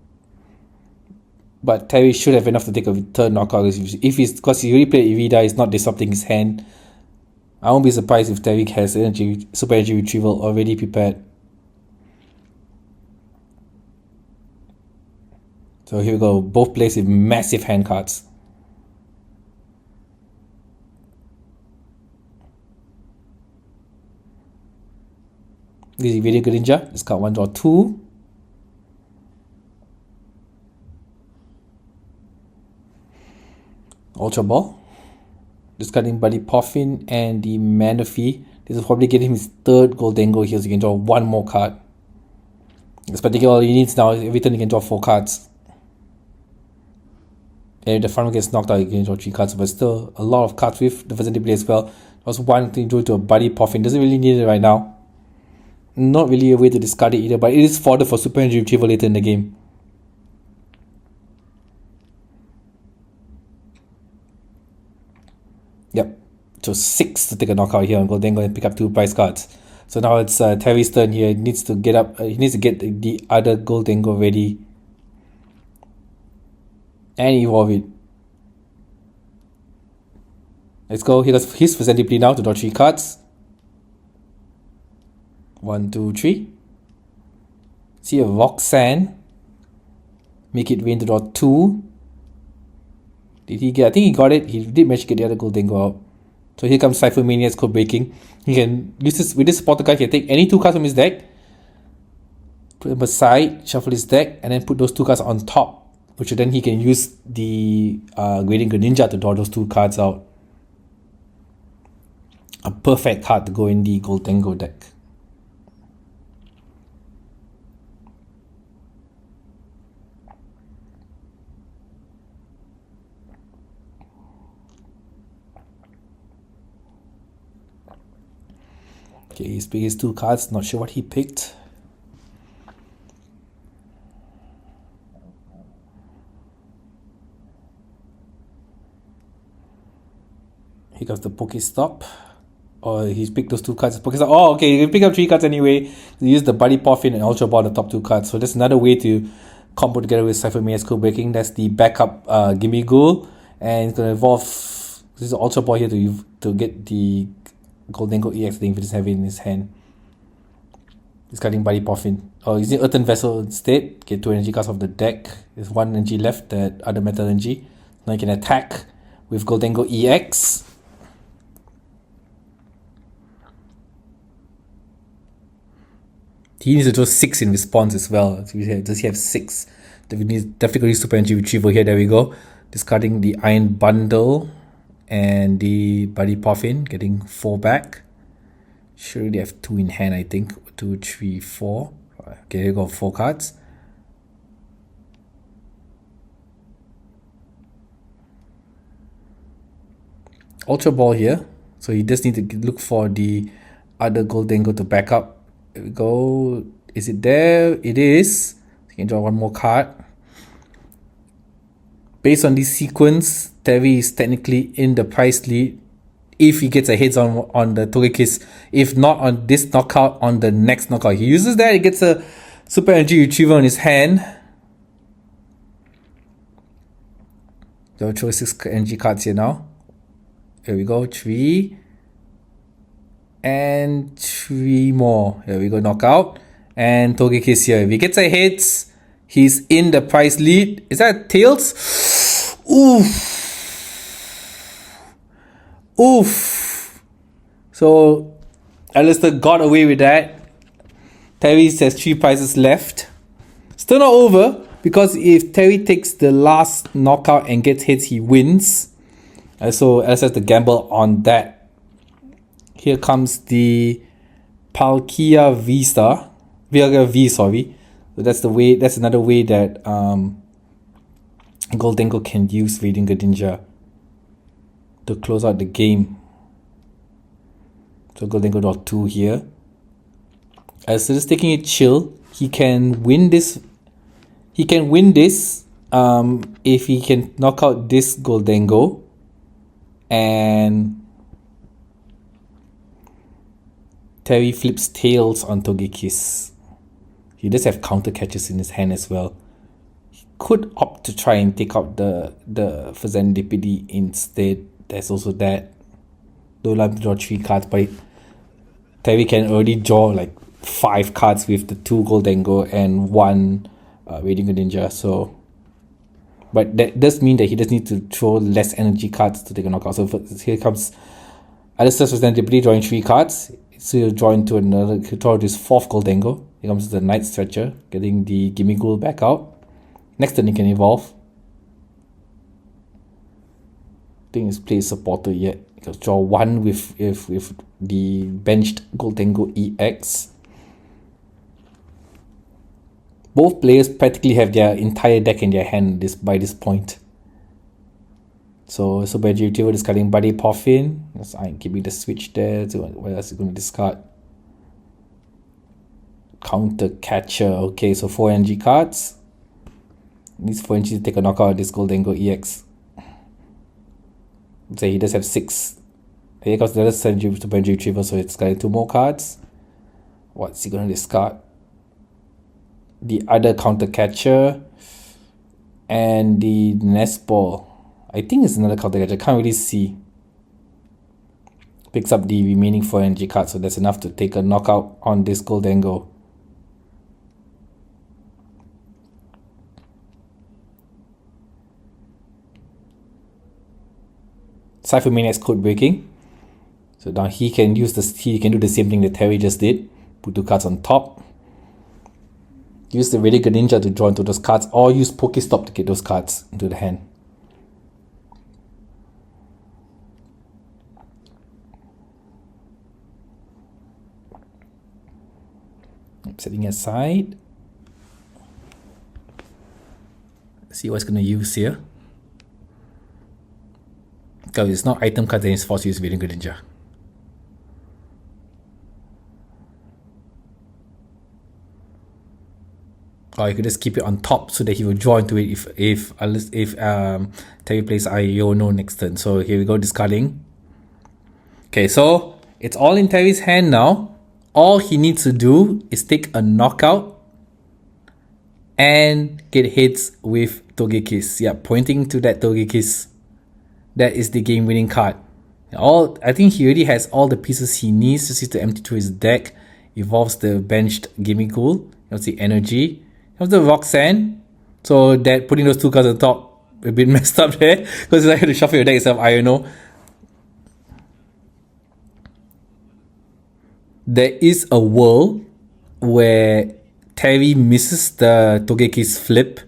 But Terry should have enough to take a third knockout because he already played Irida, he's not disrupting his hand. I won't be surprised if Terry has super energy retrieval already prepared. So here we go, both players with massive hand cards. This is Video Greninja. Discard 1, draw 2. Ultra Ball. Discarding Buddy Poffin and the Mana Fee. This will probably get him his third Goldengo here, so he can draw 1 more card. This particular all he needs now is every turn he can draw 4 cards. And if the front gets knocked out, he can draw 3 cards, but still a lot of cards with the Serendipity as well. Also one thing to do to a Buddy Poffin. Doesn't really need it right now. Not really a way to discard it either, but it is fodder for super energy retrieval later in the game. Yep. So 6 to take a knockout here on Goldengo and pick up 2 prize cards. So now it's Terry's turn here. He needs to get up. He needs to get the other Goldengo ready and evolve it. Let's go. He does his Serendipity now to draw 3 cards. 1, 2, 3. See a Roxanne. Make It Rain to draw 2. Did he get? I think he got it. He did manage to get the other Goldengo out. So here comes Cypher Mania's Code Breaking. He can use this with this supporter card. He can take any 2 cards from his deck, put them aside, shuffle his deck, and then put those 2 cards on top, which then he can use the Grading Greninja to draw those 2 cards out. A perfect card to go in the Goldengo deck. Okay, he's picked his 2 cards. Not sure what he picked. Here comes the Pokestop. Or he's picked those 2 cards. Pokestop. Oh, okay. He pick up 3 cards anyway. He used the Buddy Poffin and Ultra Ball, the top 2 cards. So that's another way to combo together with Cypher Mania's Code Breaking. That's the backup Gimme Ghoul. And it's going to evolve. This is Ultra Ball here to get the Goldengo EX thing if he doesn't have it in his hand. Discarding Buddy Poffin. Oh, using Earthen Vessel instead. Get 2 energy cards off the deck. There's 1 energy left, that other metal energy. Now you can attack with Goldengo EX. He needs to draw 6 in response as well. So does he have 6? Definitely super energy retrieval here. There we go. Discarding the Iron Bundle and the Buddy Puffin, getting 4 back. Should already have 2 in hand, I think. 2, 3, 4. Okay, here we go, 4 cards. Ultra Ball here. So he just need to look for the other Goldengo to back up. There we go. Is it there? It is. You can draw 1 more card. Based on this sequence, Terry is technically in the price lead if he gets a hit on the Togekiss. If not on this knockout, on the next knockout. He uses that, he gets a super energy retriever in his hand. So I'll throw 6 energy cards here now. Here we go, 3. And 3 more. Here we go, knockout. And Togekiss here. If he gets a hit, he's in the price lead. Is that Tails? Oof. Oof. So Alistair got away with that. Terry has 3 prizes left. Still not over, because if Terry takes the last knockout and gets hits, he wins. So Alistair has to gamble on that. Here comes the Palkia V, sorry. So that's another way that Goldengo can use Radiant Greninja to close out the game. So Goldengo draw 2 here. As just taking it chill, he can win this. He can win this if he can knock out this Goldengo and Terry flips Tails on Togekiss. He does have counter catches in his hand as well. He could opt to try and take out the Fazandipidi instead. There's also that. Don't have to draw 3 cards, but Terry can already draw like 5 cards with the 2 Goldengo and 1 Radiant Greninja. So, but that does mean that he does need to throw less energy cards to take a knockout. So here comes Alistair's Fazandipidi drawing 3 cards. So he'll draw into another. He'll draw his 4th Goldengo. Here comes the Night Stretcher, getting the Gimmighoul back out. Next turn he can evolve. I think he's played supporter yet. He'll draw 1 with the benched Goldengo EX. Both players practically have their entire deck in their hand by this point. So Super Energy Retriever discarding Buddy Puffin. I'm keeping the switch there. So what else is going to discard? Counter Catcher. Okay, so 4 energy cards. Needs 4 energy to take a knockout of this Goldengo EX. So he does have 6. Here comes the other Super Energy Retriever, so it's got 2 more cards. What's he going to discard? The other Counter Catcher and the Nest Ball. I think it's another Counter Catcher. I can't really see. Picks up the remaining 4 energy cards, so that's enough to take a knockout on this Goldengo. Cypher Maniac's code breaking. So now he can use this. He can do the same thing that Terry just did. Put 2 cards on top. Use the Radiant Greninja to draw into those cards, or use Pokestop to get those cards into the hand. I'm setting it aside. Let's see what it's going to use here. Because it's not item card, then it's forced to use Radiant Greninja. Or you could just keep it on top so that he will draw into it if Terry plays Iono next turn. So here we go, discarding. Okay, so it's all in Terry's hand now. All he needs to do is take a knockout and get hits with Togekiss. Yeah, pointing to that Togekiss. That is the game-winning card. I think he already has all the pieces he needs just to empty through his deck. Evolves the benched Gimmighoul. That's the energy. Here's the Roxanne. So that putting those 2 cards on top a bit messed up there because I had to shuffle your deck itself. I don't know. There is a world where Terry misses the Togeki's flip,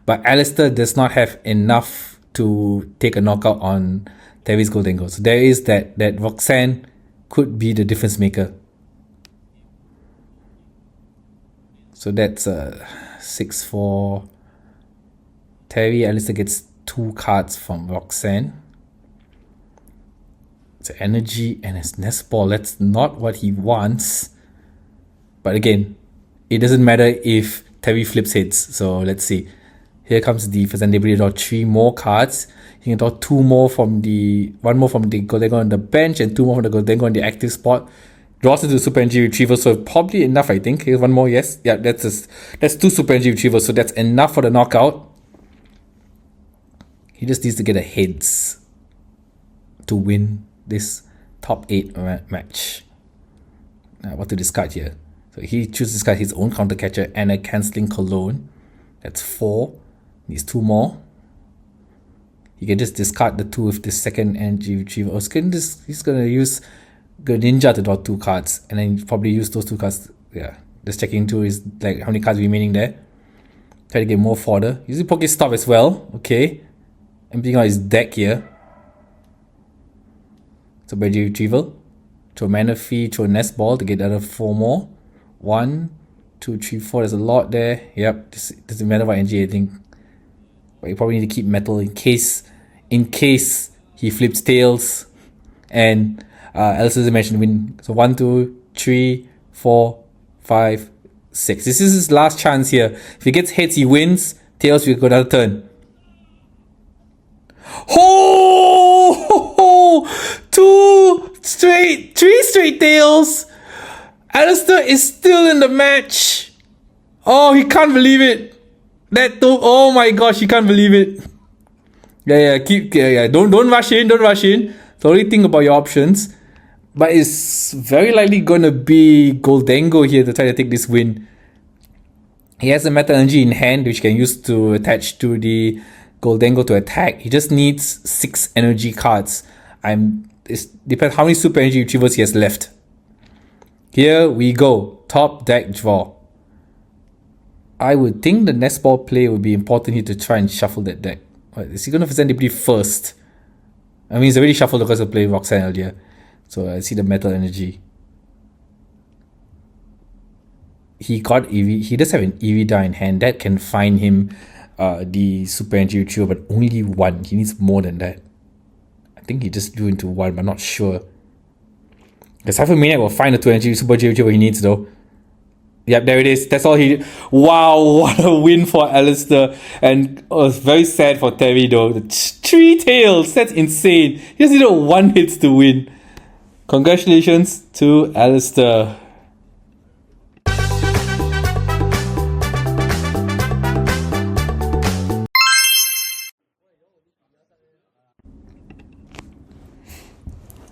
but Alistair does not have enough to take a knockout on Terry's Goldengo. So there is that Roxanne could be the difference maker. So that's 6-4. Terry, Alistair gets 2 cards from Roxanne. It's energy and his nest ball. That's not what he wants. But again, it doesn't matter if Terry flips heads. So let's see. Here comes the first, and they draw 3 more cards. You can draw 2 more from one more from the Goldengo on the bench and 2 more from the Goldengo on the active spot. Draws into the Super Energy Retrieval, so probably enough, I think. Here's 1 more, yes. Yeah, that's 2 Super Energy Retrievals, so that's enough for the knockout. He just needs to get a heads to win this top 8 match. Now, what to discard here? So he chooses to discard his own counter catcher and a cancelling Cologne. That's 4. Needs 2 more. He can just discard the 2 with the second energy retrieval. He's going to use Ninja to draw 2 cards and then probably use those 2 cards. Yeah, just checking 2 is like how many cards remaining there. Try to get more fodder. Using Pokestop as well. Okay. Emptying out his deck here. So energy retrieval. Throw mana fee, throw nest ball to get the other 4 more. 1, 2, 3, 4. There's a lot there. Yep. This doesn't matter about NG, I think. But you probably need to keep metal in case he flips tails. And Alistair mentioned win. So 1, 2, 3, 4, 5, 6. This is his last chance here. If he gets heads, he wins. Tails, we go another turn. Oh! 3 straight tails. Alistair is still in the match. Oh, he can't believe it. Oh my gosh, he can't believe it. Yeah. Don't rush in. Totally think about your options. But it's very likely gonna be Goldengo here to try to take this win. He has a Metal Energy in hand, which he can use to attach to the Goldengo to attack. He just needs 6 energy cards. It depends how many Super Energy Retrievals he has left. Here we go. Top deck draw. I would think the nest ball play would be important here to try and shuffle that deck. Is he going to present Debris first? I mean, he's already shuffled because of playing Roxanne earlier. So I see the Metal Energy. He got EV. He does have an EV die in hand. That can find him the Super Energy Retrieval, but only 1. He needs more than that. I think he just drew into 1, but I'm not sure. The Cypher Maniac will find the 2 energy Super Energy Retrieval he needs though. Yep, there it is. That's all he did. Wow, what a win for Alistair. And it was very sad for Terry though. The 3 tails, that's insane. He just needed 1 hit to win. Congratulations to Alistair.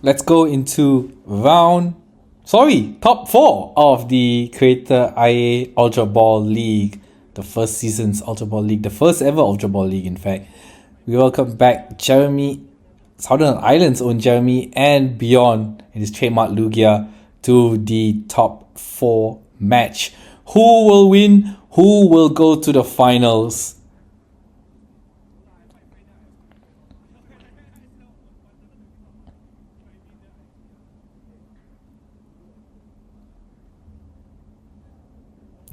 Let's go into top 4 of the Kreta Ayer Ultra Ball League. The first season's Ultra Ball League. The first ever Ultra Ball League, in fact. We welcome back Jeremy, Southern Islands own Jeremy, and Beyond in his trademark Lugia to the top 4 match. Who will win? Who will go to the finals?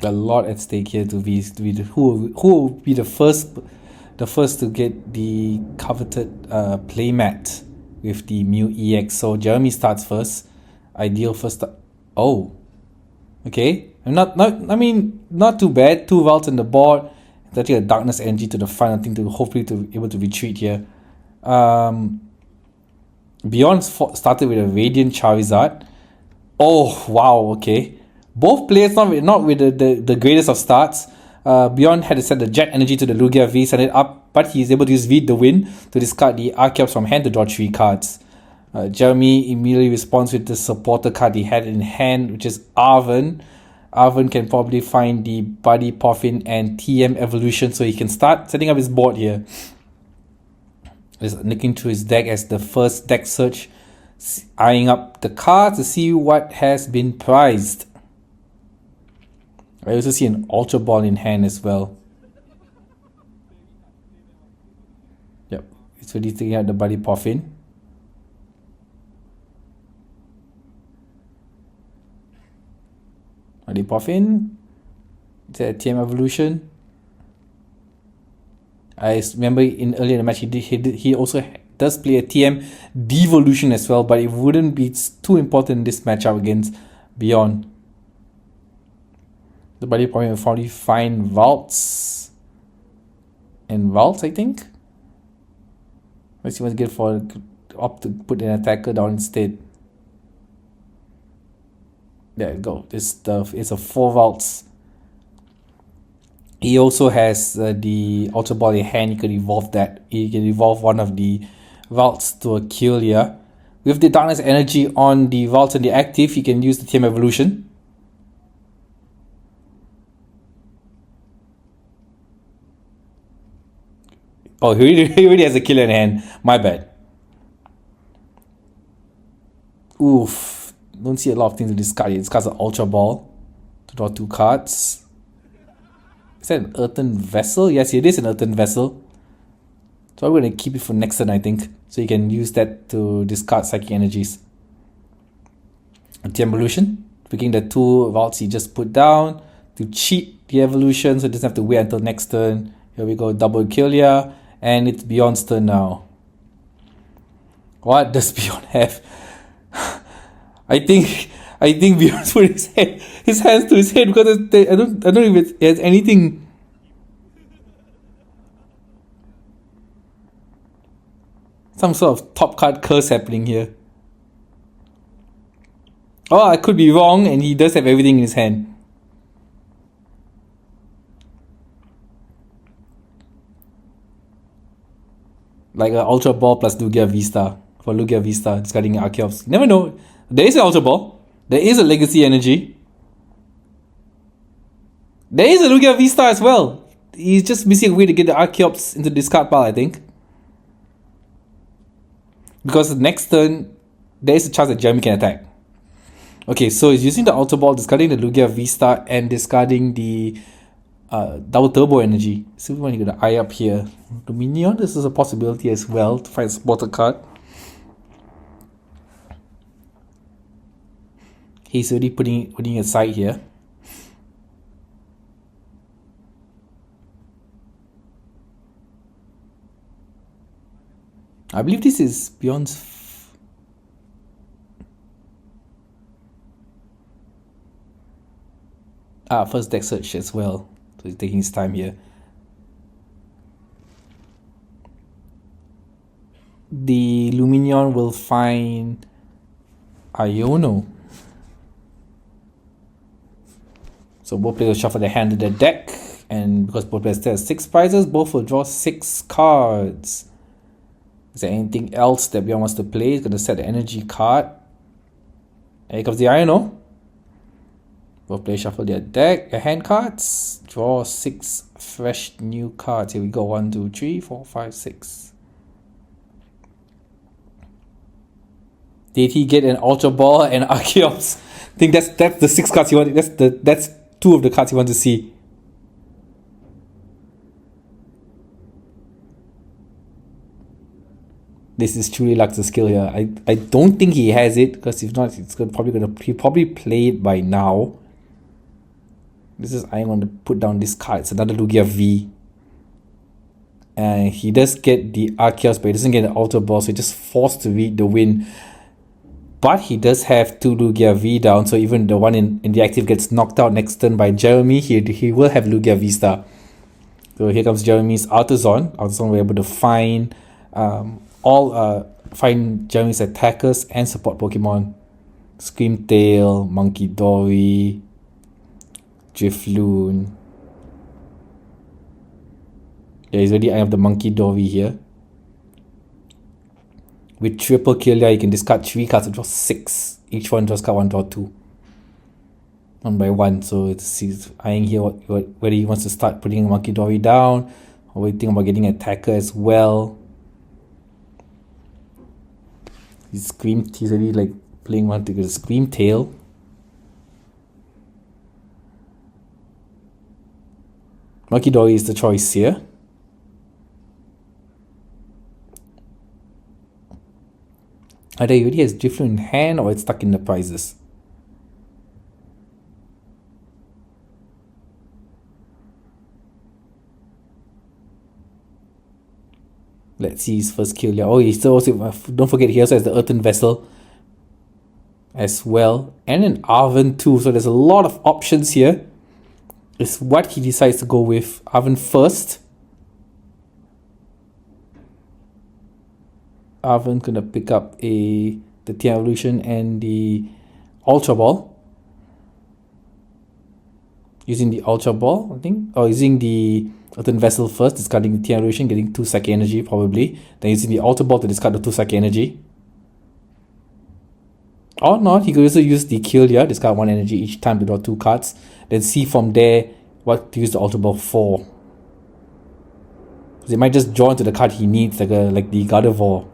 A lot at stake here to be who will be the first to get the coveted playmat with the Mew EX. So Jeremy starts first. Ideal first. Oh, okay. Not too bad. 2 vaults on the board. Touching a Darkness Energy to the final thing to hopefully to be able to retreat here. Beyond started with a Radiant Charizard. Oh wow, okay. Both players not with the greatest of starts. Beyond had to set the Jet Energy to the Lugia V, send it up, but he is able to use Read the Wind to discard the Archeops from hand to draw 3 cards. Jeremy immediately responds with the supporter card he had in hand, which is Arven. Arven can probably find the Buddy Poffin and TM Evolution, so he can start setting up his board here. Just looking through his deck as the first deck search, eyeing up the cards to see what has been prized. I also see an Ultra Ball in hand as well. Yep, it's already taking out the Buddy Puffin. Buddy Puffin. Is that a TM evolution? I remember earlier in the match he also does play a TM devolution as well, but it wouldn't be too important in this matchup against Beyond. The Buddy Puffin will probably find Valtz. And Valtz, I think. Let's see what's good for opt to put an attacker down instead. There you go. This stuff is a 4 Valtz. He also has the Ultra Ball in hand. He could evolve that. He can evolve one of the Valtz to a Kylia. With the Darkness Energy on the Valtz and the active, he can use the TM evolution. Oh, he already has a Kylia in hand. My bad. Oof. Don't see a lot of things to discard. He discards an Ultra Ball to draw 2 cards. Is that an Earthen Vessel? Yes, it is an Earthen Vessel. So I'm going to keep it for next turn, I think. So you can use that to discard Psychic Energies. The evolution. Picking the 2 Vaults he just put down to cheat the evolution, so it doesn't have to wait until next turn. Here we go, double Kylia. And it's Beyond's turn now. What does Beyond have? I think Beyond put his hands to his head because I don't know if it has anything. Some sort of top card curse happening here. Oh, I could be wrong, and he does have everything in his hand. Like an Ultra Ball plus Lugia Vista. For Lugia Vista, discarding Archeops. Never know. There is an Ultra Ball. There is a Legacy Energy. There is a Lugia Vista as well. He's just missing a way to get the Archeops into the discard pile, I think. Because next turn, there is a chance that Jeremy can attack. Okay, so he's using the Ultra Ball, discarding the Lugia Vista, and discarding the double Turbo Energy. So we want to get an eye up here. Dominion, this is a possibility as well to find a supporter card. He's already putting it aside here. I believe this is Beyond's first deck search as well. So he's taking his time here. The Luminion will find Iono. So both players shuffle their hand to their deck, and because both players have 6 prizes, both will draw 6 cards. Is there anything else that Beyond wants to play? He's going to set the energy card. And here comes the Iono. Both players shuffle their deck, their hand cards, draw 6 fresh new cards. Here we go, 1, 2, 3, 4, 5, 6. Did he get an Ultra Ball and Archeops? I think that's the 6 cards you want. That's 2 of the cards you want to see. This is truly Lux's skill here. I don't think he has it, because if not, he probably play it by now. This is I'm going to put down this card. It's another Lugia V. And he does get the Arceus, but he doesn't get an Ultra Ball, so he's just forced to read the win. But he does have 2 Lugia V down, so even the one in the active gets knocked out next turn by Jeremy, he will have Lugia Vista. So here comes Jeremy's Artisan. Artisan will be able to find find Jeremy's attackers and support Pokemon. Screamtail, Monkey Dory, Drifloon. Yeah, he's already I have the Monkey Dory here. With triple Kylia, you can discard 3 cards to draw 6. Each one draws card 1, draw 2. 1 by 1. So he's eyeing here whether he wants to start putting Monkey Dory down, or waiting about getting an attacker as well. He's already like playing one to get a Screamtail. Monkey Dory is the choice here. Either it already has different in hand or it's stuck in the prizes. Let's see his first kill. Yeah. Oh, he still also, don't forget, he also has the earthen vessel as well, and an oven too. So there's a lot of options here. It's what he decides to go with. Oven first. Oven gonna pick up the Tian Evolution and the Ultra Ball. Using the Ultra Ball, I think, or using the Earthen Vessel first, discarding the Tian Evolution, getting 2 psychic energy probably. Then using the Ultra Ball to discard the 2 psychic energy. Or not, he could also use the Kill here, discard 1 energy each time to draw 2 cards. Then see from there what to use the Ultra Ball for. Because it might just draw into the card he needs, like the Gardevoir.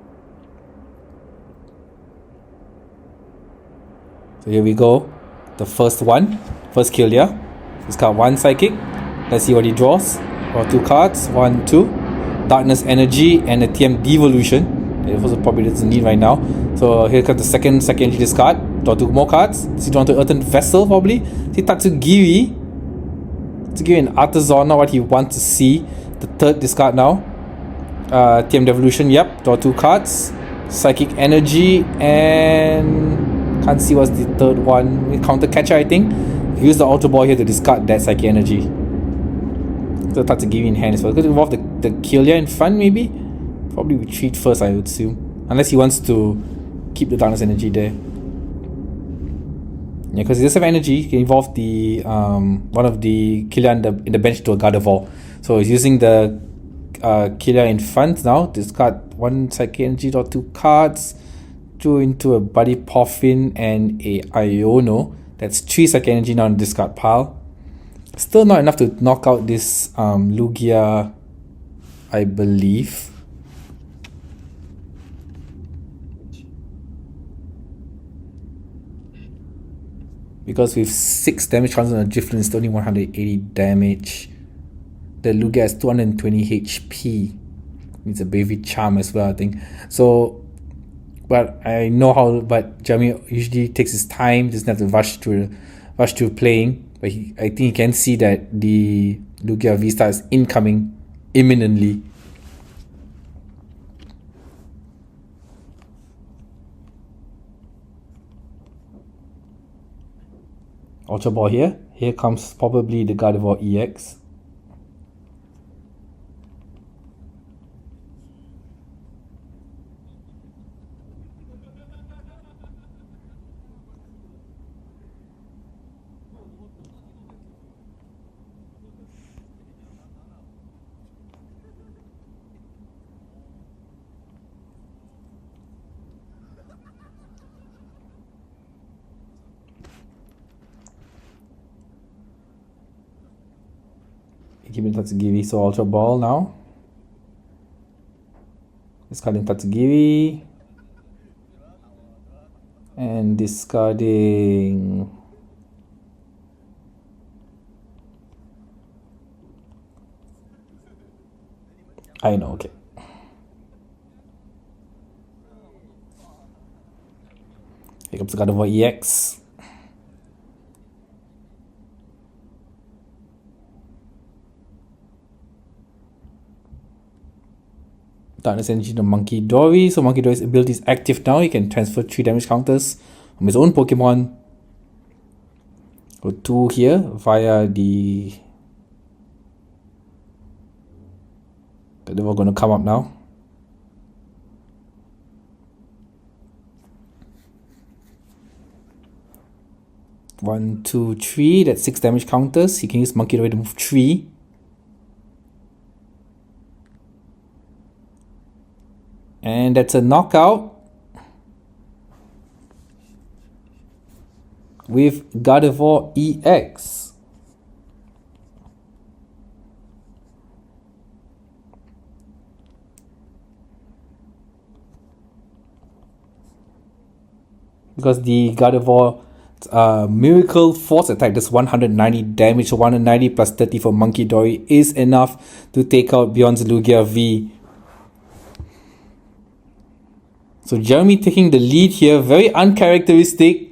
So here we go. The first kill here. Discard 1 psychic. Let's see what he draws. Draw 2 cards. 1, 2. Darkness Energy and a TM Devolution. It also probably doesn't need right now. So here comes the second energy discard. Draw 2 more cards. See, draw to Earthen Vessel probably. See Tatsugiri. Tatsugiri and Artisan, not what he wants to see. The third discard now. TM Devolution, yep. Draw 2 cards. Psychic Energy and can't see what's the third one. Counter Catcher, I think. Use the Ultra Ball here to discard that Psychic Energy. So Tatsugiri in hand as well. Could involve the Killia in front maybe? Probably retreat first, I would assume. Unless he wants to keep the Darkness Energy there. Yeah, because he does have energy. He can involve the one of the Killia in the bench to a Gardevoir. So he's using the Killia in front now. Discard 1 Psychic Energy, draw 2 cards. Throw into a Buddy Poffin and a Iono. That's 3 Psychic Energy now in the discard pile. Still not enough to knock out this Lugia, I believe. Because with 6 damage counters on a Drifloon, it's only 180 damage. The Lugia has 220 HP. It's a Bravery Charm as well, I think. So, but I know how. But Jeremy usually takes his time, doesn't have to rush through playing. But I think he can see that the Lugia V-Star is incoming imminently. Ultra Ball here. Here comes probably the Gardevoir EX. Keeping Tatsugiri, so Ultra Ball now. Discarding Tatsugiri. And discarding... I know, okay. Here comes the Gardevoir EX. Darkness Energy to Monkey Dory. So Monkey Dory's ability is active now. He can transfer 3 damage counters from his own Pokemon. Go 2 here via the... We're going to come up now. One, two, 3. That's 6 damage counters. He can use Monkey Dory to move 3. And that's a knockout with Gardevoir EX. Because the Gardevoir Miracle Force Attack does 190 damage. So 190 plus 30 for Monkey Dory is enough to take out Beyond's Lugia V. So Jeremy taking the lead here. Very uncharacteristic.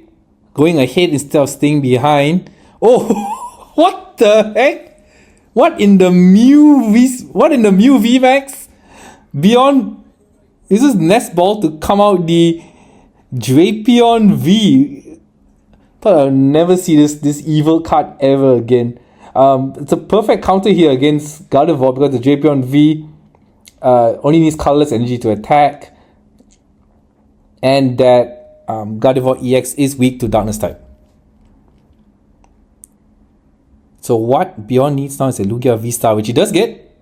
Going ahead instead of staying behind. Oh, what the heck? What in the Mew VMAX? Beyond, this is Nest Ball to come out the Drapion V. Thought I'll never see this evil card ever again. It's a perfect counter here against Gardevoir because the Drapion V only needs colorless energy to attack, and that Gardevoir EX is weak to Darkness type. So what Beyond needs now is a Lugia V-Star, which he does get.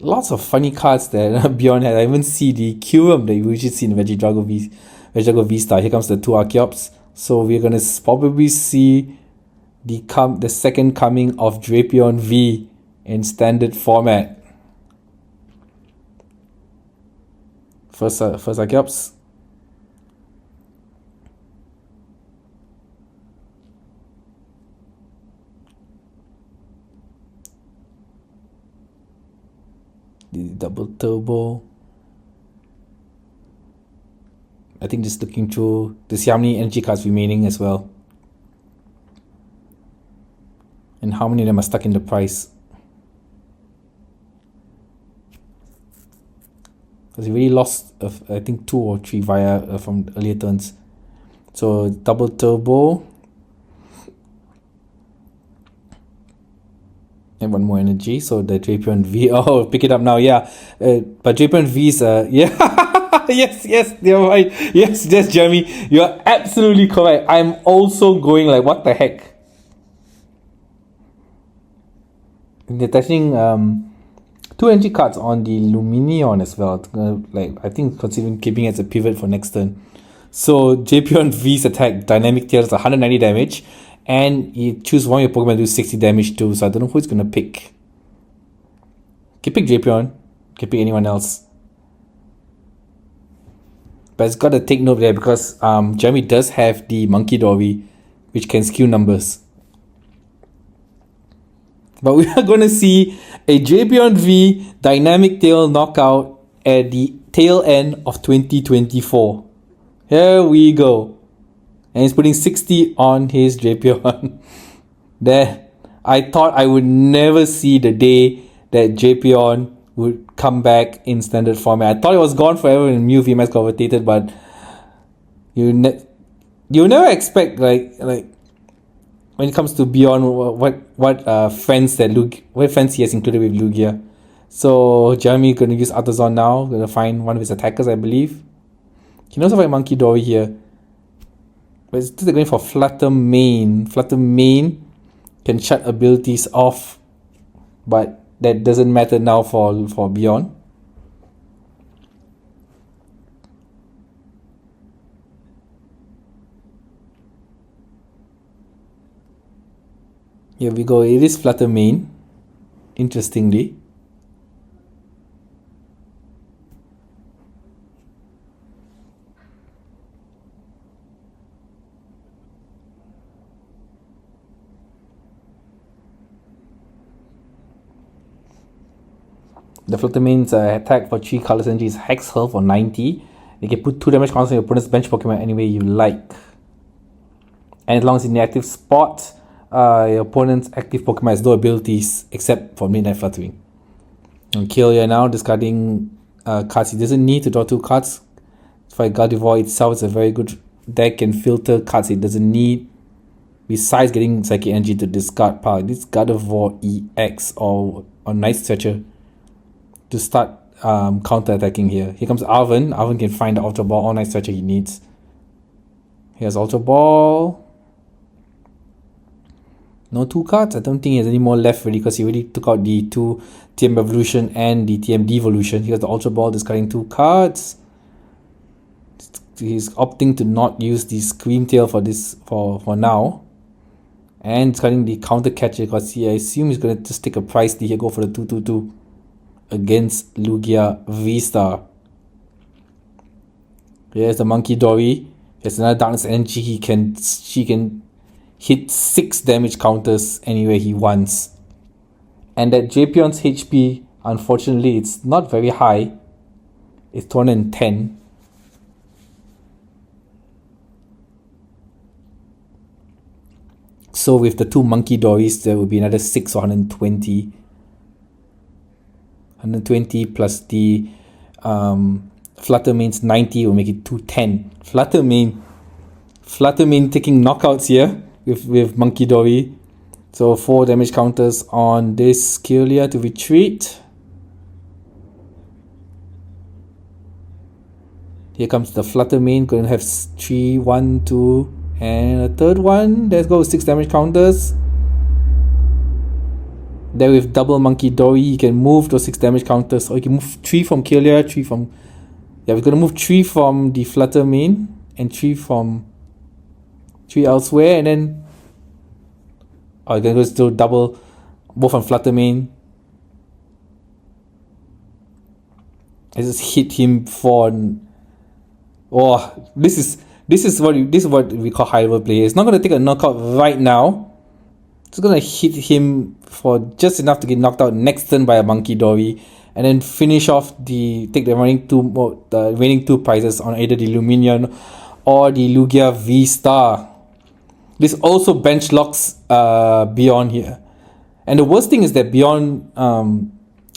Lots of funny cards that Beyond had. I even see the Kyurem that you usually see in Regidrago V-Star. Here comes the two Archeops. So we're going to probably see the second coming of Drapion V in standard format. First Archeops. The double turbo. I think just looking through to see how many energy cards remaining as well, and how many of them are stuck in the price. Because he really lost, I think 2 or 3 via from earlier turns. So double turbo. And one more energy, so the Drapion V. Oh, pick it up now, yeah. But Drapion V's, yeah. yes, you're right. Yes, Jeremy, you're absolutely correct. I'm also going like, what the heck? They're touching 2 energy cards on the Luminion as well. Like, I think considering keeping it as a pivot for next turn. So Drapion V's attack, Dynamic Tail, is 190 damage. And you choose one of your Pokemon to do 60 damage too, so I don't know who it's gonna pick. Can pick Drapion, can pick anyone else. But it's gotta take note there because Jeremy does have the Monkey Dory, which can skew numbers. But we are gonna see a Drapion V Dynamic Tail knockout at the tail end of 2024. Here we go. And he's putting 60 on his Drapion. There, I thought I would never see the day that Drapion would come back in standard format. I thought it was gone forever when Mew VMAX got rotated, but you never expect like when it comes to Beyond what friends he has included with Lugia. So Jeremy gonna use Artazon now, gonna find one of his attackers, I believe. He can also find Monkey Dory here. But still going for Flutter Mane. Flutter Mane can shut abilities off, but that doesn't matter now for Beyond. Here we go. It is Flutter Mane, interestingly. The Flutter Mane's attack for 3 colors energy is Hex Hurl for 90. You can put 2 damage counters on your opponent's bench Pokemon any way you like. And as long as in the active spot, your opponent's active Pokemon has no abilities except for Midnight Fluttering. And kill you now, discarding cards he doesn't need to draw 2 cards. For Gardevoir itself, it's a very good deck, can filter cards it doesn't need. Besides getting Psychic Energy to discard power, this Gardevoir EX or Night Stretcher to start counter-attacking here. Here comes Arven. Arven can find the Ultra Ball or Night Stretcher he needs. Here's Ultra Ball. No 2 cards. I don't think he has any more left really because he already took out the 2 TM Evolution and the TM Devolution. Here's the Ultra Ball discarding 2 cards. He's opting to not use the Scream Tail for this for now. And discarding the Counter Catcher because I assume he's going to just take a price here, go for the 2/2/2 against Lugia V-Star. Here's the Monkey Dory. There's another Darkness Energy. She can hit 6 damage counters anywhere he wants. And that Japion's HP, unfortunately, it's not very high. It's 210. So with the 2 Monkey Dories, there will be another 6 or 120. 120 plus the Fluttermane's 90 will make it 210. Fluttermane taking knockouts here with Monkey Dory. So 4 damage counters on this Kirlia to retreat. Here comes the Fluttermane, going to have 3, 1, 2, and a third one. Let's go, 6 damage counters. There with double Monkey Dory, you can move those 6 damage counters, or you can move 3 from Kirlia, 3 from... Yeah, we're going to move 3 from the Fluttermane, and 3 from... 3 elsewhere, and then... Oh, you're going to still double both on Fluttermane. I just hit him for... Oh, this is what we call high level play. It's not going to take a knockout right now. It's going to hit him for just enough to get knocked out next turn by a Monkey Dory, and then finish off take the remaining 2 prizes on either the Luminion or the Lugia V-Star. This also bench locks Beyond here. And the worst thing is that Beyond,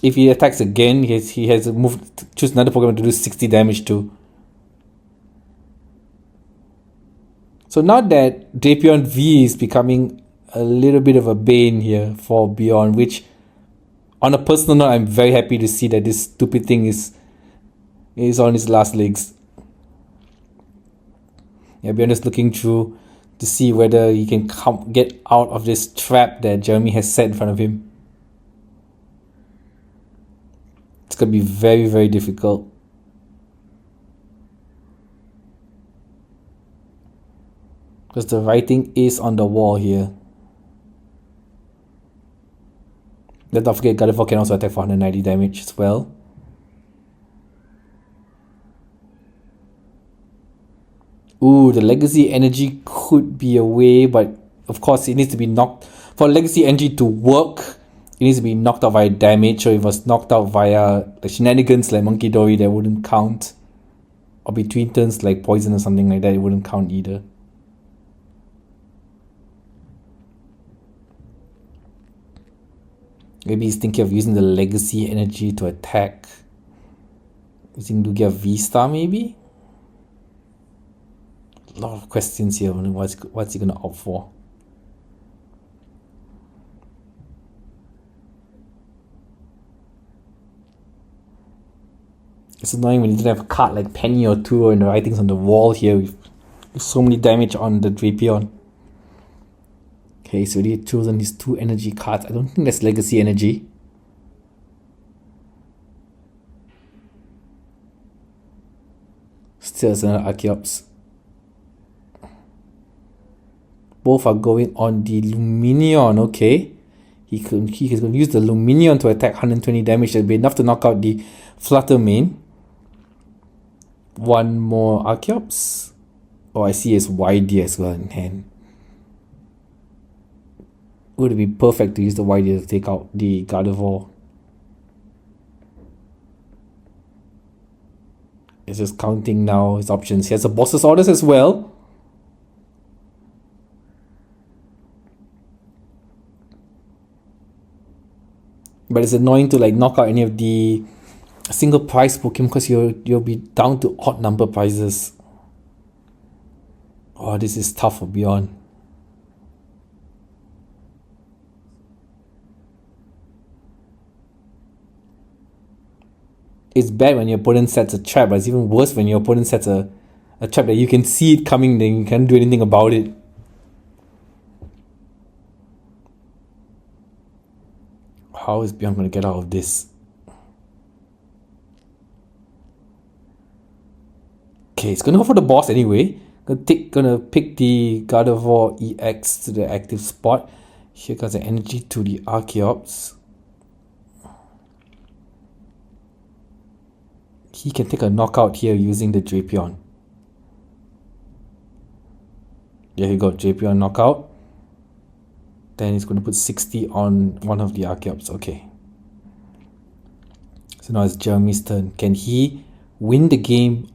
if he attacks again, he has moved to choose another Pokemon to do 60 damage to. So now that Drapion V is becoming a little bit of a bane here for Beyond, which on a personal note, I'm very happy to see that this stupid thing is on its last legs. Yeah, Beyond is looking through to see whether he can get out of this trap that Jeremy has set in front of him. It's going to be very, very difficult. Because the writing is on the wall here. Let's not forget Gardevoir can also attack for 190 damage as well. Ooh, the Legacy Energy could be a way, but of course it needs to be knocked. For Legacy Energy to work, it needs to be knocked out via damage, or if it was knocked out via the shenanigans like Monkey Dory, that wouldn't count. Or between turns like Poison or something like that, it wouldn't count either. Maybe he's thinking of using the Legacy Energy to attack. Using Lugia V-Star maybe? A lot of questions here. What's he going to opt for? It's annoying when you don't have a card like Penny or 2 and the writings on the wall here with so many damage on the Drapion. Okay, so he had chosen his 2 energy cards. I don't think that's Legacy Energy. Still has another Archeops. Both are going on the Luminion, okay. He's going to use the Luminion to attack 120 damage. That'll be enough to knock out the Fluttermane. 1 more Archeops. Oh, I see his YD as well in hand. Would it be perfect to use the YD to take out the Gardevoir? It's just counting now his options. He has a boss's orders as well. But it's annoying to like knock out any of the single prize Pokemon because you'll be down to odd number prizes. Oh, this is tough for Beyond. It's bad when your opponent sets a trap, but it's even worse when your opponent sets a trap that you can see it coming, then you can't do anything about it. How is Beyond going to get out of this? Okay, it's going to go for the boss anyway. Gonna pick the Gardevoir EX to the active spot. Here comes the energy to the Archeops. He can take a knockout here using the Drapion. There you go, JP on knockout. Then he's going to put 60 on one of the Archeops. Okay. So now it's Jeremy's turn. Can he win the game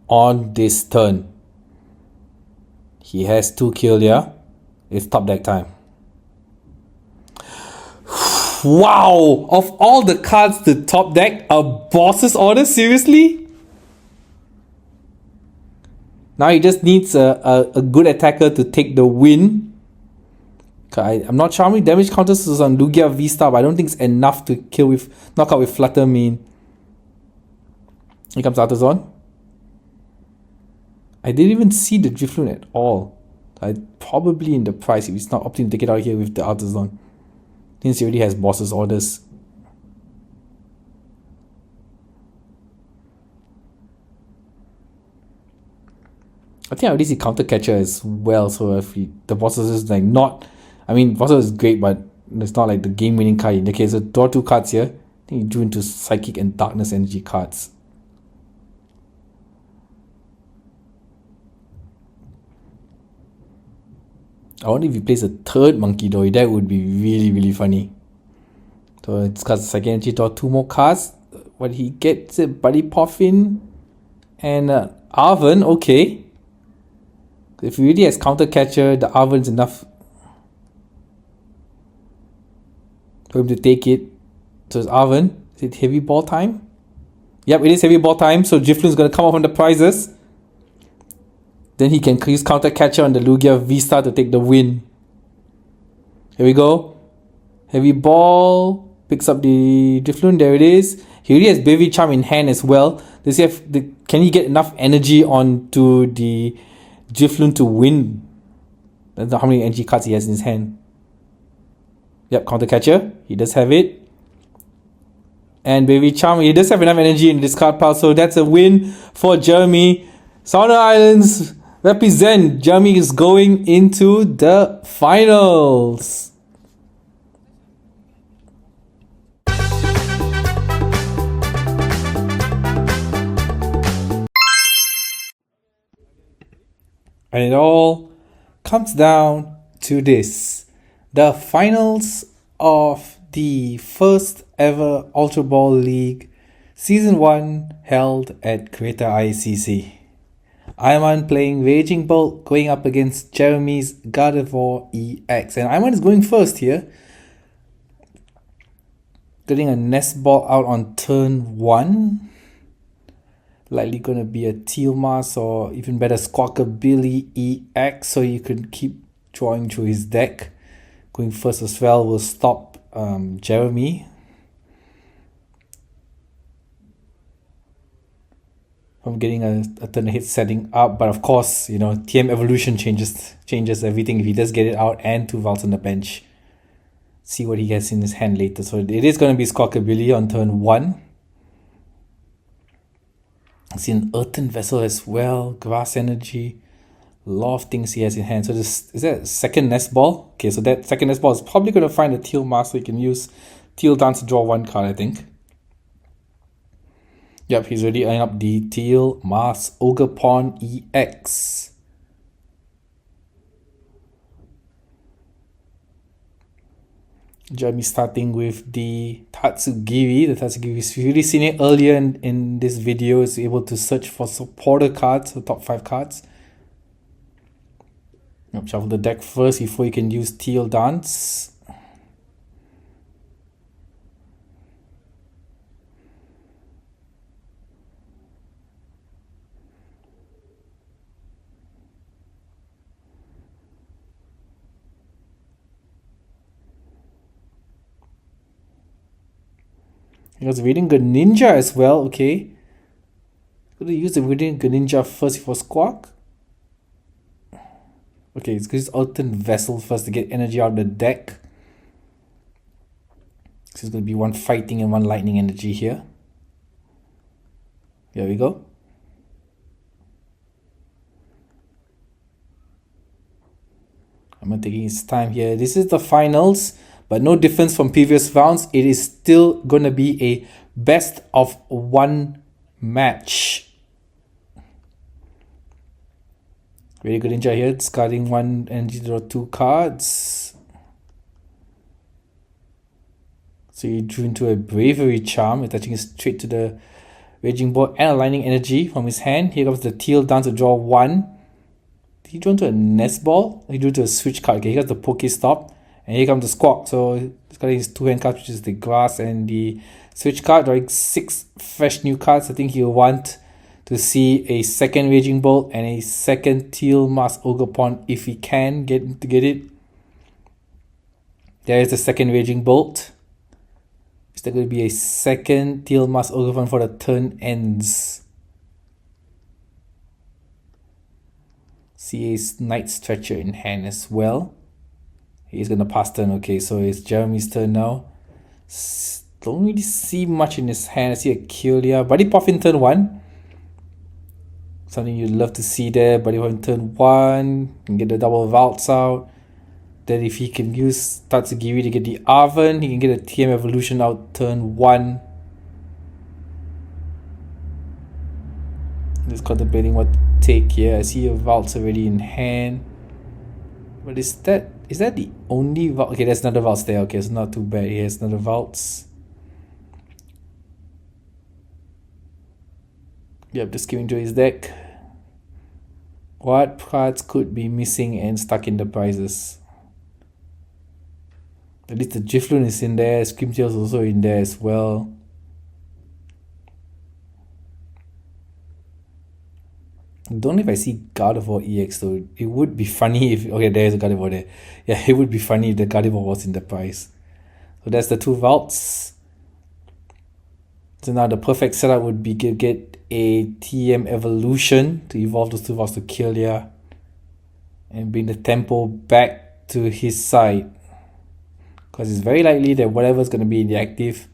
on this turn? He has 2 kill here. It's top deck time. Wow! Of all the cards to top deck, a boss's order? Seriously? Now he just needs a good attacker to take the win. I'm not sure how many damage counters is on Lugia V-Star, but I don't think it's enough to knock out with Flutter Mane. Here comes Artisan. I didn't even see the Drifloon at all. Probably in the price if he's not opting to take it out here with the Artisan. Since he already has boss's orders. I think I already see Counter Catcher as well, so if the bosses is like not... I mean, bosses is great, but it's not like the game-winning card. In the case of draw 2 cards here, I think you drew into Psychic and Darkness Energy cards. I wonder if he plays a third Monkey Dory. That would be really, really funny. So it's got second energy, draw 2 more cards. What he gets it, Buddy Poffin and Arven. Okay. If he really has Counter Catcher, the Arven's enough for him to take it. So it's Arven. Is it heavy ball time? Yep, it is heavy ball time. So Drifloon's going to come off on the prizes. Then he can use Counter Catcher on the Lugia V-Star to take the win. Here we go. Heavy ball. Picks up the Drifloon. There it is. He already has Baby Charm in hand as well. Does he have can he get enough energy onto the Drifloon to win? I don't know how many energy cards he has in his hand. Yep, Counter Catcher. He does have it. And Baby Charm. He does have enough energy in this card pile. So that's a win for Jeremy. Southern Islands represent. Jeremy is going into the finals. And it all comes down to this. The finals of the first ever Ultra Ball League Season 1 held at Kreta Ayer CC. Ayman playing Raging Bolt going up against Jeremy's Gardevoir EX. And Ayman is going first here. Getting a Nest Ball out on turn 1. Likely going to be a Tealmas or even better Squawkabilly EX, so you can keep drawing through his deck. Going first as well will stop Jeremy from getting a turn hit setting up. But of course, you know, TM Evolution changes everything if he does get it out and 2 Vaults on the bench. See what he has in his hand later. So it is going to be Squawkabilly on turn 1. I see an Earthen Vessel as well, Grass Energy, a lot of things he has in hand. So this is that second Nest Ball? Okay, so that second Nest Ball is probably going to find a Teal Mask, so you can use Teal Dance to draw 1 card, I think. Yep, he's already earning up the Teal Mask Ogerpon EX. Jeremy starting with the Tatsugiri. The Tatsugiri, if you've already seen it earlier in this video, is able to search for supporter cards, the top 5 cards. Shuffle the deck first before you can use Teal Dance. He was reading Greninja as well, okay. Could he use the reading Greninja first before Squawk? Okay, it's use Earthen Vessel first to get energy out of the deck. So it's going to be 1 fighting and 1 lightning energy here. There we go. I'm taking his time here. This is the finals, but no difference from previous rounds. It is still going to be a best of 1 match. Very good ninja here, discarding one energy to draw 2 cards. So he drew into a Bravery Charm, attaching it straight to the Raging Bolt and aligning energy from his hand. Here comes the Teal Dance to draw 1. Did he draw into a Nest Ball? He drew to a Switch card. Okay, here's the Pokestop. And here comes the Squawk. So he's got his 2 hand cards, which is the Grass and the Switch card, drawing 6 fresh new cards. I think he'll want to see a second Raging Bolt and a second Teal Mask Ogre Pawn if he can get it. There is the second Raging Bolt. Is there going to be a second Teal Mask Ogre Pawn for the turn ends? See a Night Stretcher in hand as well. He's going to pass turn. Okay, so it's Jeremy's turn now. Don't really see much in his hand. I see a Kylia. Buddy Puff in turn 1. Something you'd love to see there. Buddy Puff in turn 1. Can get the double Valts out. Then if he can use Tatsugiri to get the Arven, he can get a TM Evolution out turn 1. Just contemplating what to take here. I see a Valts already in hand. But is that the only Valts? Okay, there's another Valts there. Okay, it's not too bad. Here's another Valts. Yep, just skimming through his deck. What cards could be missing and stuck in the prizes? At least the Gifloon is in there. Screamtail is also in there as well. Don't know if I see Gardevoir EX though. It would be funny if... Okay, there's a Gardevoir there. Yeah, it would be funny if the Gardevoir was in the prize. So that's the 2 Valts. So now the perfect setup would be to get a TM Evolution to evolve those 2 Valts to Kylia and bring the tempo back to his side. Because it's very likely that whatever's going to be in the active,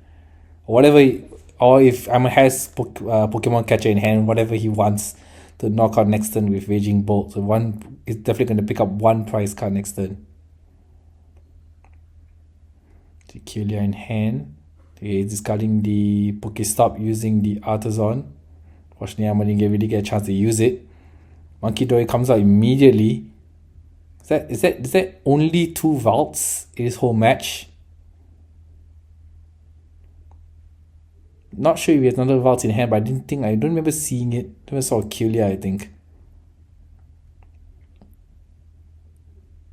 or if Amma has Pokemon Catcher in hand, whatever he wants to knock out next turn with Raging Bolt. So one is definitely going to pick up 1 prize card next turn. The Kylia in hand. He's discarding the Pokestop using the Artisan. Fortunately, Amma didn't really get a chance to use it. Monkey Dory comes out immediately. Is that only 2 Valts in this whole match? Not sure if he has another Valts in hand, but I don't remember seeing it. I never saw Kylia, I think.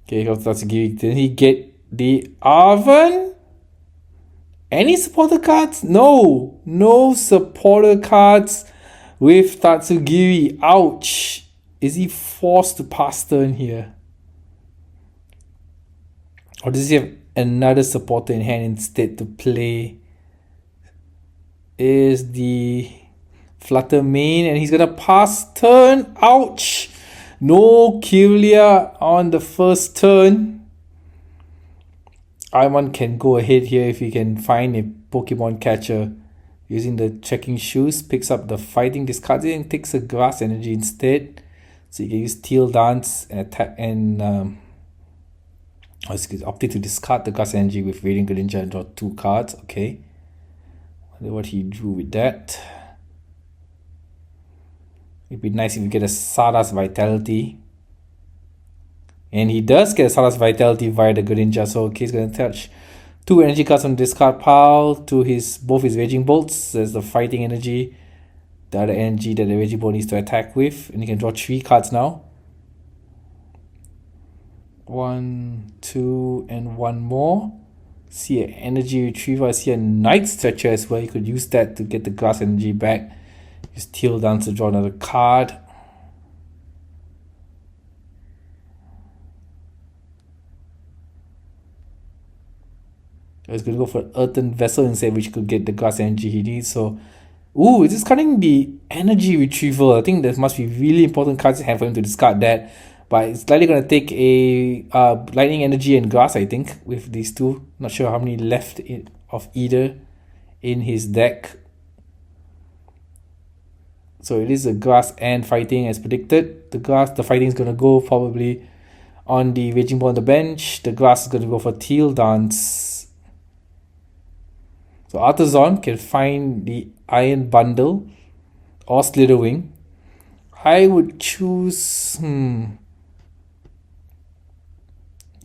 Okay, here comes Tatsugiri. Did he get the Arven? Any supporter cards? No! No supporter cards with Tatsugiri. Ouch! Is he forced to pass turn here? Or does he have another supporter in hand instead to play? Is the Flutter Mane, and he's gonna pass turn. Ouch! No Kylia on the first turn. Iman can go ahead here if he can find a Pokemon Catcher. Using the Checking Shoes, picks up the Fighting, discards it, and takes a Grass Energy instead. So you can use Teal Dance and attack and opted to discard the Grass Energy with Radiant Greninja and draw 2 cards. Okay. Wonder what he drew with that. It'd be nice if you get a Stardust Vitality. And he does get a Stardust Vitality via the Greninja. So okay, he's going to attach 2 energy cards on the discard pile to both his Raging Bolts. There's the Fighting Energy, the other energy that the Raging Bolt needs to attack with. And he can draw 3 cards now. 1, 2, and 1 more. See an Energy Retriever. I see a Night Stretcher as well. You could use that to get the Grass Energy back. Use Teal Dance to draw another card. I was going to go for Earthen Vessel instead, which could get the Grass Energy he needs. So, ooh, it's discarding the Energy Retrieval. I think there must be really important cards in hand for him to discard that. But it's likely going to take a Lightning Energy and Grass, I think, with these 2. Not sure how many left of either in his deck. So it is a Grass and Fighting as predicted. The Fighting is going to go probably on the Raging Ball on the bench. The Grass is going to go for Teal Dance. So Artisan can find the Iron Bundle or Slitherwing. I would choose...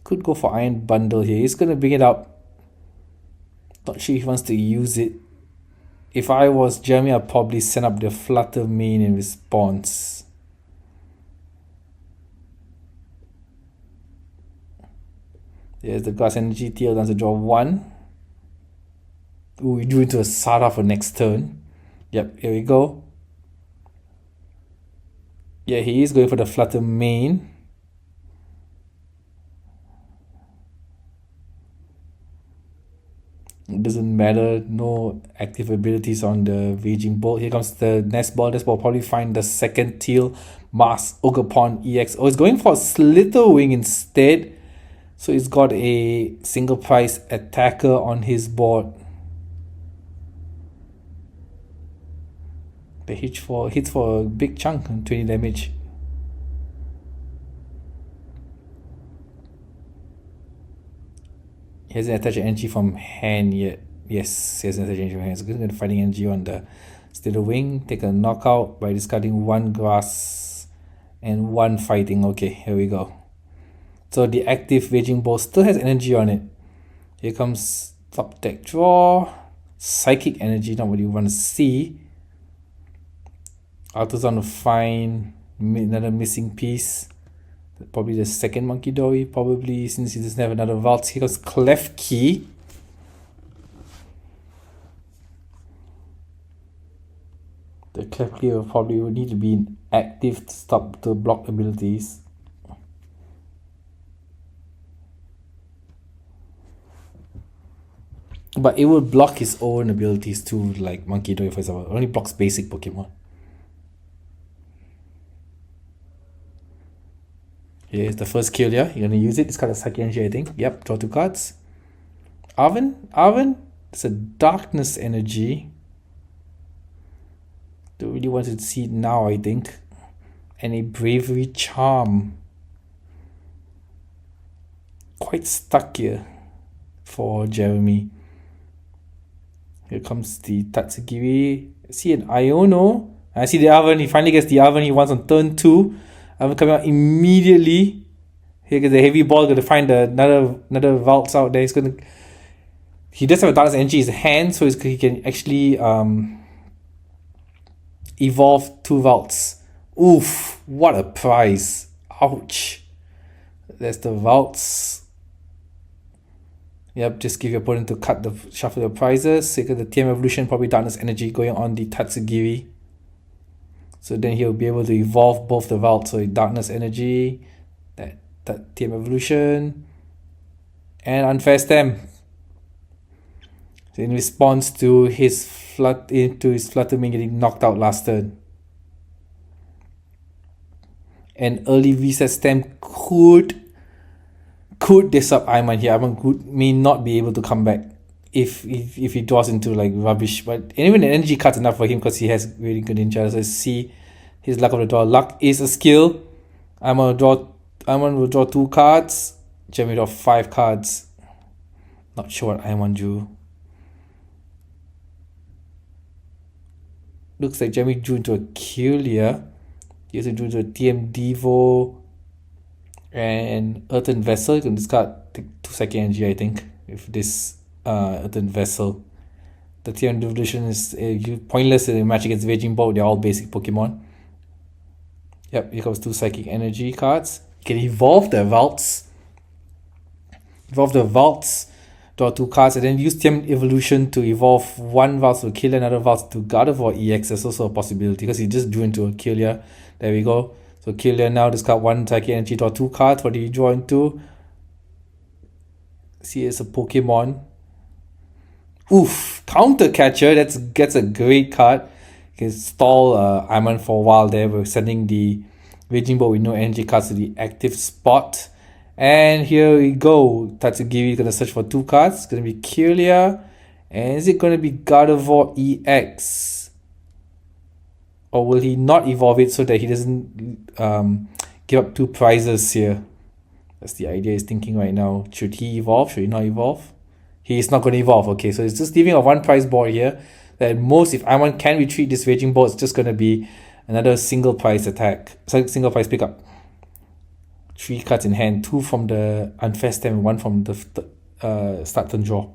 Could go for Iron Bundle here. He's gonna bring it up. Not sure if he wants to use it. If I was Jeremy, I'd probably send up the Flutter Mane in response. There's the Grass Energy. TL down to draw 1. Ooh, we drew into a Sada for next turn. Yep, here we go. Yeah, he is going for the Flutter Mane. It doesn't matter, no active abilities on the Raging Bolt. Here comes the Nest Ball. This will probably find the second Teal Mars Ogerpon EX. Oh, it's going for Slitherwing instead. So he's got a single price attacker on his board. The hits for a big chunk, 20 damage. He hasn't attached energy from hand yet. Yes, he hasn't attached energy from hand. So he's going to fighting energy on the Slitherwing. Take a knockout by discarding 1 grass and 1 fighting. Okay, here we go. So the active Raging Ball still has energy on it. Here comes top deck draw. Psychic energy, not what you want to see. Arthur's on to find another missing piece. Probably the second Monkey Dory, probably, since he doesn't have another Vault. Here goes Clef Key. The Clef Key will probably need to be active to stop the block abilities. But it will block his own abilities too, like Monkey Dory for example. It only blocks basic Pokemon. Here's the first Kylia. You're gonna use it. It's got a Psychic Energy, I think. Yep, draw 2 cards. Arven? It's a Darkness Energy. Don't really want to see it now, I think. And a Bravery Charm. Quite stuck here for Jeremy. Here comes the Tatsugiri. I see an Iono. I see the Arven. He finally gets the Arven he wants on turn 2. Arven coming out immediately. Here gets the Heavy Ball. Going to find another Vaults out there. He does have a Darkness Energy in his hand, so he can actually evolve 2 Vaults. Oof! What a prize! Ouch! There's the Vaults. Yep, just give your opponent to shuffle the prizes. So the TM Evolution, probably Darkness Energy going on the Tatsugiri. So then he'll be able to evolve both the Vaults. So Darkness Energy, that TM Evolution, and Unfair Stem. So in response to his Flutter Mane getting knocked out last turn. An early reset stem could disrupt Aiman here. Aiman may not be able to come back if he draws into like rubbish. But even an energy card's enough for him because he has really good ninja. So see his luck of the draw. Luck is a skill. Aiman will draw 2 cards. Jeremy draw 5 cards. Not sure what Aiman drew. Looks like Jeremy drew into a Kylia. He also drew into a TM Devo and Earthen Vessel. You can discard, take 2 Psychic Energy, I think, with this Earthen Vessel. The TM Evolution is pointless in a match against Raging Bolt. They're all basic Pokemon. Yep, here comes 2 Psychic Energy cards. You can evolve the Vaults. Draw 2 cards, and then use TM Evolution to evolve 1 Vault to kill another Vault to Gardevoir EX. That's also a possibility because he just drew into a Kylia. There we go. So Kylia now discard 1 Psychic Energy, draw 2 cards. What do you draw into? See, it's a Pokemon. Oof! Counter Catcher. That's a great card. You can stall Aiman for a while there. We're sending the Raging Bolt with no energy cards to the active spot. And here we go. Tatsugiri is going to search for 2 cards. It's going to be Kylia. And is it going to be Gardevoir EX? Or will he not evolve it so that he doesn't give up 2 prizes here? That's the idea he's thinking right now. Should he evolve? Should he not evolve? He is not going to evolve. Okay, so it's just leaving a 1 prize board here. That most, if Aiman can retreat this Raging Bolt, it's just going to be another single prize attack. Single prize pickup. 3 cards in hand, 2 from the unfair stem and 1 from the start turn draw.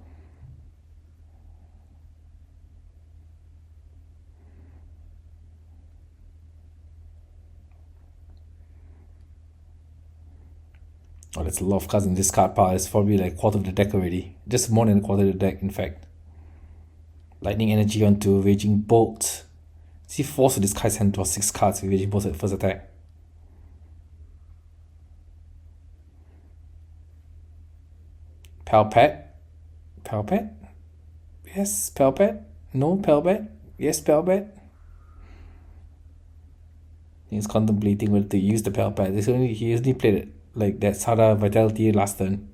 Oh, there's a lot of cards in this card pile. It's probably like a quarter of the deck already. Just more than a quarter of the deck, in fact. Lightning Energy onto Raging Bolt. See, force to discard his hand, draw 6 cards with Raging Bolt at first attack. Palpat. Palpat? Yes, Palpat. No, Palpat. Yes, Palpat. He's contemplating whether to use the Palpat. He only played it like that Sada Vitality last turn.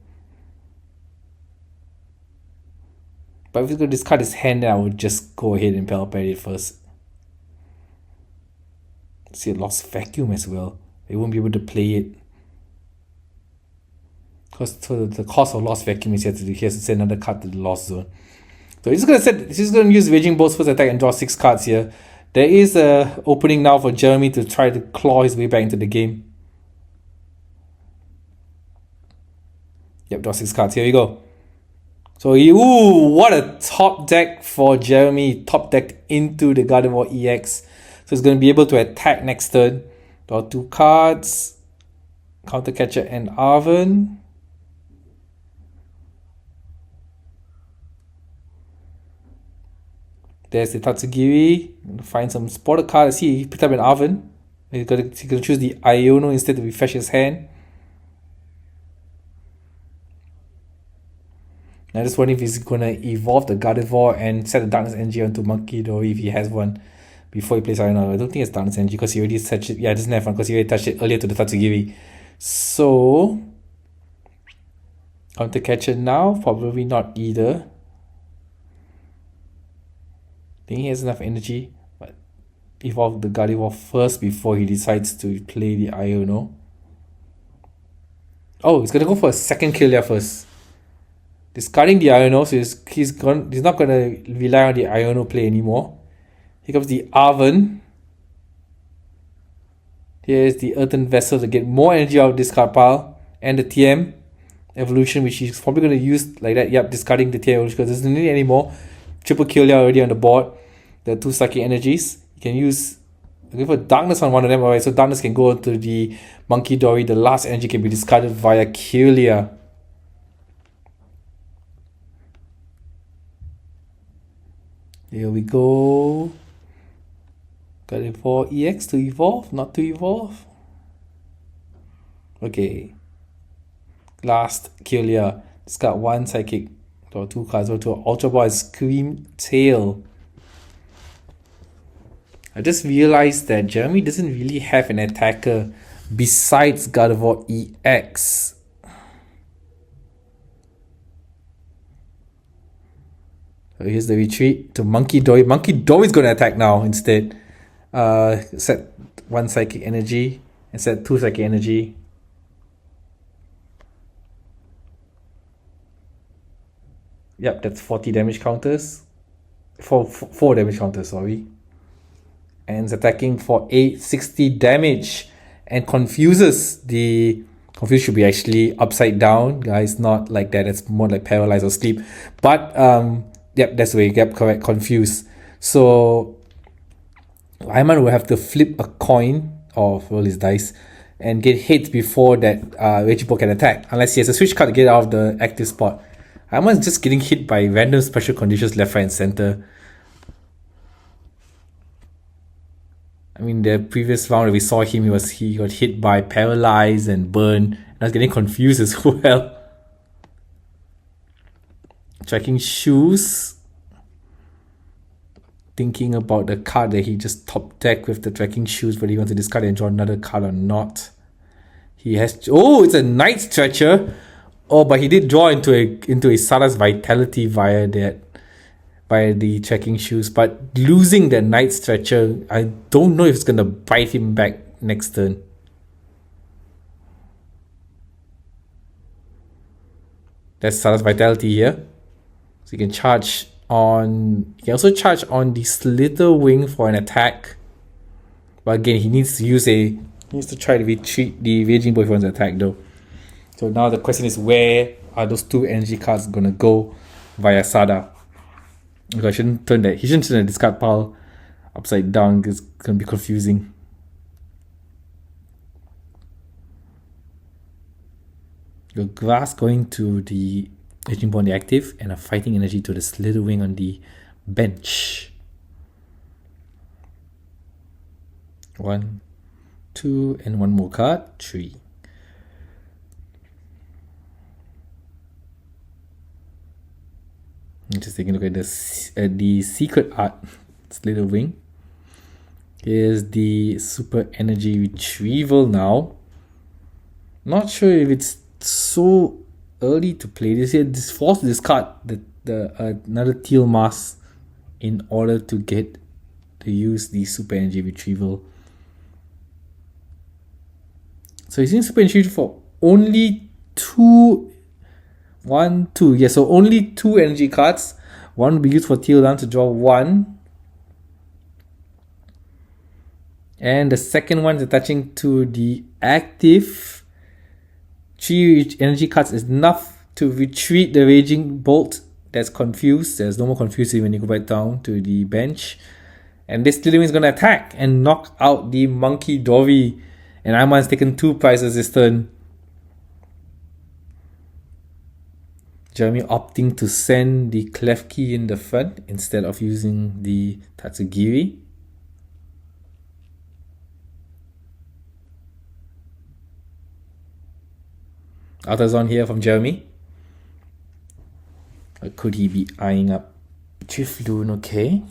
But if he's going to discard his hand, then I would just go ahead and Palpat it first. See, it lost Vacuum as well. They won't be able to play it. Because the cost of lost Vacuum is he has to send another card to the lost zone. So he's going to use Raging Bolt's first attack and draw 6 cards here. There is a opening now for Jeremy to try to claw his way back into the game. Yep, draw 6 cards. Here we go. So, what a top deck for Jeremy. Top deck into the Gardevoir EX. So he's going to be able to attack next turn. Draw 2 cards. Counter Catcher and Arven. There's the Tatsugiri. Find some Sporter cards. See, he picked up an Arven. He's going to choose the Iono instead to refresh his hand. I just wondering if he's going to evolve the Gardevoir and set the Darkness Energy onto Monkey Dory if he has one before he plays Iono. I don't think it's Darkness Energy because he already touched it. Yeah, it doesn't have one because he already touched it earlier to the Tatsugiri. So, Counter Catcher now? Probably not either. I think he has enough energy. But evolve the Gardevoir first before he decides to play the Iono. Oh, he's going to go for a second kill there first. Discarding the Iono, so he's not going to rely on the Iono play anymore. Here comes the Arven. Here's the Earthen Vessel to get more energy out of this card pile. And the TM Evolution, which he's probably going to use like that. Yep, discarding the TM Evolution because there's no need anymore. Triple kill already on the board. The 2 Psychic Energies. You can use... Go for Darkness on one of them. Alright, so Darkness can go to the Monkey Dory. The last energy can be discarded via Killia. Here we go. Got it for EX to evolve, not to evolve. Okay. Last Killia. Discard 1 Psychic. Draw 2 cards. Go to Ultra Ball and Scream Tail. I just realized that Jeremy doesn't really have an attacker besides Gardevoir EX. So here's the retreat to Monkey Dory. Monkey Dory is going to attack now instead. Set 1 Psychic Energy and set 2 Psychic Energy. Yep, that's 40 damage counters. 4 damage counters, sorry. And it's attacking for 860 damage and confuses the... Confuse should be actually upside down, guys, not like that. It's more like paralyzed or sleep. But, yep, that's the way. Yep, correct. Confuse. So, Ayman will have to flip a coin or roll his dice and get hit before that Raging Bolt can attack. Unless he has a switch card to get out of the active spot. Ayman's just getting hit by random special conditions left, right, and center. I mean, the previous round that we saw him, he got hit by Paralyze and Burn. And I was getting confused as well. Tracking Shoes. Thinking about the card that he just top decked with the Tracking Shoes, whether he wants to discard and draw another card or not. He has... Oh, it's a Night Stretcher. Oh, but he did draw into a Sada's Vitality via the Tracking Shoes. But losing the Night Stretcher, I don't know if it's going to bite him back next turn. That's Sada's Vitality here. So you can charge on... You can also charge on the Slither Wing for an attack. But again, he needs to use a He needs to try to retreat the Raging Bull if he wants to attack though. So now the question is, where are those 2 energy cards gonna go via Sada? Because I shouldn't turn that. He shouldn't turn the discard pile upside down. It's gonna be confusing. Your grass going to the Raging Bull on the active, and a fighting energy to the Slitherwing on the bench. 1, 2, and 1 more card. 3. I'm just taking a look at the secret art Slitherwing. Here's the super energy retrieval now. Not sure if it's so early to play this here. This force to discard the another teal mask in order to get to use the super energy retrieval. So he's using super energy for only 2. 1, 2. Yeah, so only 2 energy cards. One will be used for teal down to draw 1. And the second one is attaching to the active. 3 energy cards is enough to retreat the Raging Bolt that's confused. There's no more confusing when you go back down to the bench. And this Slitherwing is going to attack and knock out the Monkey Dory. And Ayman's taken 2 prizes this turn. Jeremy opting to send the Klefki in the front instead of using the Tatsugiri. Altazon here from Jeremy. Or could he be eyeing up Drifloon? Okay.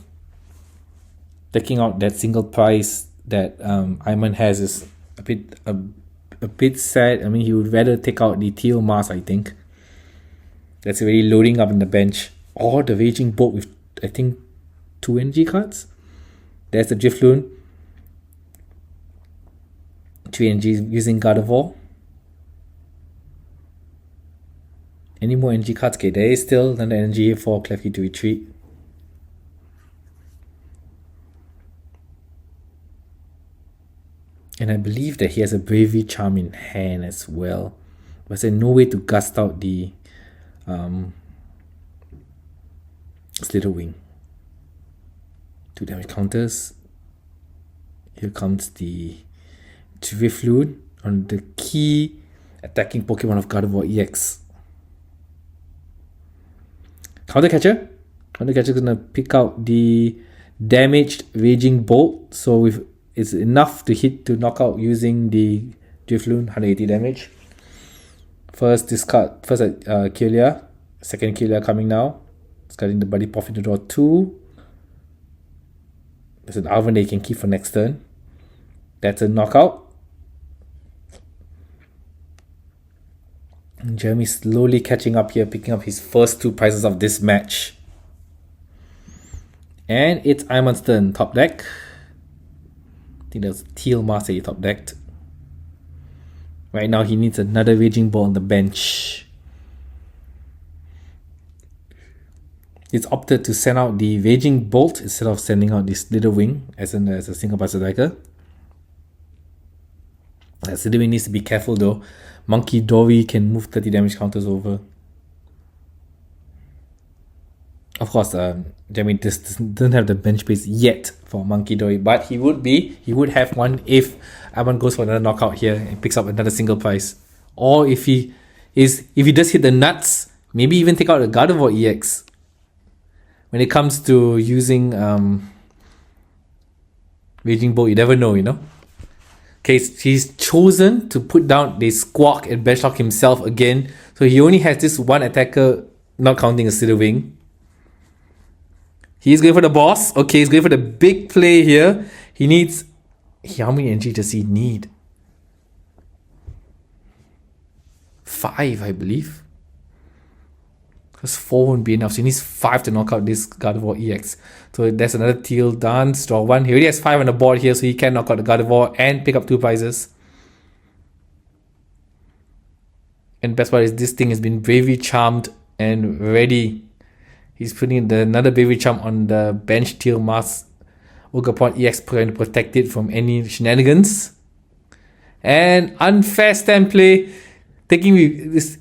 Taking out that single prize that Ayman has is a bit sad. I mean, he would rather take out the teal mask, I think. That's already loading up in the bench. Or the Raging Bolt with, I think, 2 energy cards. There's the Drifloon. 3 energy using Gardevoir. Any more energy cards? Okay, there is still another energy here for Klefki to retreat. And I believe that he has a Bravery Charm in hand as well. But there's no way to gust out the Slitherwing. 2 damage counters. Here comes the Drifloon on the key attacking Pokemon of Gardevoir EX. Counter Catcher is gonna pick out the damaged Raging Bolt. So it's enough to hit to knock out using the Drifloon, 180 damage. First Kirlia. Second Kirlia coming now. Discarding the Buddy Puffin to draw 2. There's an Alvin that you can keep for next turn. That's a knockout. And Jeremy slowly catching up here, picking up his first 2 prizes of this match. And it's Ayman's turn, top deck. I think there's Teal Master top decked. Right now he needs another Raging Ball on the bench. He's opted to send out the Raging Bolt instead of sending out the Slitherwing as a single pass attacker. Slitherwing needs to be careful though. Monkey Dory can move 30 damage counters over. Of course, Jeremy doesn't have the bench space yet for Monkey Dory, but he would have one if Ayman goes for another knockout here and picks up another single prize. Or if he does hit the nuts, maybe even take out the Gardevoir EX. When it comes to using Raging Bull, you never know, you know. Okay, he's chosen to put down the Squawk and benchlock himself again. So he only has this one attacker, not counting a Slitherwing. He's going for the boss. Okay, he's going for the big play here. He needs... How many energy does he need? 5, I believe. Because 4 won't be enough. So he needs 5 to knock out this Gardevoir EX. So there's another teal dance. Draw 1. He already has 5 on the board here, so he can knock out the Gardevoir and pick up 2 prizes. And best part is this thing has been Bravery Charmed and ready. He's putting another Bravery Charm on the bench teal mask. Ogapon EX to protect it from any shenanigans. And unfair stand play, taking this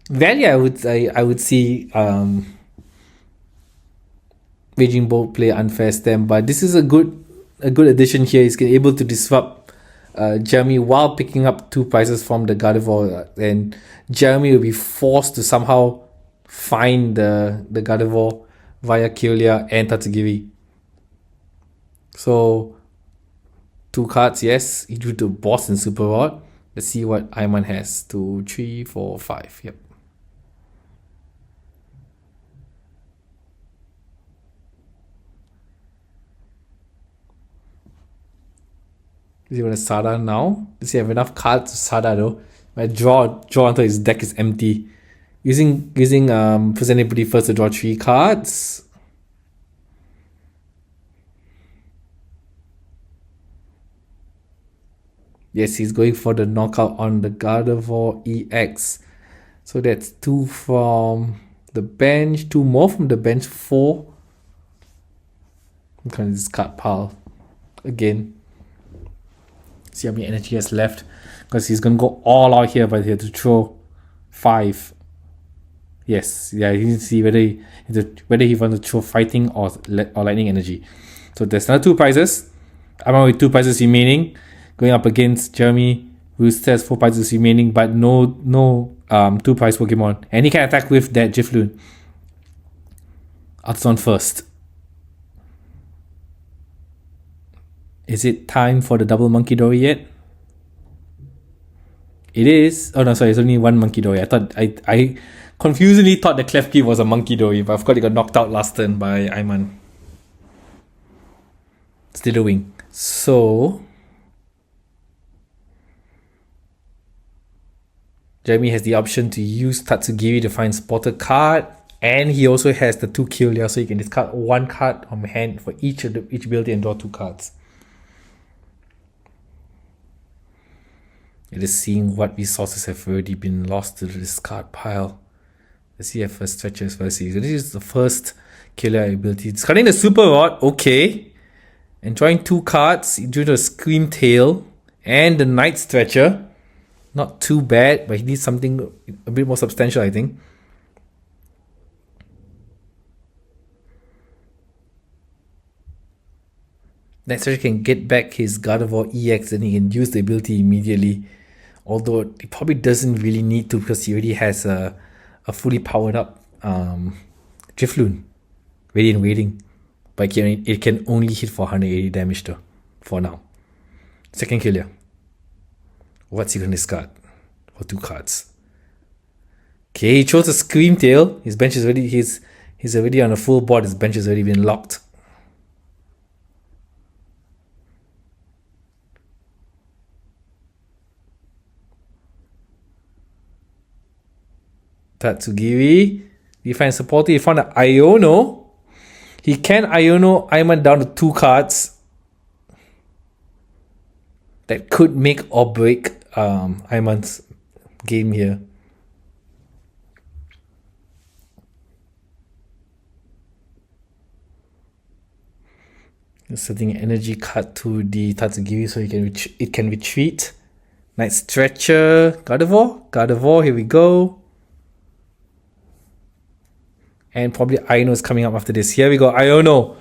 value. I would see Raging Bolt play unfair stand, but this is a good addition here. He's able to disrupt Jeremy while picking up 2 prizes from the Gardevoir, and Jeremy will be forced to somehow find the Gardevoir via Kyogre and Tatsugiri. So 2 cards, yes, he drew the boss in Super Rod. Let's see what Ayman has. 2, 3, 4, 5. Yep. Does he want to Sada now? Does he have enough cards to Sada though? But draw until his deck is empty. Using Presentability first to draw 3 cards. Yes, he's going for the knockout on the Gardevoir EX. So that's 2 from the bench, 2 more from the bench, 4. I'm kind of discard pile again. See how many energy he has left, because he's gonna go all out here, but he had to throw 5. Yes, yeah, you can see whether he wants to throw fighting or lightning energy. So there's another 2 prizes. I'm with 2 prizes remaining, going up against Jeremy, who has 4 prizes remaining, but no 2 prize Pokemon, and he can attack with that Gifloon. Ultron first. Is it time for the double Monkey Dory yet? It is. Oh no, sorry, it's only 1 Monkey Dory. I confusingly thought the Klefki was a Monkey Dory, but of course it got knocked out last turn by Ayman. Still a wing. So Jeremy has the option to use Tatsugiri to find Spotter card, and he also has the 2 Kyogre, so you can discard 1 card from hand for each ability and draw 2 cards. It is seeing what resources have already been lost to the discard pile. Let's see if first stretches first season. This is the first killer ability. Discarding the Super Rod, okay. And drawing 2 cards due to the Scream Tail and the Night Stretcher. Not too bad, but he needs something a bit more substantial, I think. Night Stretcher can get back his Gardevoir EX and he can use the ability immediately. Although he probably doesn't really need to, because he already has a fully powered up Gifloon ready and waiting. But it can only hit for 180 damage though, for now. Second killer. What's he gonna discard for 2 cards? Okay, he chose a Scream Tail. His bench is already he's already on a full board. His bench has already been locked. Tatsugiri. He finds supporter. He found an Iono. He can Iono Ayman down to 2 cards. That could make or break Ayman's game here. Setting an energy card to the Tatsugiri so it can retreat. Night Stretcher. Gardevoir, here we go. And probably Iono is coming up after this. Here we go, Iono.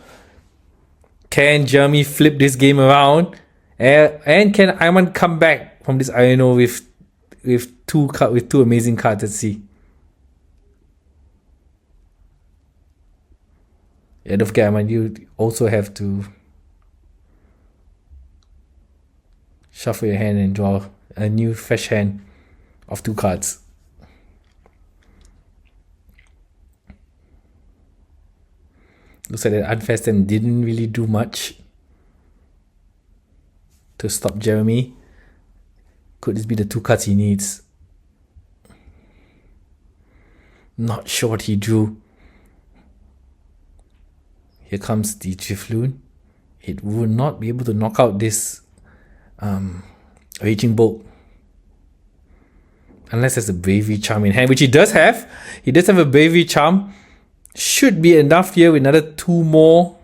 Can Jeremy flip this game around? And can Ayman come back from this Iono with two amazing cards? Let's see. Yeah, don't forget, Ayman, you also have to shuffle your hand and draw a new fresh hand of 2 cards. Looks like that Unfair Stand didn't really do much to stop Jeremy. Could this be the 2 cards he needs? Not sure what he drew. Here comes the Gifloon. It will not be able to knock out this Raging Bolt. Unless there's a Bravery Charm in hand, which he does have. He does have a Bravery Charm. Should be enough here with another 2 more.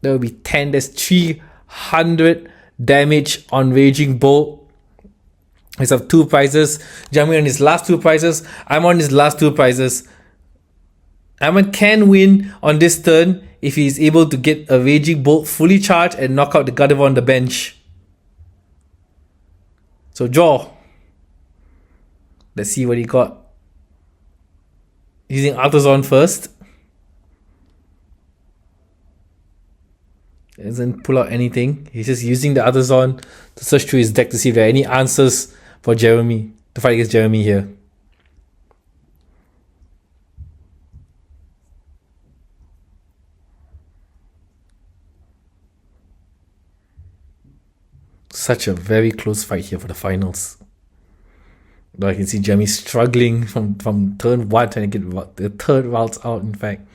That will be 10. There's 3 100 damage on Raging Bolt. I have 2 prizes. Jeremy on his last 2 prizes. I'm on his last 2 prizes. Ayman can win on this turn if he is able to get a Raging Bolt fully charged and knock out the Gardevoir on the bench. So draw. Let's see what he got. Using Artazon first. Doesn't pull out anything. He's just using the Artazon to search through his deck to see if there are any answers for Jeremy, to fight against Jeremy here. Such a very close fight here for the finals. Though I can see Jeremy struggling from turn 1, trying to get the third routes out, in fact.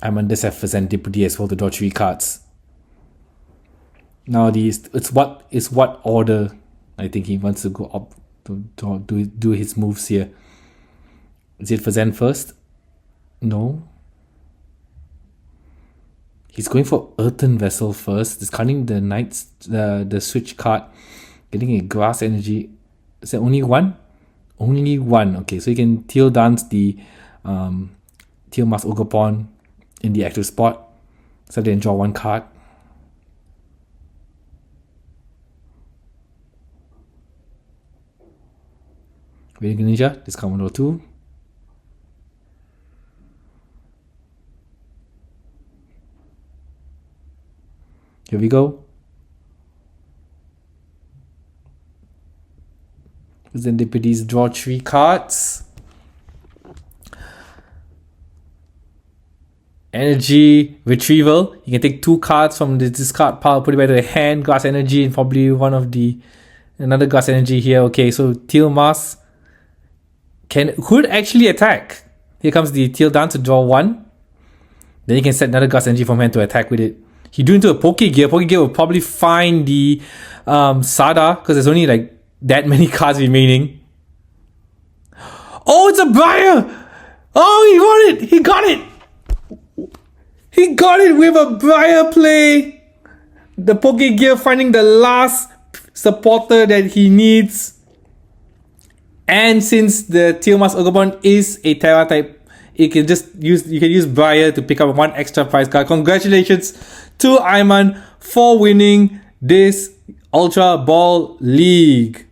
I'm on this Serendipity as well to draw 3 cards. Now it's what order I think he wants to go up to do his moves here. Is it Fazan first? No. He's going for Earthen Vessel first, discarding the Knight's the switch card, getting a Grass Energy. Is there only one? Only one. Okay, so you can Teal Dance the Teal Mask Ogerpon in the active spot, so then draw 1 card. Radiant Ninja, discard 1 or 2. Here we go. Then Deputies draw 3 cards. Energy Retrieval. You can take 2 cards from the discard pile, put it back to the hand. Grass Energy and probably another Grass Energy here. Okay, so Teal Mask could actually attack. Here comes the Teal Dance to draw 1. Then you can set another Grass Energy from hand to attack with it. He do into a Pokegear. Pokegear will probably find the Sada, because there's only like that many cards remaining. Oh, it's a Briar! Oh, he won it! He got it! He got it with a Briar play! The Pokegear finding the last supporter that he needs. And since the Teal Mask Ogerpon is a Terra type, you can use Briar to pick up 1 extra prize card. Congratulations to Ayman for winning this Ultra Ball League.